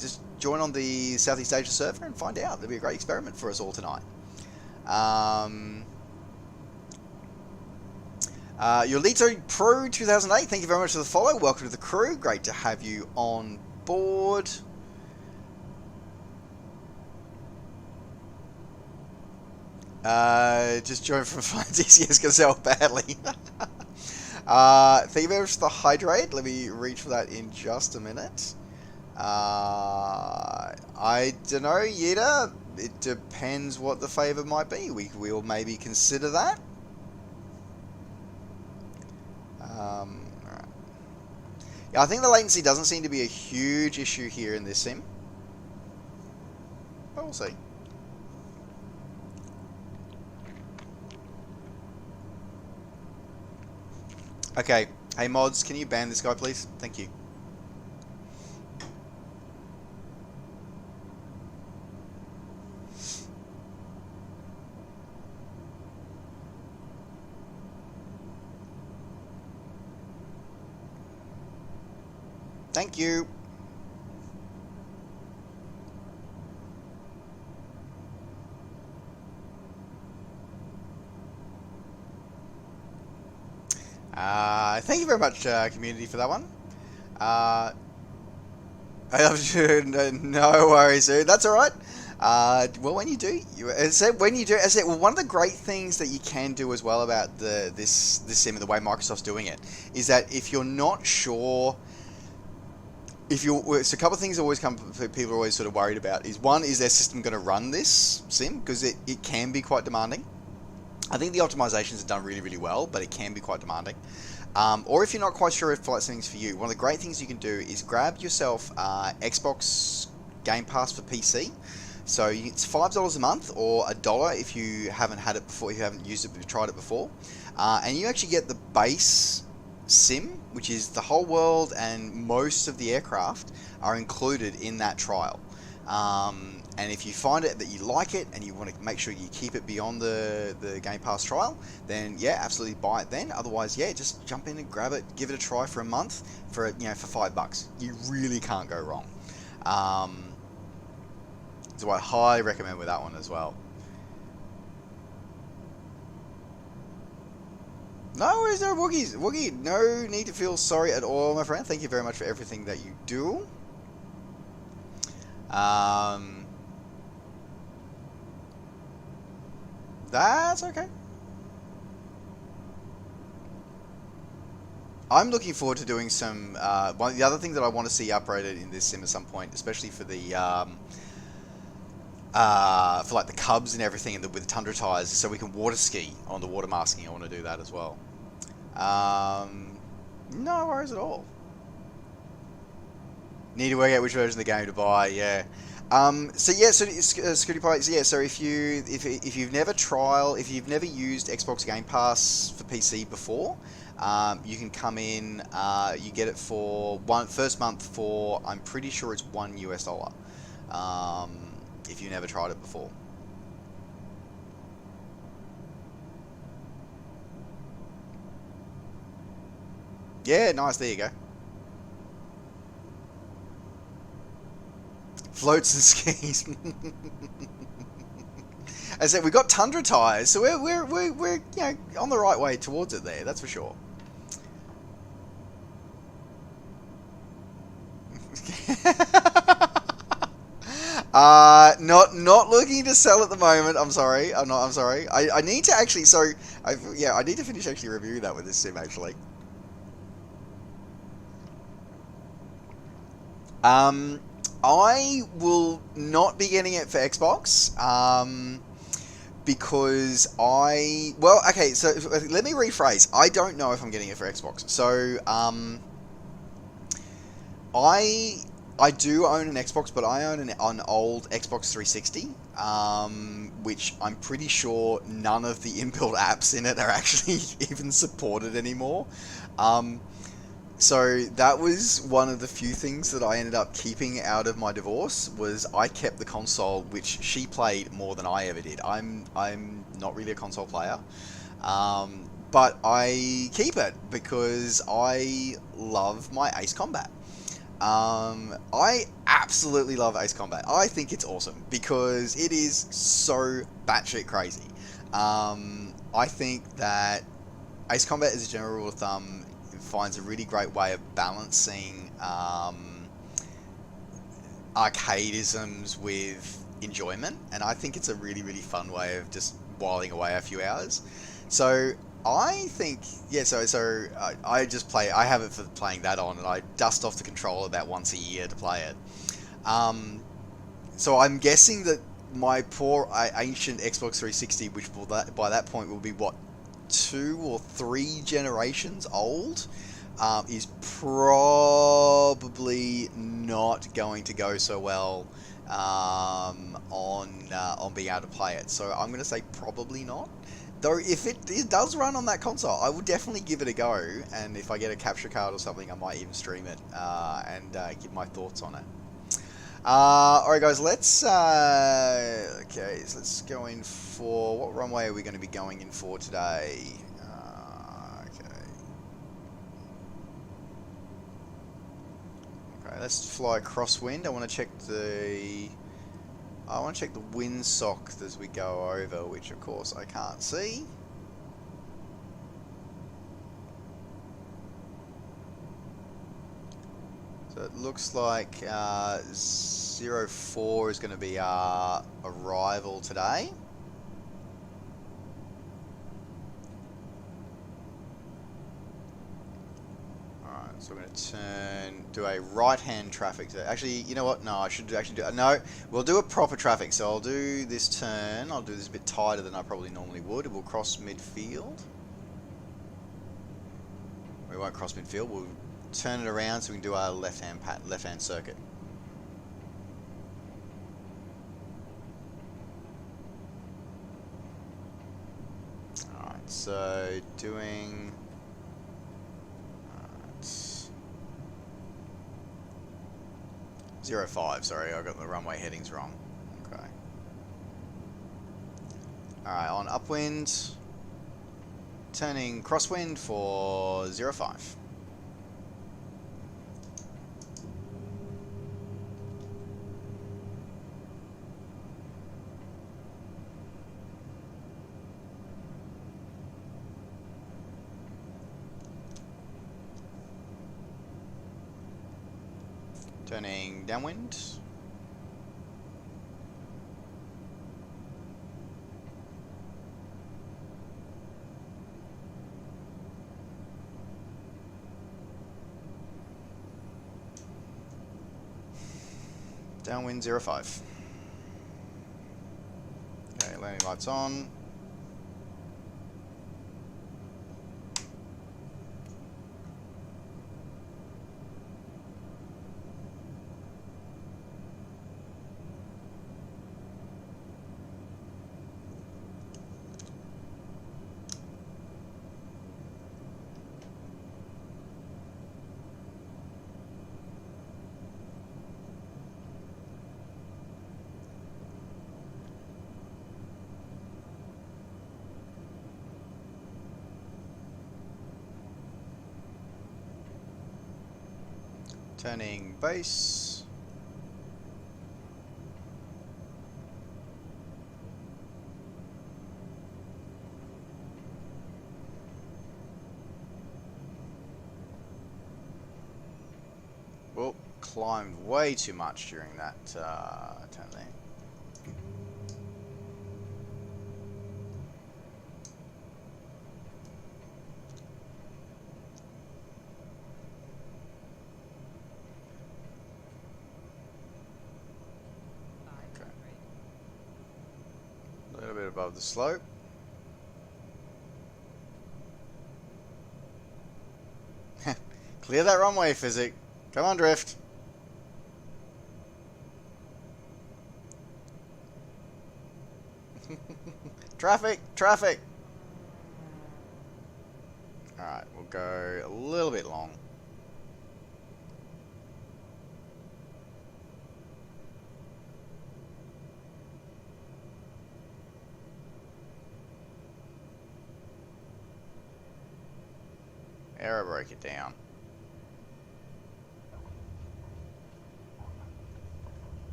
just join on the Southeast Asia server and find out. It'll be a great experiment for us all tonight. Yolito Pro 2008, thank you very much for the follow. Welcome to the crew. Great to have you on board. Just joined from flying DCS Gazelle badly. Thank you very much for the hydrate. Let me reach for that in just a minute. I don't know, Yida. It depends what the favour might be. We'll maybe consider that. Alright. Yeah, I think the latency doesn't seem to be a huge issue here in this sim. But we'll see. Okay. Hey mods, can you ban this guy please? Thank you. Thank you. Thank you very much, community, for that one. No worries, dude. That's all right. Well, when you do, well, one of the great things that you can do as well about this sim and the way Microsoft's doing it is that if you're not sure. So a couple of things always people are always sort of worried about is, one, is their system going to run this sim? Because it can be quite demanding. I think the optimizations are done really, really well, but it can be quite demanding. Or if you're not quite sure if flight settings for you, one of the great things you can do is grab yourself Xbox Game Pass for PC. So it's $5 a month or $1 if you haven't had it before, you haven't used it, but you've tried it before. And you actually get the base sim, which is the whole world and most of the aircraft are included in that trial. And if you find it that you like it and you want to make sure you keep it beyond the Game Pass trial, then yeah, absolutely buy it then. Otherwise, yeah, just jump in and grab it, give it a try for a month for for $5. You really can't go wrong. So I highly recommend with that one as well. No worries, no Woogies. Woogie, no need to feel sorry at all, my friend. Thank you very much for everything that you do. That's okay. I'm looking forward to doing some. One the other thing that I want to see upgraded in this sim at some point, especially for the for like the Cubs and everything, and with the Tundra tires, so we can water ski on the water masking. I want to do that as well. No worries at all. Need to work out which version of the game to buy. Yeah. So yeah, so Scooty Pie. So yeah, so if you've never if you've never used Xbox Game Pass for PC before, you can come in. You get it for first month for, I'm pretty sure it's $1. If you never tried it before. Yeah, nice. There you go. Floats and skis. As I said, we got Tundra tires, so we're on the right way towards it there. That's for sure. Not looking to sell at the moment. I'm sorry. I'm sorry. I need to actually. So I need to finish actually reviewing that with this sim actually. I will not be getting it for Xbox. Because okay, so let me rephrase. I don't know if I'm getting it for Xbox. So, I do own an Xbox, but I own an old Xbox 360, which I'm pretty sure none of the inbuilt apps in it are actually even supported anymore. So that was one of the few things that I ended up keeping out of my divorce, was I kept the console, which she played more than I ever did. I'm not really a console player, but I keep it because I love my Ace Combat. I absolutely love Ace Combat. I think it's awesome because it is so batshit crazy. I think that Ace Combat, as a general rule of thumb, finds a really great way of balancing arcadeisms with enjoyment, and I think it's a really, really fun way of just whiling away a few hours. So I think, yeah, so I just play. I have it for playing that on, and I dust off the controller about once a year to play it. So I'm guessing that my poor ancient Xbox 360, which by that point will be what, 2 or 3 generations old, is probably not going to go so well on being able to play it. So I'm going to say probably not. Though if it does run on that console, I will definitely give it a go. And if I get a capture card or something, I might even stream it and give my thoughts on it. Alright guys, let's okay, so let's go in for, what runway are we going to be going in for today? Okay, let's fly crosswind. I want to check the windsock as we go over, which of course I can't see. So it looks like 04 is going to be our arrival today. Alright, so we're going to do a right-hand traffic. Actually, you know what? No, I should actually do... No, we'll do a proper traffic. So I'll do this turn. I'll do this a bit tighter than I probably normally would. We'll cross midfield. We won't cross midfield. We'll turn it around so we can do our left-hand circuit. Alright, so doing... 05, sorry, I got the runway headings wrong. Okay. Alright, on upwind, turning crosswind for 05. Turning downwind. Downwind 05. Okay, landing lights on. Turning base. Well, climbed way too much during that turn there. A little bit above the slope. Clear that runway, Physic. Come on, drift. Traffic, traffic. Alright, we'll go a little bit long. Aero brake it down.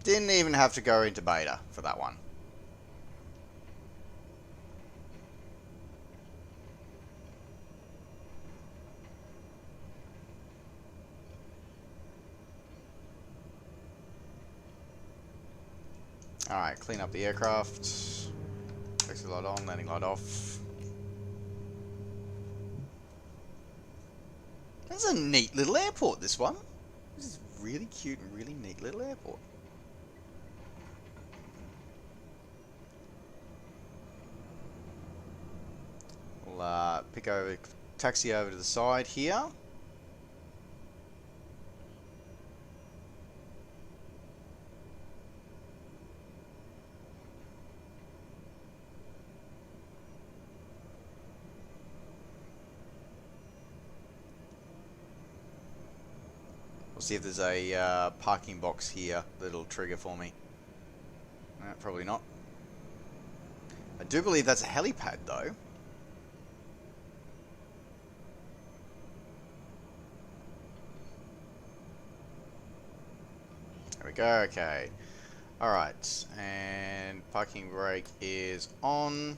Didn't even have to go into beta for that one. Alright, clean up the aircraft. Taxi light on, landing light off. That's a neat little airport, this one. This is really cute and really neat little airport. We'll taxi over to the side here. We'll see if there's a parking box here that'll trigger for me. Probably not. I do believe that's a helipad though. There we go, okay. Alright, and parking brake is on.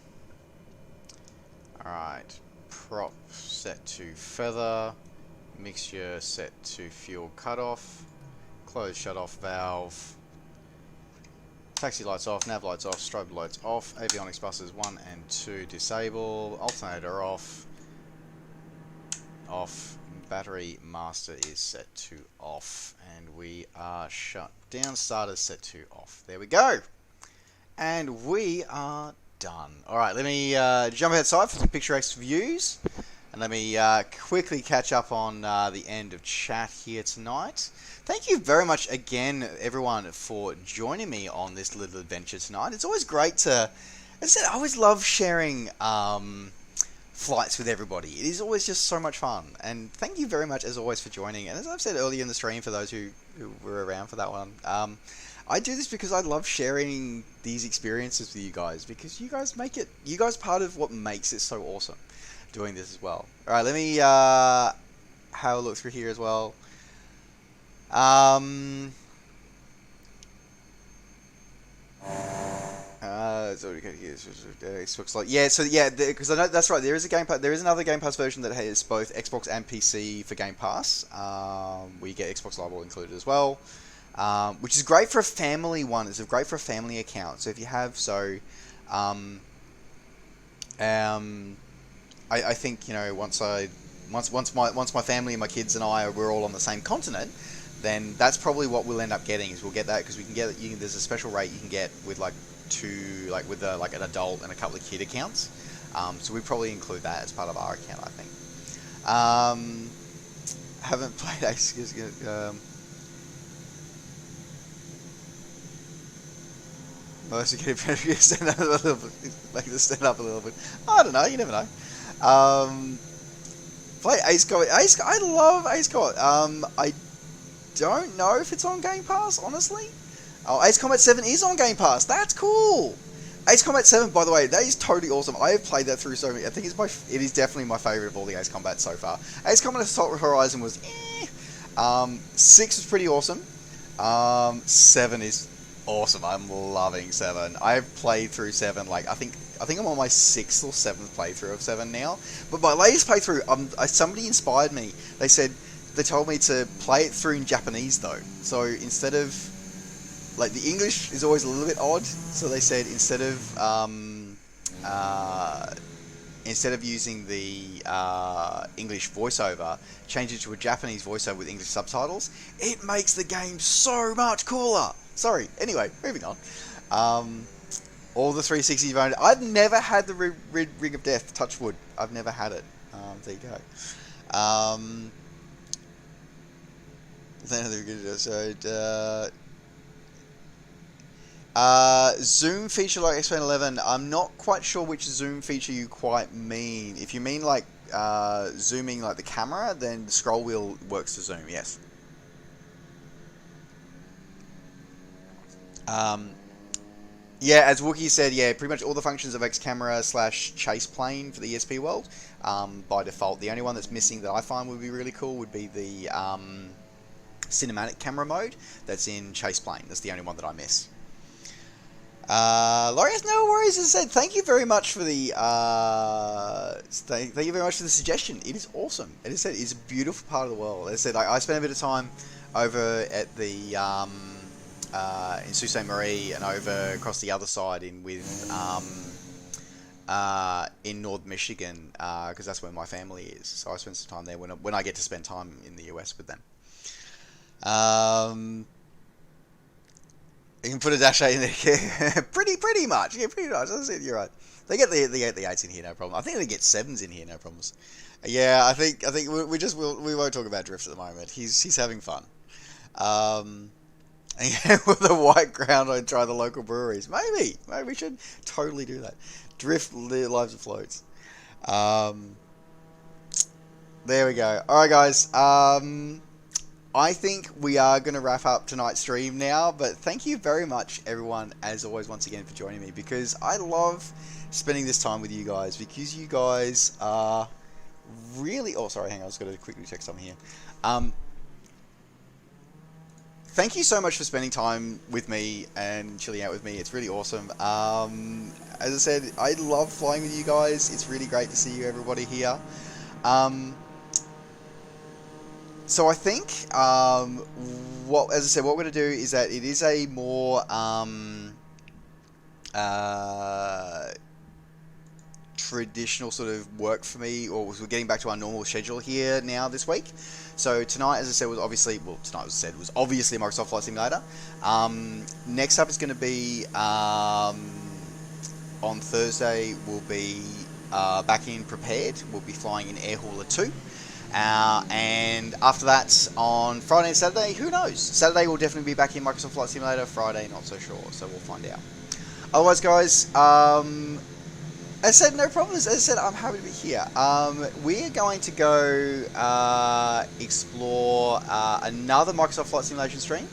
Alright, prop set to feather. Mixture set to fuel cutoff. Close shut-off valve. Taxi lights off, nav lights off, strobe lights off. Avionics buses 1 and 2 disable. Alternator off. Off. Battery master is set to off. And we are shut down. Starter set to off. There we go. And we are done. Alright, let me jump outside for some picturesque views. And let me quickly catch up on the end of chat here tonight. Thank you very much again, everyone, for joining me on this little adventure tonight. It's always great to, as I said, I always love sharing flights with everybody. It is always just so much fun. And thank you very much, as always, for joining. And as I've said earlier in the stream, for those who were around for that one, I do this because I love sharing these experiences with you guys, because you guys part of what makes it so awesome doing this as well. All right, let me have a look through here as well. It's already got here. Xbox Live. Yeah, so yeah, because I know that's right. There is another Game Pass version that has both Xbox and PC for Game Pass. We get Xbox Live all included as well, which is great for a family one. It's great for a family account. So if you have I think, you know, once my family and my kids and we're all on the same continent, then that's probably what we'll end up getting. Is we'll get that because we can get there's a special rate you can get with like an adult and a couple of kid accounts. So we probably include that as part of our account, I think. Haven't played Ace. Most get it stand up a little bit, make it stand up a little bit. I don't know. You never know. Play Ace Combat. I love Ace Combat. I don't know if it's on Game Pass, honestly. Oh, Ace Combat 7 is on Game Pass. That's cool. Ace Combat 7, by the way, that is totally awesome. I have played that through so many. I think it is definitely my favorite of all the Ace Combat so far. Ace Combat Assault Horizon was 6 was pretty awesome. 7 is awesome. I'm loving 7. I've played through 7 like I think I'm on my 6th or 7th playthrough of 7 now. But my latest playthrough, somebody inspired me. They told me to play it through in Japanese though. So instead of like the English is always a little bit odd, so they said instead of using the English voiceover, change it to a Japanese voiceover with English subtitles. It makes the game so much cooler. Sorry. Anyway, moving on. All the 360 owned. I've never had the Ring of Death. Touch wood. I've never had it. There you go. Zoom feature like X-Men 11. I'm not quite sure which zoom feature you quite mean. If you mean like zooming like the camera, then the scroll wheel works to zoom. Yes. Yeah, as Wookie said, yeah, pretty much all the functions of X camera / chase plane for the ESP world by default. The only one that's missing that I find would be really cool would be the cinematic camera mode that's in chase plane. That's the only one that I miss. Laurie has no worries. As I said, thank you very much for the thank you very much for the suggestion. It is awesome. As I said, it's a beautiful part of the world. As I said, I spent a bit of time over at the in Sault Ste. Marie and over across the other side in North Michigan because that's where my family is. So I spend some time there when I get to spend time in the US with them. You can put a dash 8 in there. pretty much. Yeah, pretty much. As I said, you're right. They get the 8s in here, no problem. I think they get 7s in here, no problems. Yeah, I think we won't talk about Drift at the moment. He's having fun. And with the white ground, I'd try the local breweries. Maybe we should totally do that. Drift lives and floats. There we go. All right, guys. I think we are going to wrap up tonight's stream now, but thank you very much, everyone, as always, once again, for joining me, because I love spending this time with you guys, because you guys are really... Oh, sorry, hang on, I was going to quickly check something here. Thank you so much for spending time with me and chilling out with me. It's really awesome. As I said, I love flying with you guys. It's really great to see you, everybody here. So I think, what we're going to do is that it is a more traditional sort of work for me, or we're getting back to our normal schedule here now this week. So tonight, as I said, was obviously Microsoft Flight Simulator. Next up is going to be on Thursday. We'll be back in Prepared. We'll be flying in Air Hauler 2. And after that, on Friday and Saturday, who knows? Saturday we'll definitely be back in Microsoft Flight Simulator. Friday, not so sure, so we'll find out. Otherwise, guys, I said no problems. As I said, I'm happy to be here. We're going to go explore another Microsoft Flight Simulation stream.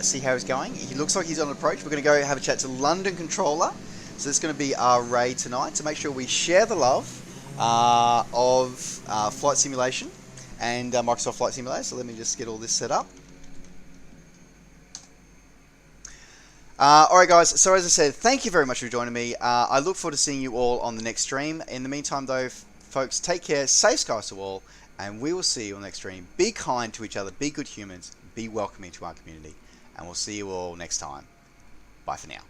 See how he's going. He looks like he's on approach. We're going to go have a chat to London Controller. So this is going to be our raid tonight. So make sure we share the love of Flight Simulation and Microsoft Flight Simulator. So let me just get all this set up. Alright guys, so as I said, thank you very much for joining me. I look forward to seeing you all on the next stream. In the meantime though, folks, take care, safe skies to all, and we will see you on the next stream. Be kind to each other, be good humans, be welcoming to our community, and we'll see you all next time. Bye for now.